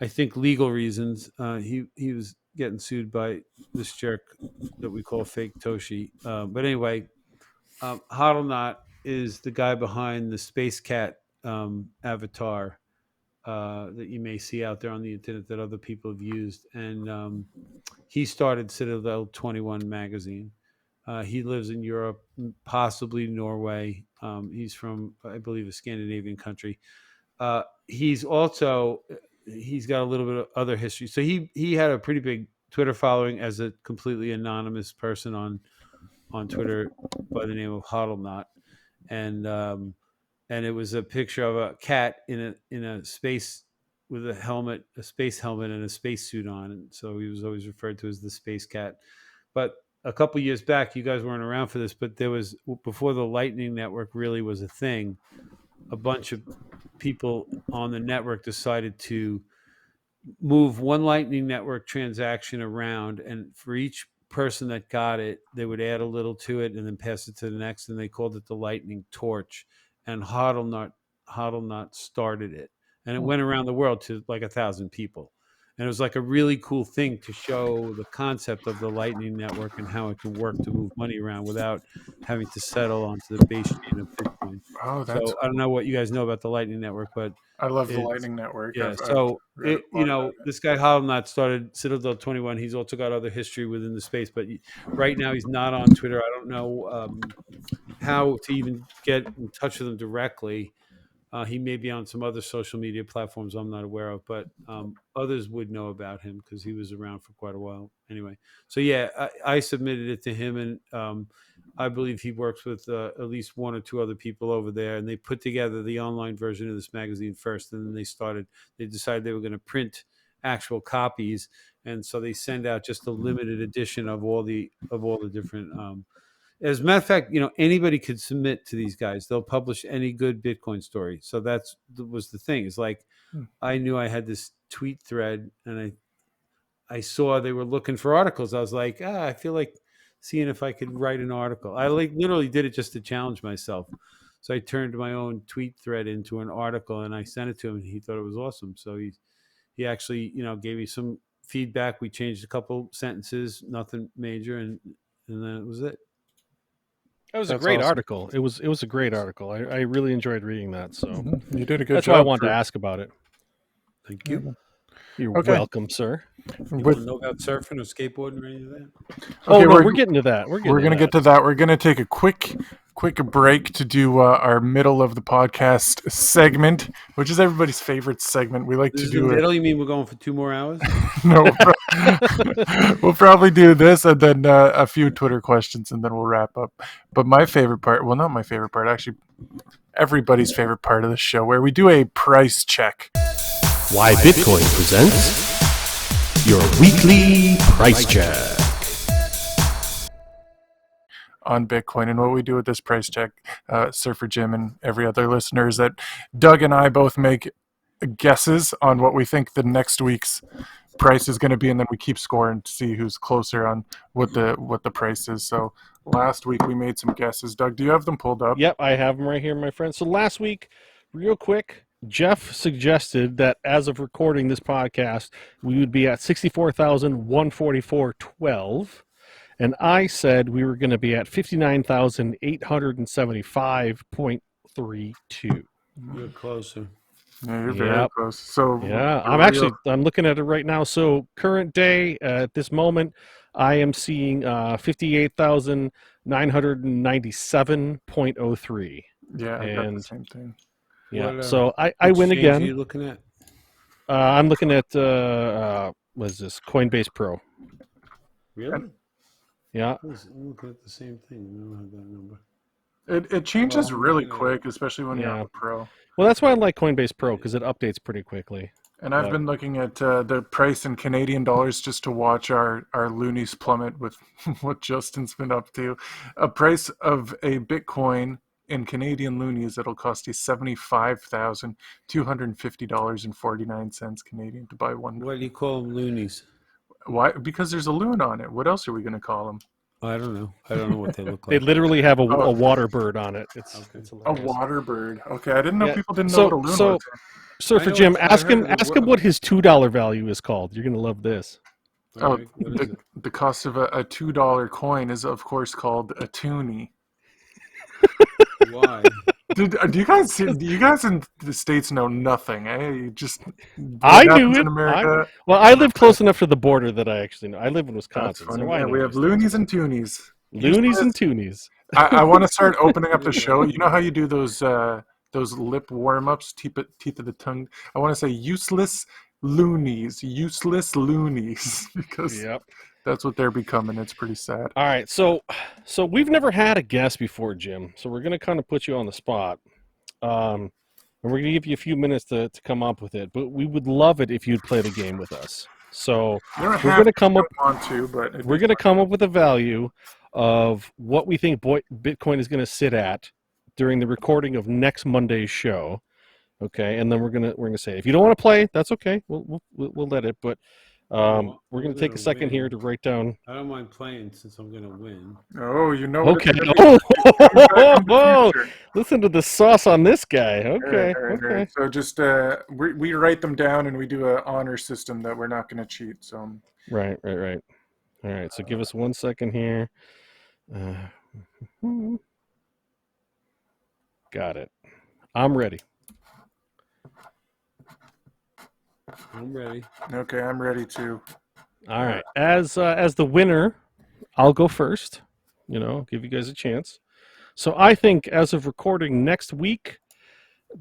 I think legal reasons. He was getting sued by this jerk that we call Fake Toshi. But anyway, Hodlnot is the guy behind the Space Cat avatar that you may see out there on the internet that other people have used, and he started Citadel 21 magazine. He lives in Europe, possibly Norway. He's from, I believe, a Scandinavian country. He's also he's got a little bit of other history. So he had a pretty big Twitter following as a completely anonymous person on Twitter by the name of Hodlnot, and and it was a picture of a cat in a space with a helmet, a space helmet, and a spacesuit on, and so he was always referred to as the Space Cat. But a couple years back, you guys weren't around for this, but there was, before the Lightning Network really was a thing, a bunch of people on the network decided to move one Lightning Network transaction around, and for each person that got it, they would add a little to it and then pass it to the next, and they called it the Lightning Torch. And Hodlnut started it, and it went around the world to like 1,000 people. And it was like a really cool thing to show the concept of the Lightning Network and how it can work to move money around without having to settle onto the base chain of Bitcoin. Oh, that's So I don't know what you guys know about the Lightning Network, but I love the it's, Lightning Network. yeah. I've So read a lot about it. this guy Hodlnut started Citadel 21. He's also got other history within the space, but right now he's not on Twitter. I don't know how to even get in touch with him directly. He may be on some other social media platforms I'm not aware of, but others would know about him because he was around for quite a while. Anyway, so yeah, I submitted it to him, and I believe he works with at least one or two other people over there, and they put together the online version of this magazine first, and then they decided they were going to print actual copies, and so they send out just a limited edition of all the different. As a matter of fact, anybody could submit to these guys. They'll publish any good Bitcoin story. So that was the thing. It's like I knew I had this tweet thread, and I saw they were looking for articles. I was like, I feel like seeing if I could write an article. I literally did it just to challenge myself. So I turned my own tweet thread into an article, and I sent it to him, and he thought it was awesome. So he actually gave me some feedback. We changed a couple sentences, nothing major, and then it was it. That was a That's great awesome. article. It was a great article. I really enjoyed reading that. So You did a good that's job. why I wanted to ask about it. Thank you. You're Okay. welcome, sir. You want to know about surfing or skateboarding or any of that? Oh, no, we're getting to that. We're going to get to that. We're going to take a quick break to do our middle of the podcast segment, which is everybody's favorite segment. We like This to is the do it. middle? You mean we're going for 2 more hours? No, we'll probably do this and then a few Twitter questions, and then we'll wrap up. But my favorite part, well, not my favorite part, actually, everybody's favorite part of the show, where we do a price check. Why Bitcoin presents your weekly price check On Bitcoin. And what we do with this price check, SurferJim and every other listener, is that Doug and I both make guesses on what we think the next week's price is going to be, and then we keep scoring to see who's closer on what the price is. So last week we made some guesses. Doug, do you have them pulled up? Yep, I have them right here, my friend. So last week, real quick, Jeff suggested that as of recording this podcast, we would be at 64,144.12. And I said we were going to be at 59,875.32. You're closer. Yeah, you're very close. So yeah, I'm looking at it right now. So current day at this moment, I am seeing 58,997.03. Yeah, I got the same thing. Yeah, so I win again. What are you looking at? I'm looking at what is this? Coinbase Pro. Really? Yeah. I'm looking at the same thing. I don't have that number. It changes really quick, especially when you're on the Pro. Well, that's why I like Coinbase Pro, because it updates pretty quickly. And I've been looking at the price in Canadian dollars just to watch our loonies plummet with what Justin's been up to. A price of a Bitcoin in Canadian loonies, it'll cost you $75,250.49 Canadian to buy one. What do you call them, loonies? Why? Because there's a loon on it. What else are we going to call them? I don't know. I don't know what they look They like. literally have a water bird on it. It's a water bird. Okay, I didn't know people didn't know so, what a loon so, was. SurferJim, ask him what his $2 value is called. You're gonna love this. Oh, the cost of a $2 coin is of course called a toonie. Why? Do you guys in the States know nothing? You just I knew it. In America. I live close enough to the border that I actually know. I live in Wisconsin. That's funny. So We have loonies and toonies. Loonies and toonies. I want to start opening up the show. You know how you do those lip warm-ups, teeth of the tongue? I want to say useless loonies, because that's what they're becoming. It's pretty sad. All right, so we've never had a guest before, Jim. So we're gonna kind of put you on the spot. and we're going to give you a few minutes to come up with it. But we would love it if you'd play the game with us. So You don't we're have going to to come if up. you don't want to, but it'd We're be going to fun. come up with a value of what we think Bitcoin is going to sit at during the recording of next Monday's show. Okay, and then we're gonna say if you don't want to play, that's okay. We'll let it. But we're gonna take a second here to write down. I don't mind playing since I'm gonna win. Oh, you know what Okay. it's gonna be. It's coming back from the Oh, future. listen to the sauce on this guy. Okay. All right. Okay. So just we write them down and we do an honor system that we're not going to cheat. So Right. All right. So give us 1 second here. Got it. I'm ready. I'm ready. okay, I'm ready too. All right. As the winner, I'll go first. Give you guys a chance. So I think as of recording next week,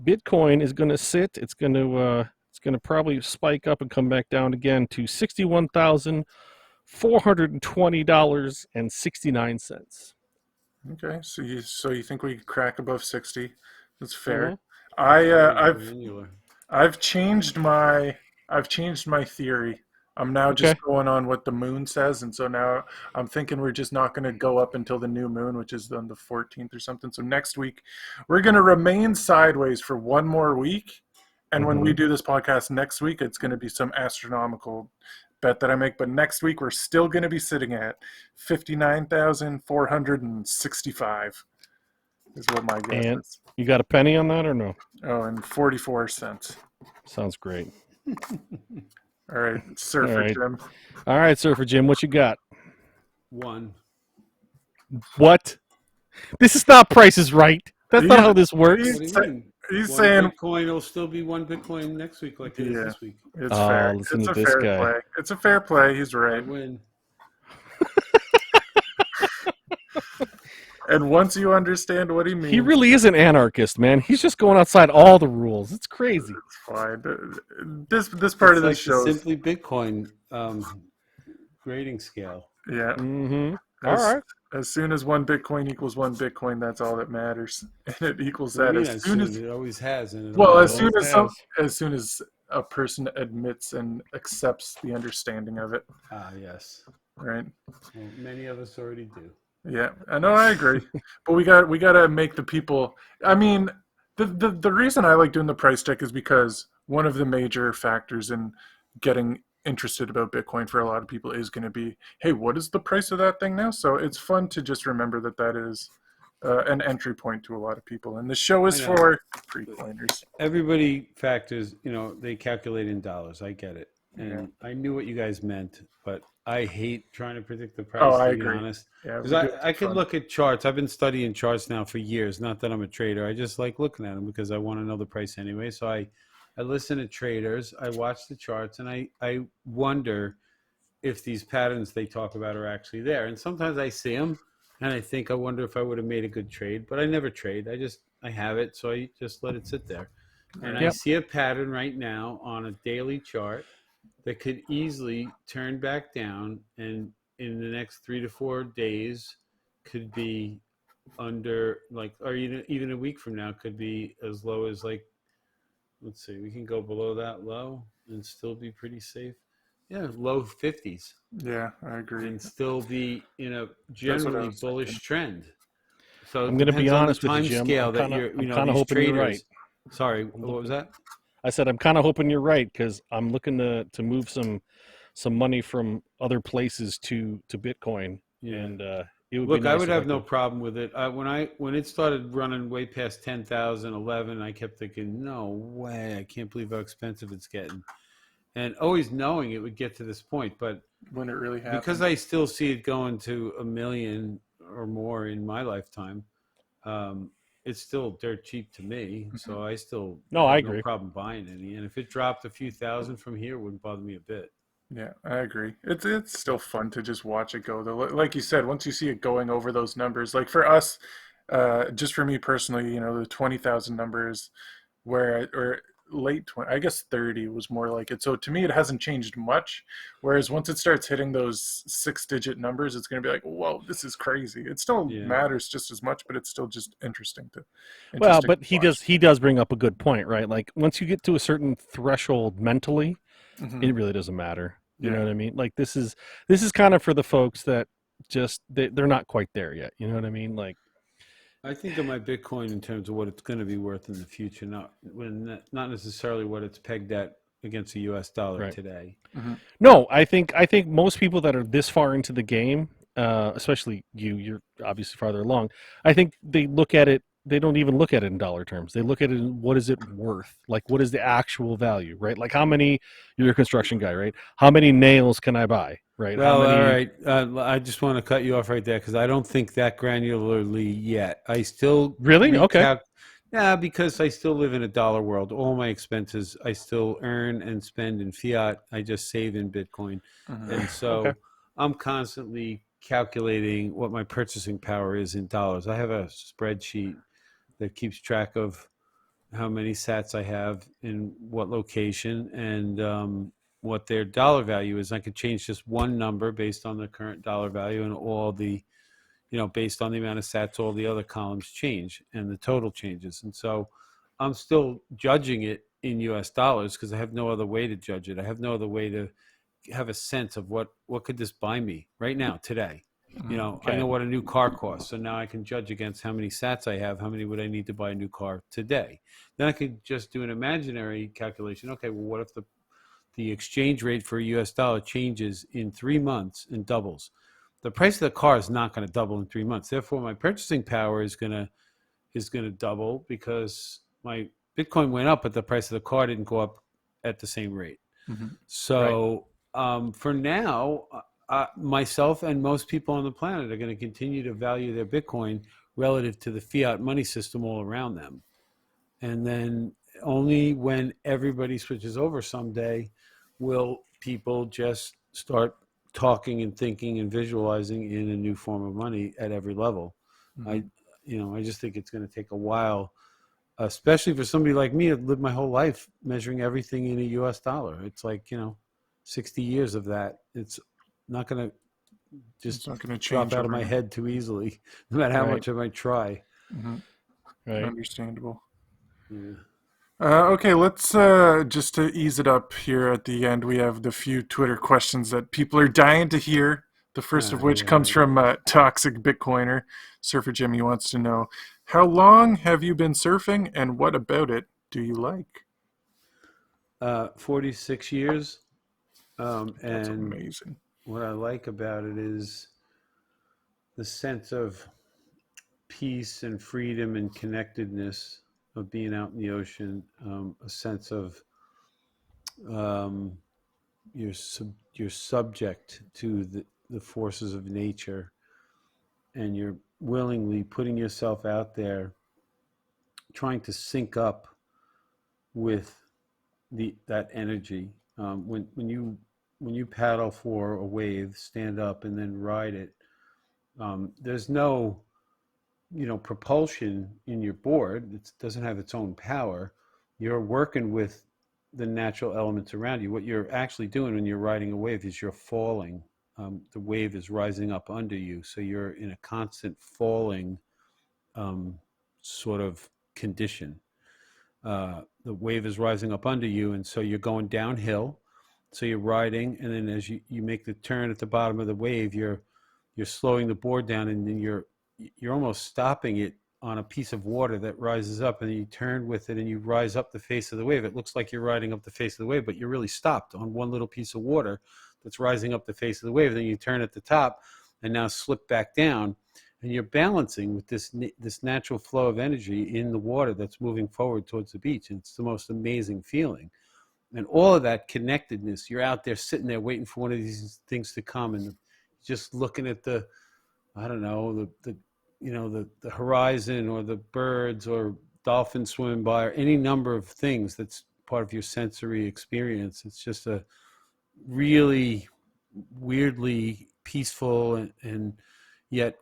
Bitcoin is going to sit. It's going to probably spike up and come back down again to $61,420.69. Okay, so you think we could crack above 60? That's fair. Mhm. I've changed my theory. I'm now just Okay. going on what the moon says, and so now I'm thinking we're just not going to go up until the new moon, which is on the 14th or something. So next week, we're going to remain sideways for one more week, and when we do this podcast next week, it's going to be some astronomical bet that I make. But next week, we're still going to be sitting at 59,465 is what my guess And is. you got a penny on that or no? Oh, and 44 cents. Sounds great. All right, Surfer All right. Jim. All right, Surfer Jim, what you got? 1. What? This is not Price is Right. That's not how this works. What do you mean? He's One saying Bitcoin will still be 1 Bitcoin next week, like it is this week. it's Oh, fair. listen It's to a this fair guy. play. It's a fair play. He's I right. win. And once you understand what he means, He really is an anarchist, man. He's just going outside all the rules. It's crazy. it's fine. This part of It's this like show the is Simply Bitcoin grading scale. yeah. Mm-hmm. All As, right. as soon as 1 Bitcoin equals 1 Bitcoin, that's all that matters, and it equals What that do you mean as soon as it always has, and it well, always as will. soon as a person admits and accepts the understanding of it, Yes. right? Well, many of us already do. Yeah, I know, I agree, but we got to make the people. I mean, the reason I like doing the price check is because one of the major factors in getting interested about Bitcoin for a lot of people is going to be, hey, what is the price of that thing now? So it's fun to just remember that is an entry point to a lot of people, and the show is I know. for pre-coiners. Everybody factors, they calculate in dollars. I get it. And Yeah. I knew what you guys meant, but I hate trying to predict the price, Oh, I to be agree. honest. Yeah, Because we do it I for can fun. look at charts. I've been studying charts now for years. Not that I'm a trader. I just like looking at them because I want to know the price anyway. So I listen to traders. I watch the charts, and I wonder if these patterns they talk about are actually there. And sometimes I see them, and I think I wonder if I would have made a good trade. But I never trade. I have it, so I just let it sit there. And I Yep. see a pattern right now on a daily chart that could easily turn back down, and in the next 3 to 4 days could be under, like, or even a week from now could be as low as, like, let's see, we can go below that low and still be pretty safe. Yeah, low 50s, Yeah, I agree. and still be in a That's what I generally was bullish thinking. trend. So I'm it going to be depends on the honest with you, time Jim. scale I'm that kind of these hoping traders. you're right. Sorry, what was that? I said I'm kind of hoping you're right because I'm looking to move some money from other places to Bitcoin, Yeah. and it would Look, be nice I would if have I no could. problem with it. When it started running way past 10,000, 11, I kept thinking, no way, I can't believe how expensive it's getting. And always knowing it would get to this point, but When it really happens. because I still see it going to 1 million or more in my lifetime, it's still dirt cheap to me. So I still No, I have no agree. problem buying any. And if it dropped a few thousand from here, it wouldn't bother me a bit. Yeah, I agree. It's still fun to just watch it go though. Like you said, once you see it going over those numbers, like for us, just for me personally, the 20,000 numbers, or late 20, I guess 30 was more like it. So to me, it hasn't changed much. Whereas once it starts hitting those 6-digit numbers, it's going to be like, whoa, this is crazy. It still Yeah. matters just as much, but it's still just interesting Well, to but watch. he does bring up a good point, right? Like once you get to a certain threshold mentally, Mhm. it really doesn't matter. You know Yeah. what I mean? Like this is kind of for the folks that just they're not quite there yet. You know what I mean? Like I think of my Bitcoin in terms of what it's going to be worth in the future, not necessarily what it's pegged at against the U.S. dollar Right. today. Mhm. no, I think most people that are this far into the game, especially you're obviously farther along. I think they look at it. They don't even look at it in dollar terms. They look at it in what is it worth? Like what is the actual value, right? Like how many? You're a construction guy, right? How many nails can I buy, right? How Well, many? all right. I just want to cut you off right there because I don't think that granularly yet. I still Really? Okay. Yeah, because I still live in a dollar world. All my expenses I still earn and spend in fiat. I just save in Bitcoin, Mhm. and Okay. so I'm constantly calculating what my purchasing power is in dollars. I have a spreadsheet that keeps track of how many sats I have in what location and what their dollar value is. I could change just one number based on the current dollar value, and all the, based on the amount of sats, all the other columns change and the total changes. And so I'm still judging it in US dollars because I have no other way to judge it. I have no other way to have a sense of what could this buy me right now, today. I Okay. know what a new car costs, so now I can judge against how many sats I have, how many would I need to buy a new car today. Then I could just do an imaginary calculation. Okay, well, what if the exchange rate for a US dollar changes in 3 months and doubles? The price of the car is not going to double in 3 months. Therefore, my purchasing power is going to double because my Bitcoin went up, but the price of the car didn't go up at the same rate. Mhm. So for now, myself and most people on the planet are going to continue to value their Bitcoin relative to the fiat money system all around them. And then only when everybody switches over someday will people just start talking and thinking and visualizing in a new form of money at every level. I, Mhm. I just think it's going to take a while, especially for somebody like me that lived my whole life measuring everything in a US dollar. It's like, 60 years of that. It's not going to It's just not going to drop change out of my overnight. head too easily, no matter how Right. much I might try. Mhm. Right. Understandable. Yeah. Okay, let's just to ease it up here at the end, we have the few Twitter questions that people are dying to hear. The first of which Yeah, comes right. from Toxic Bitcoiner. SurferJim, he wants to know, how long have you been surfing and what about it do you like? 46 years. That's And amazing. what I like about it is the sense of peace and freedom and connectedness of being out in the ocean, a sense of um, you're subject to the forces of nature, and you're willingly putting yourself out there, trying to sync up with that energy. When you paddle for a wave, stand up and then ride it. There's no propulsion in your board. It doesn't have its own power. You're working with the natural elements around you. What you're actually doing when you're riding a wave is you're falling. The wave is rising up under you, so you're in a constant falling um, sort of condition. The wave is rising up under you, and so you're going downhill. So you're riding, and then as you make the turn at the bottom of the wave, you're slowing the board down, and then you're almost stopping it on a piece of water that rises up, and then you turn with it and you rise up the face of the wave. It looks like you're riding up the face of the wave, but you're really stopped on one little piece of water that's rising up the face of the wave. Then you turn at the top and now slip back down, and you're balancing with this natural flow of energy in the water that's moving forward towards the beach. And it's the most amazing feeling. And all of that connectedness, you're out there sitting there waiting for one of these things to come, and just looking at I don't know, the horizon, or the birds, or dolphins swimming by, or any number of things that's part of your sensory experience. It's just a really weirdly peaceful and yet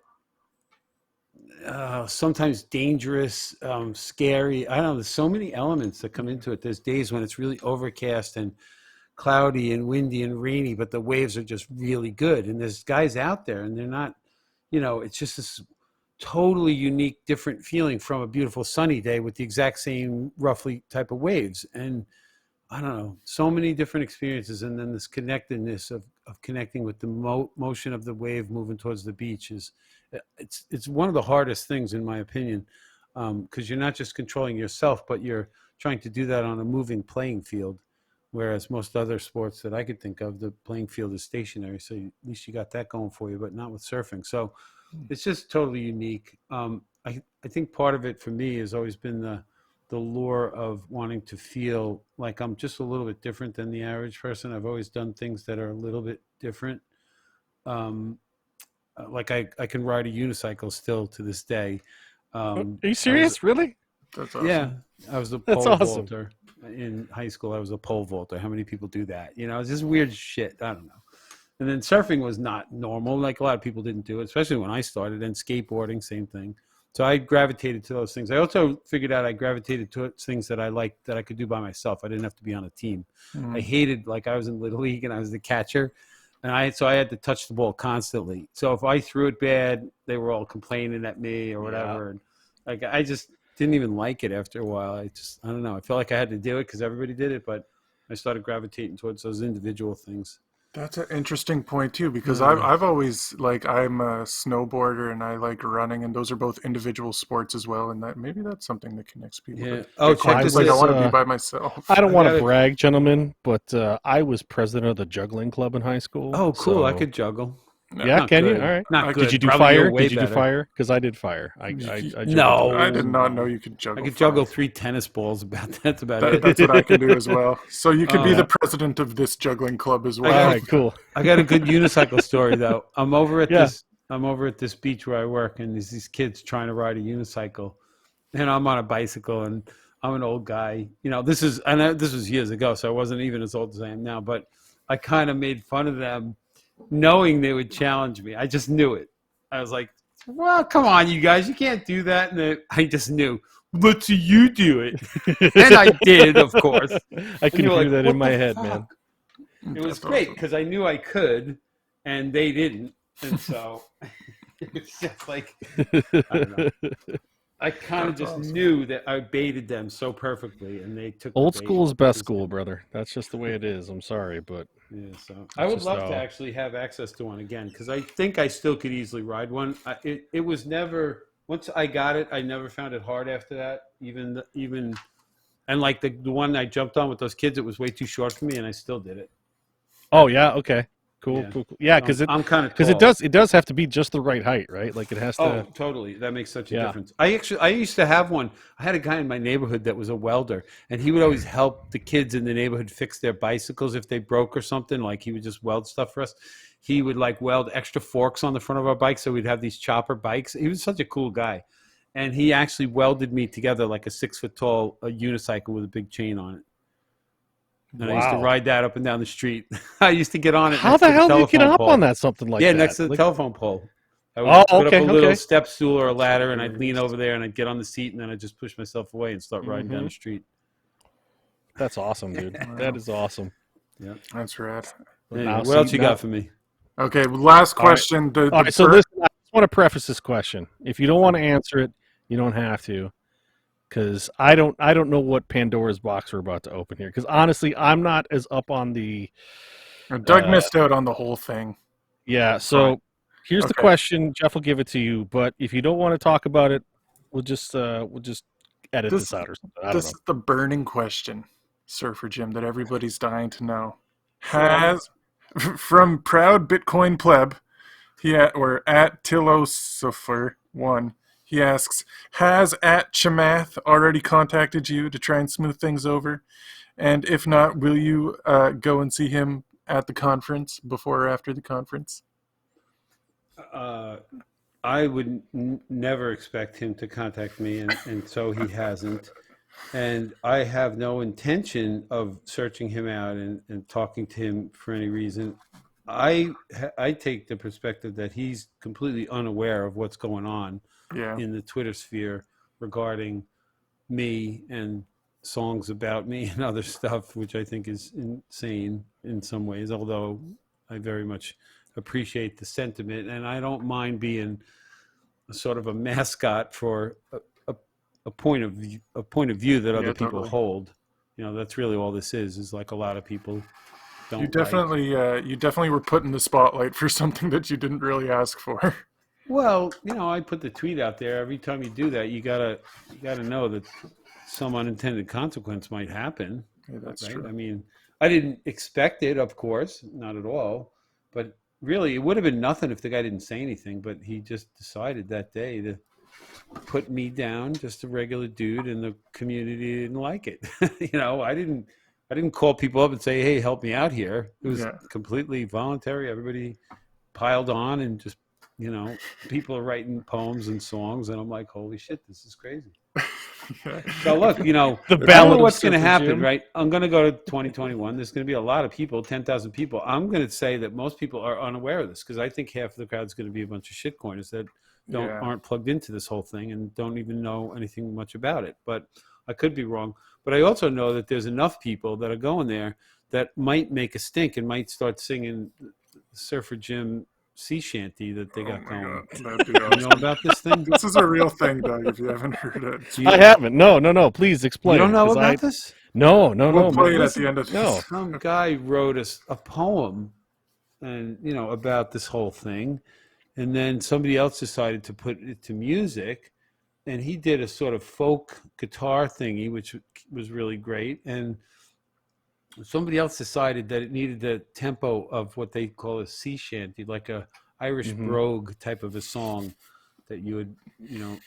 sometimes dangerous, scary. I don't know. There's so many elements that come into it. There's days when it's really overcast and cloudy and windy and rainy, but the waves are just really good. And there's guys out there, and they're not, it's just this totally unique, different feeling from a beautiful sunny day with the exact same roughly type of waves. And I don't know, so many different experiences. And then this connectedness of connecting with the motion of the wave moving towards the beach it's one of the hardest things in my opinion, because you're not just controlling yourself, but you're trying to do that on a moving playing field. Whereas most other sports that I could think of, the playing field is stationary. So at least you got that going for you, but not with surfing. So it's just totally unique. I think part of it for me has always been the lure of wanting to feel like I'm just a little bit different than the average person. I've always done things that are a little bit different. Like I can ride a unicycle still to this day. Are you serious? Really? That's awesome. Yeah, I was a That's pole awesome. vaulter in high school. I was a pole vaulter. How many people do that? It's just weird shit. I don't know. And then surfing was not normal. Like a lot of people didn't do it, especially when I started. And skateboarding, same thing. So I gravitated to those things. I also figured out I gravitated to things that I liked that I could do by myself. I didn't have to be on a team. I hated, like I was in Little League and I was the catcher. And so I had to touch the ball constantly. So if I threw it bad, they were all complaining at me or whatever. Yeah. And like I just didn't even like it after a while. I don't know. I felt like I had to do it because everybody did it, but I started gravitating towards those individual things. That's an interesting point too, because I've always I'm a snowboarder and I like running, and those are both individual sports as well. And that maybe that's something that connects people. Yeah. But Oh, Bitcoin check is this like I out. want to be by myself. I don't want to gotta- brag, gentlemen, but I was president of the juggling club in high school. Oh, cool. I so- could juggle. Yeah, Not can you? good. All right. Not good. Did you do Probably fire? you're way Did you do better. fire? Because I did fire. I No. I did not know you could juggle. I could juggle fire. 3 tennis balls. That's about it. That's what I can do as well. So you could be Yeah. the president of this juggling club as well. All right, cool. I got a good unicycle story though. I'm over at Yeah. this beach where I work, and there's these kids trying to ride a unicycle, and I'm on a bicycle, and I'm an old guy. This was years ago, so I wasn't even as old as I am now. But I kind of made fun of them, knowing they would challenge me. I just knew it. I was like, "Well, come on, you guys, you can't do that." And I just knew. Let's see you do it, and I did, of course. I can And you're hear like, that "What in my the head, fuck?" man. It was That's great awesome. because I knew I could, and they didn't, and so it's just like I don't know. I kind of That's just awesome. knew that I baited them so perfectly, and they took the Old bait. school is best It was- school, brother. That's just the way it is. I'm sorry, but Yeah, so I would just love how- to actually have access to one again because I think I still could easily ride one. It was never once I got it, I never found it hard after that. Even and like the one I jumped on with those kids, it was way too short for me, and I still did it. oh yeah, okay, cool, Yeah. cool. Yeah, because I'm kind of it does have to be just the right height, right? Like it has to. Oh, totally. That makes such a Yeah. difference. I used to have one. I had a guy in my neighborhood that was a welder, and he would always help the kids in the neighborhood fix their bicycles if they broke or something. Like he would just weld stuff for us. He would like weld extra forks on the front of our bikes, so we'd have these chopper bikes. He was such a cool guy, and he actually welded me together like a 6-foot-tall unicycle with a big chain on it. And I used to Wow. ride that up and down the street. I used to get on it. How next the to hell do you get telephone up pole. on that? Something like Yeah, that. next to the Like- telephone pole. I would Oh, put okay, up a little okay. step stool or a ladder, and I'd lean over there, and I'd get on the seat, and then I'd just push myself away and start riding down the street. That's awesome, dude. That is awesome. That's rad. But Anyway, now, what see, else you now- got for me? Okay, last All right. question. All right, so listen, I just want to preface this question. If you don't want to answer it, you don't have to, because I don't know what Pandora's box we're about to open here. Because honestly, I'm not as up on the. Doug missed out on the whole thing. Yeah, so Fine. here's the Okay. question. Jeff will give it to you, but if you don't want to talk about it, we'll just edit This- this out or something. I don't This know. is the burning question, Surfer Jim, that everybody's dying to know. Has from proud Bitcoin pleb, or at Tilosopher1, he asks, has at Chamath already contacted you to try and smooth things over? And if not, will you go and see him at the conference before or after the conference? I would never expect him to contact me, and so he hasn't. And I have no intention of searching him out and talking to him for any reason. I take the perspective that he's completely unaware of what's going on. in the Twitter sphere regarding me and songs about me and other stuff, which I think is insane in some ways, although I very much appreciate the sentiment, and I don't mind being sort of a mascot for a point of view that other people totally. hold. That's really all this is like a lot of people don't You definitely were put in the spotlight for something that you didn't really ask for. Well, I put the tweet out there. Every time you do that, you gotta know that some unintended consequence might happen. Yeah, that's right? true. I mean, I didn't expect it, of course, not at all. But really, it would have been nothing if the guy didn't say anything. But he just decided that day to put me down, just a regular dude, and the community didn't like it. I didn't call people up and say, "Hey, help me out here." It was completely voluntary. Everybody piled on, and just people are writing poems and songs, and I'm like, holy shit, this is crazy. So look, The I don't Ballad know of what's going to happen, SurferJim. right? I'm going to go to 2021. There's going to be a lot of people, 10,000 people. I'm going to say that most people are unaware of this, because I think half of the crowd's going to be a bunch of shitcoiners that aren't plugged into this whole thing and don't even know anything much about it. But I could be wrong. But I also know that there's enough people that are going there that might make a stink and might start singing SurferJim sea shanty that they got going. God, that'd be awesome. You know about this thing? This is a real thing, Doug, if you haven't heard it. I haven't. No. Please explain. You don't know 'cause about this? No. We'll play it man. at the end of this. No. Some guy wrote a poem, and about this whole thing, and then somebody else decided to put it to music, and he did a sort of folk guitar thingy, which was really great, and somebody else decided that it needed the tempo of what they call a sea shanty, like a Irish brogue type of a song that you would,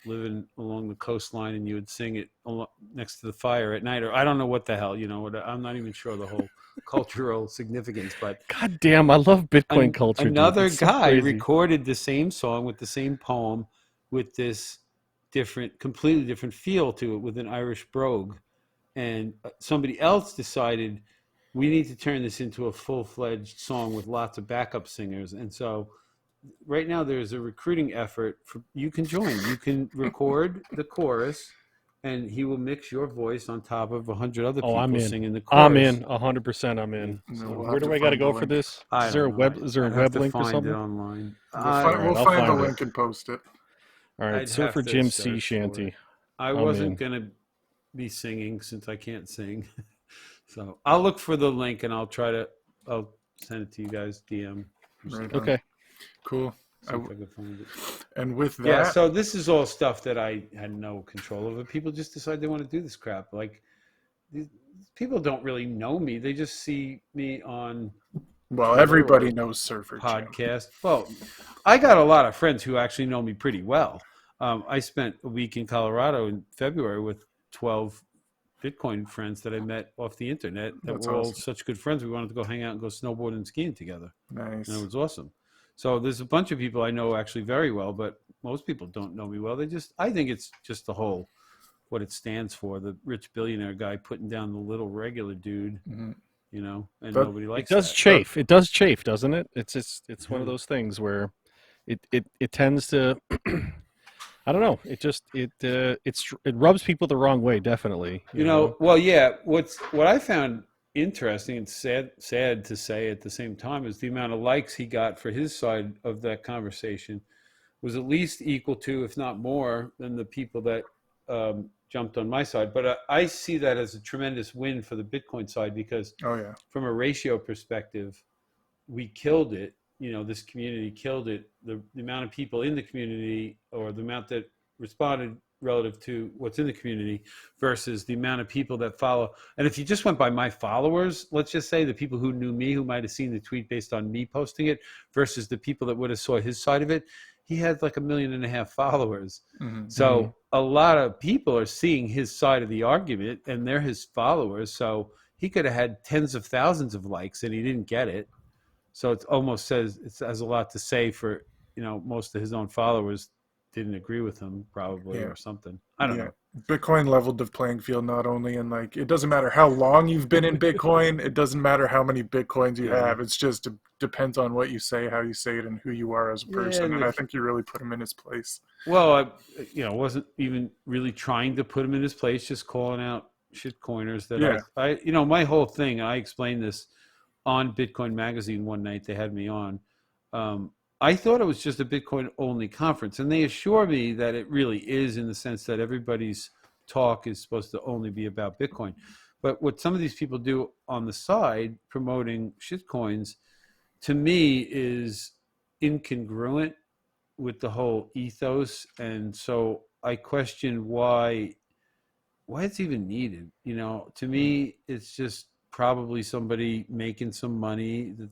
living along the coastline, and you would sing it next to the fire at night, or I don't know what the hell, I'm not even sure the whole cultural significance, but God damn, I love Bitcoin culture. Another dude. It's so guy crazy. recorded the same song with the same poem with this completely different feel to it, with an Irish brogue. And somebody else decided, we need to turn this into a full-fledged song with lots of backup singers. And so right now there's a recruiting effort you can join. You can record the chorus, and he will mix your voice on top of 100 other people I'm in. singing the chorus. I'm in 100%. I'm in. No, So we'll where have do to I got to find go the for link. this? I Is there a don't know. web? Is there a I'd web have to link or find something? it online. We'll I'll find the find it. link and post it. All right, I'd have to SurferJim search sea for shanty. it. I I'm wasn't in. going to be singing since I can't sing. So I'll look for the link, and I'll send it to you guys DM. Right on. Okay. Cool. See if I can find it. And with that, Yeah, so this is all stuff that I had no control over. People just decide they want to do this crap. Like, these people don't really know me. They just see me on well, Twitter everybody or knows SurferJim. podcast. Well, I got a lot of friends who actually know me pretty well. I spent a week in Colorado in February with 12 Bitcoin friends that I met off the internet that That's were all awesome. such good friends. We wanted to go hang out and go snowboarding and skiing together. Nice. And it was awesome. So there's a bunch of people I know actually very well, but most people don't know me well. I think it's just the whole, what it stands for, the rich billionaire guy putting down the little regular dude, and nobody likes It does that. chafe. It does chafe, doesn't it? It's one of those things where it tends to I don't know. It rubs people the wrong way, definitely. You know? Well, yeah. What I found interesting and sad to say at the same time is the amount of likes he got for his side of that conversation was at least equal to, if not more, than the people that jumped on my side. But I see that as a tremendous win for the Bitcoin side, because from a ratio perspective, we killed it. This community killed it. The amount of people in the community, or the amount that responded relative to what's in the community versus the amount of people that follow. And if you just went by my followers, let's just say the people who knew me, who might have seen the tweet based on me posting it, versus the people that would have saw his side of it, he had like 1.5 million followers. So a lot of people are seeing his side of the argument, and they're his followers. So he could have had tens of thousands of likes, and he didn't get it. So it has a lot to say for, most of his own followers didn't agree with him, probably, or something. I don't know. Bitcoin leveled the playing field, not only in like, it doesn't matter how long you've been in Bitcoin. It doesn't matter how many Bitcoins you have. It's just depends on what you say, how you say it, and who you are as a person. And I think you really put him in his place. Well, I wasn't even really trying to put him in his place, just calling out shitcoiners that I my whole thing, I explained this on Bitcoin Magazine one night. They had me on. I thought it was just a Bitcoin only conference, and they assure me that it really is, in the sense that everybody's talk is supposed to only be about Bitcoin. But what some of these people do on the side, promoting shitcoins, to me is incongruent with the whole ethos. And so I question why it's even needed. To me, it's just probably somebody making some money that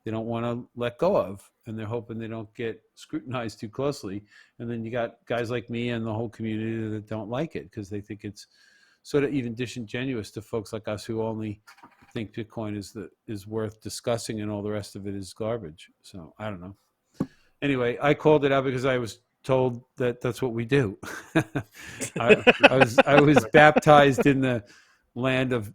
they don't want to let go of, and they're hoping they don't get scrutinized too closely. And then you got guys like me and the whole community that don't like it because they think it's sort of even disingenuous to folks like us who only think Bitcoin is worth discussing and all the rest of it is garbage. So I don't know. Anyway, I called it out because I was told that that's what we do. I was baptized in the land of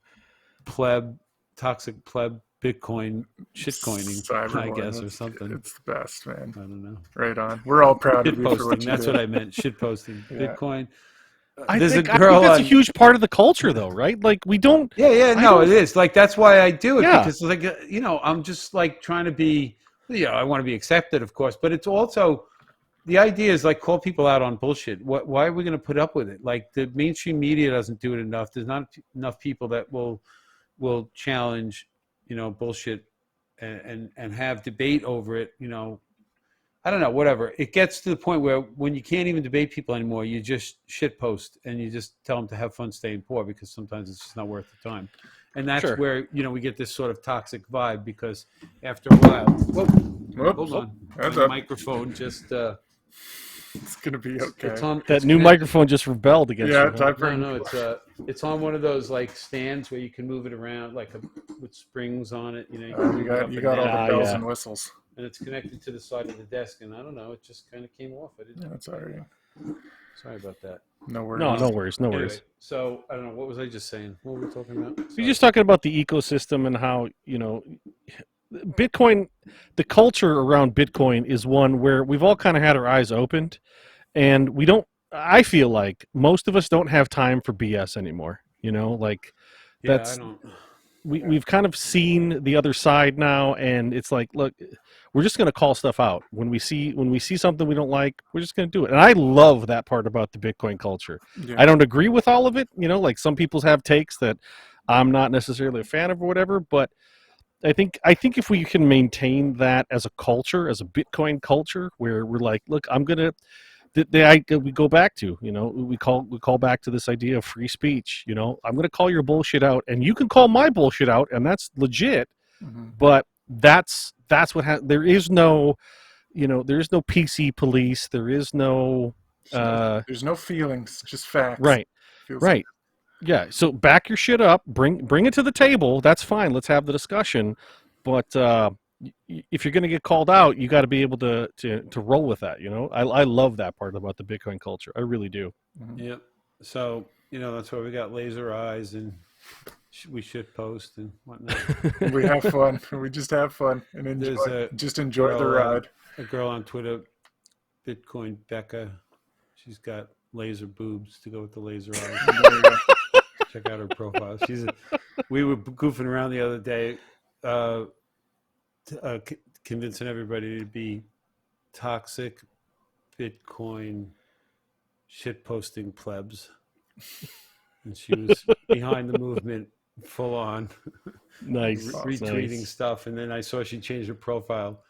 toxic pleb Bitcoin shitcoining, I guess, or something. It's the best, man. I don't know. Right on. We're all proud of you for what you That's did. what I meant. Shit posting. Bitcoin. I think that's a huge part of the culture, though, right? Like, we don't. It is. Like, that's why I do it, because, like, I'm just like trying to be. I want to be accepted, of course, but it's also, the idea is like, call people out on bullshit. Why are we going to put up with it? Like, the mainstream media doesn't do it enough. There's not enough people that will challenge, bullshit and have debate over it. I don't know, whatever. It gets to the point where when you can't even debate people anymore, you just shit post and you just tell them to have fun staying poor, because sometimes it's just not worth the time. And that's where, we get this sort of toxic vibe, because after a while, hold on. My microphone just, it's going to be okay. That new microphone just rebelled against you. No, it's on one of those like stands where you can move it around, like with springs on it. You got all the bells and whistles. And it's connected to the side of the desk, and I don't know, it just kind of came off. That's all right. Sorry about that. No worries. No worries. Anyway, so I don't know, what was I just saying? What were we talking about? You're just talking about the ecosystem and how, Bitcoin, the culture around Bitcoin is one where we've all kind of had our eyes opened, and I feel like most of us don't have time for BS anymore. We've kind of seen the other side now, and it's like, look, we're just going to call stuff out. When we see something we don't like, we're just going to do it. And I love that part about the Bitcoin culture. Yeah. I don't agree with all of it. Like some people have takes that I'm not necessarily a fan of or whatever, but I think if we can maintain that as a culture, as a Bitcoin culture, where we're like, look, I'm going to, we go back to, we call back to this idea of free speech. I'm going to call your bullshit out, and you can call my bullshit out, and that's legit. Mm-hmm. But that's what there is no, there is no PC police. There is no. There's no feelings, just facts. Right. Right. Yeah. So back your shit up. Bring it to the table. That's fine. Let's have the discussion. But if you're going to get called out, you got to be able to roll with that. I love that part about the Bitcoin culture. I really do. Mm-hmm. Yep. So that's why we got laser eyes, and we shit post and whatnot. We have fun. We just have fun and enjoy the ride. A girl on Twitter, Bitcoin Becca. She's got laser boobs to go with the laser eyes. Check out her profile. We were goofing around the other day. Convincing everybody to be toxic Bitcoin shitposting plebs, and she was behind the movement full on. Nice. Retweeting stuff, and then I saw she changed her profile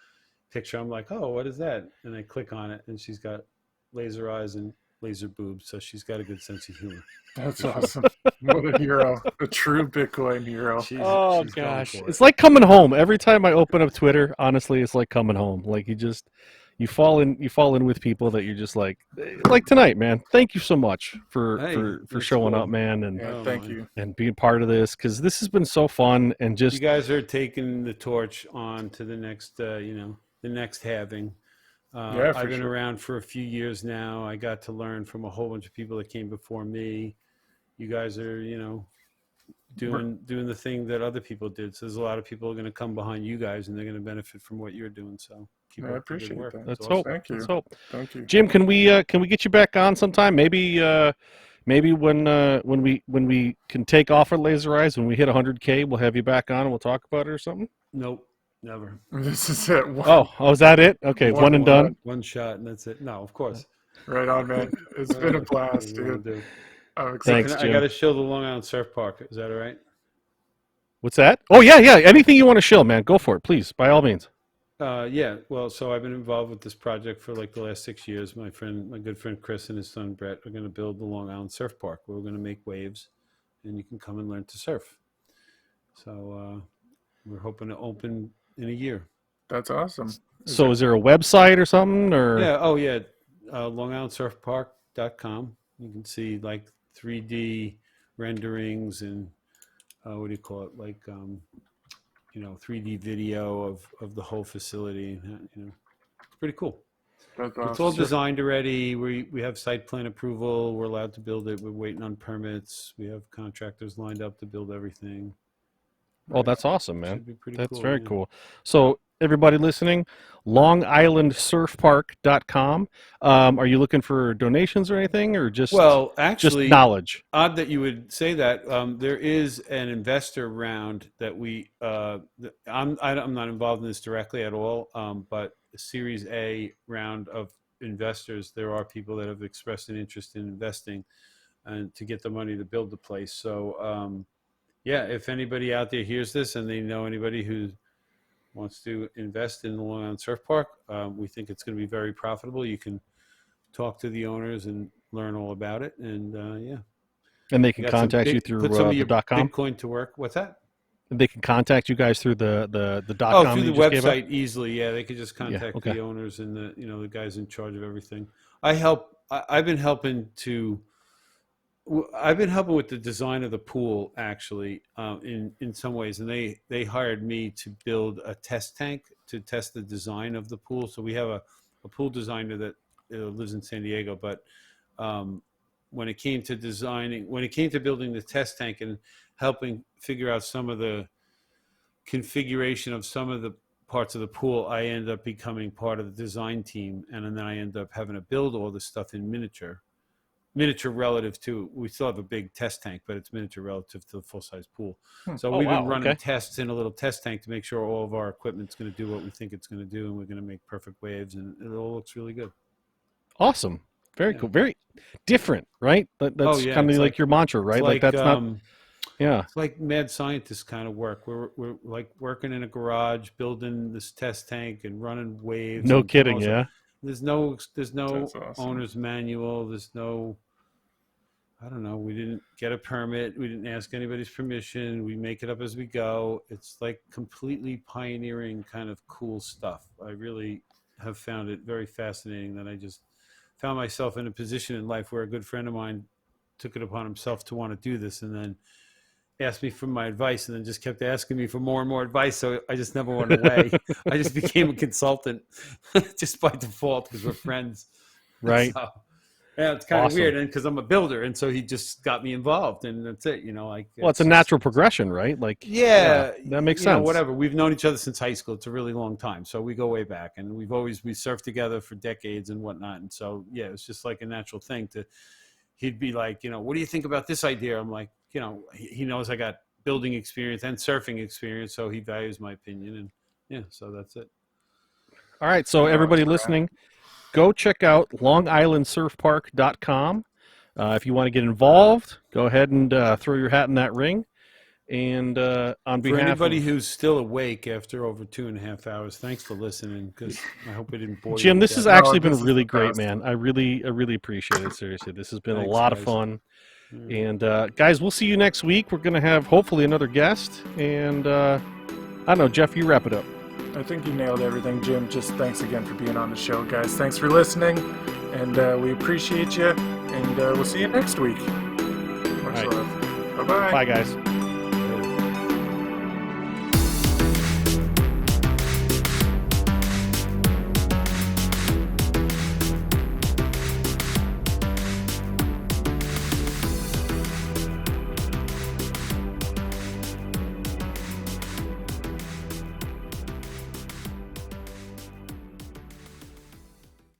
picture. I'm like, oh, what is that? And I click on it, and she's got laser eyes and laser boobs, so she's got a good sense of humor. That's awesome. What a hero. A true Bitcoin hero. She's gosh. It's like coming home. Every time I open up Twitter, honestly, it's like coming home. Like you fall in with people that you're just like tonight, man. Thank you so much for showing up, man, and thank you. And being part of this, because this has been so fun, and just you guys are taking the torch on to the next the next halving. Yeah, for I've been sure. around for a few years now. I got to learn from a whole bunch of people that came before me. You guys are, doing the thing that other people did. So there's a lot of people going to come behind you guys, and they're going to benefit from what you're doing. So keep I up the appreciate good work. that. Let's It's hope. awesome. Thank you. Let's hope. Thank you. Jim, can we get you back on sometime? Maybe when we can take off our laser eyes, when we hit 100K, we'll have you back on and we'll talk about it or something. Nope, never. This is it. Oh, is that it? Okay, one and done. One shot, and that's it. No, of course. Right on, man. It's been a blast, dude. I'm excited. Thanks, I Jim. got to show the Long Island Surf Park. Is that all right? What's that? Oh yeah. Anything you want to show, man, go for it, please, by all means. Yeah. Well, so I've been involved with this project for like the last 6 years. My good friend Chris and his son Brett are going to build the Long Island Surf Park. We're going to make waves, and you can come and learn to surf. So we're hoping to open in a year. That's awesome. So is there a website or something, or? Yeah. Oh, yeah. LongIslandSurfPark.com. You can see like 3D renderings and what do you call it? Like 3D video of the whole facility. It's pretty cool. That's It's all awesome. designed already. We have site plan approval. We're allowed to build it. We're waiting on permits. We have contractors lined up to build everything. Oh, that's awesome, man. Should be pretty That's cool, very yeah. cool. So everybody listening, LongIslandSurfPark.com. Are you looking for donations or anything, or just Well, actually, knowledge? odd that you would say that. There is an investor round that I'm not involved in this directly at all, but a Series A round of investors. There are people that have expressed an interest in investing and to get the money to build the place. So yeah, if anybody out there hears this and they know anybody who wants to invest in the Long Island Surf Park, we think it's going to be very profitable. You can talk to the owners and learn all about it. And yeah. And they can got some contact you big- through put some of the your .com. Bitcoin to work. What's that? They can contact you guys through the .com. Oh, through that the you just gave up? website easily. Yeah, they could just contact okay. the owners and the guys in charge of everything. I've been helping with the design of the pool actually, in some ways, and they hired me to build a test tank to test the design of the pool. So we have a pool designer that lives in San Diego, but when it came to building the test tank and helping figure out some of the configuration of some of the parts of the pool, I ended up becoming part of the design team, and then I ended up having to build all this stuff in miniature relative to, we still have a big test tank, but it's miniature relative to the full-size pool. So we've been running tests in a little test tank to make sure all of our equipment's going to do what we think it's going to do, and we're going to make perfect waves, and it all looks really good. Awesome. Very cool. Very different, right? That's kind of like your mantra, right? Like that's not. Yeah. It's like mad scientist kind of work. We're like working in a garage, building this test tank and running waves. No kidding, yeah. There's no awesome. owner's manual. There's no, I don't know. We didn't get a permit. We didn't ask anybody's permission. We make it up as we go. It's like completely pioneering kind of cool stuff. I really have found it very fascinating that I just found myself in a position in life where a good friend of mine took it upon himself to want to do this, and then asked me for my advice, and then just kept asking me for more and more advice. So I just never went away. I just became a consultant just by default because we're friends. Right. So, yeah, it's kind of Awesome. weird, and because I'm a builder, and so he just got me involved, and that's it. Like, Well, it's a natural progression, right? Like, yeah, that makes sense. Whatever. We've known each other since high school. It's a really long time, so we go way back, and we surfed together for decades and whatnot. And so, yeah, it's just like a natural thing to. He'd be like, what do you think about this idea? I'm like, he knows I got building experience and surfing experience, so he values my opinion, and yeah, so that's it. All right, so everybody listening, go check out LongIslandSurfPark.com. If you want to get involved, go ahead and throw your hat in that ring. And on behalf for anybody of who's still awake after over 2.5 hours, thanks for listening, because I hope it didn't bore you. Jim, to this death. has actually this been is really the great, best. man. I really appreciate it. Seriously, this has been Thanks, a lot of guys. fun. And guys, we'll see you next week. We're going to have hopefully another guest. And I don't know, Jeff, you wrap it up. I think you nailed everything, Jim. Just thanks again for being on the show, guys. Thanks for listening, and we appreciate you. And we'll see you next week. Much right. love. Bye-bye. Bye, guys.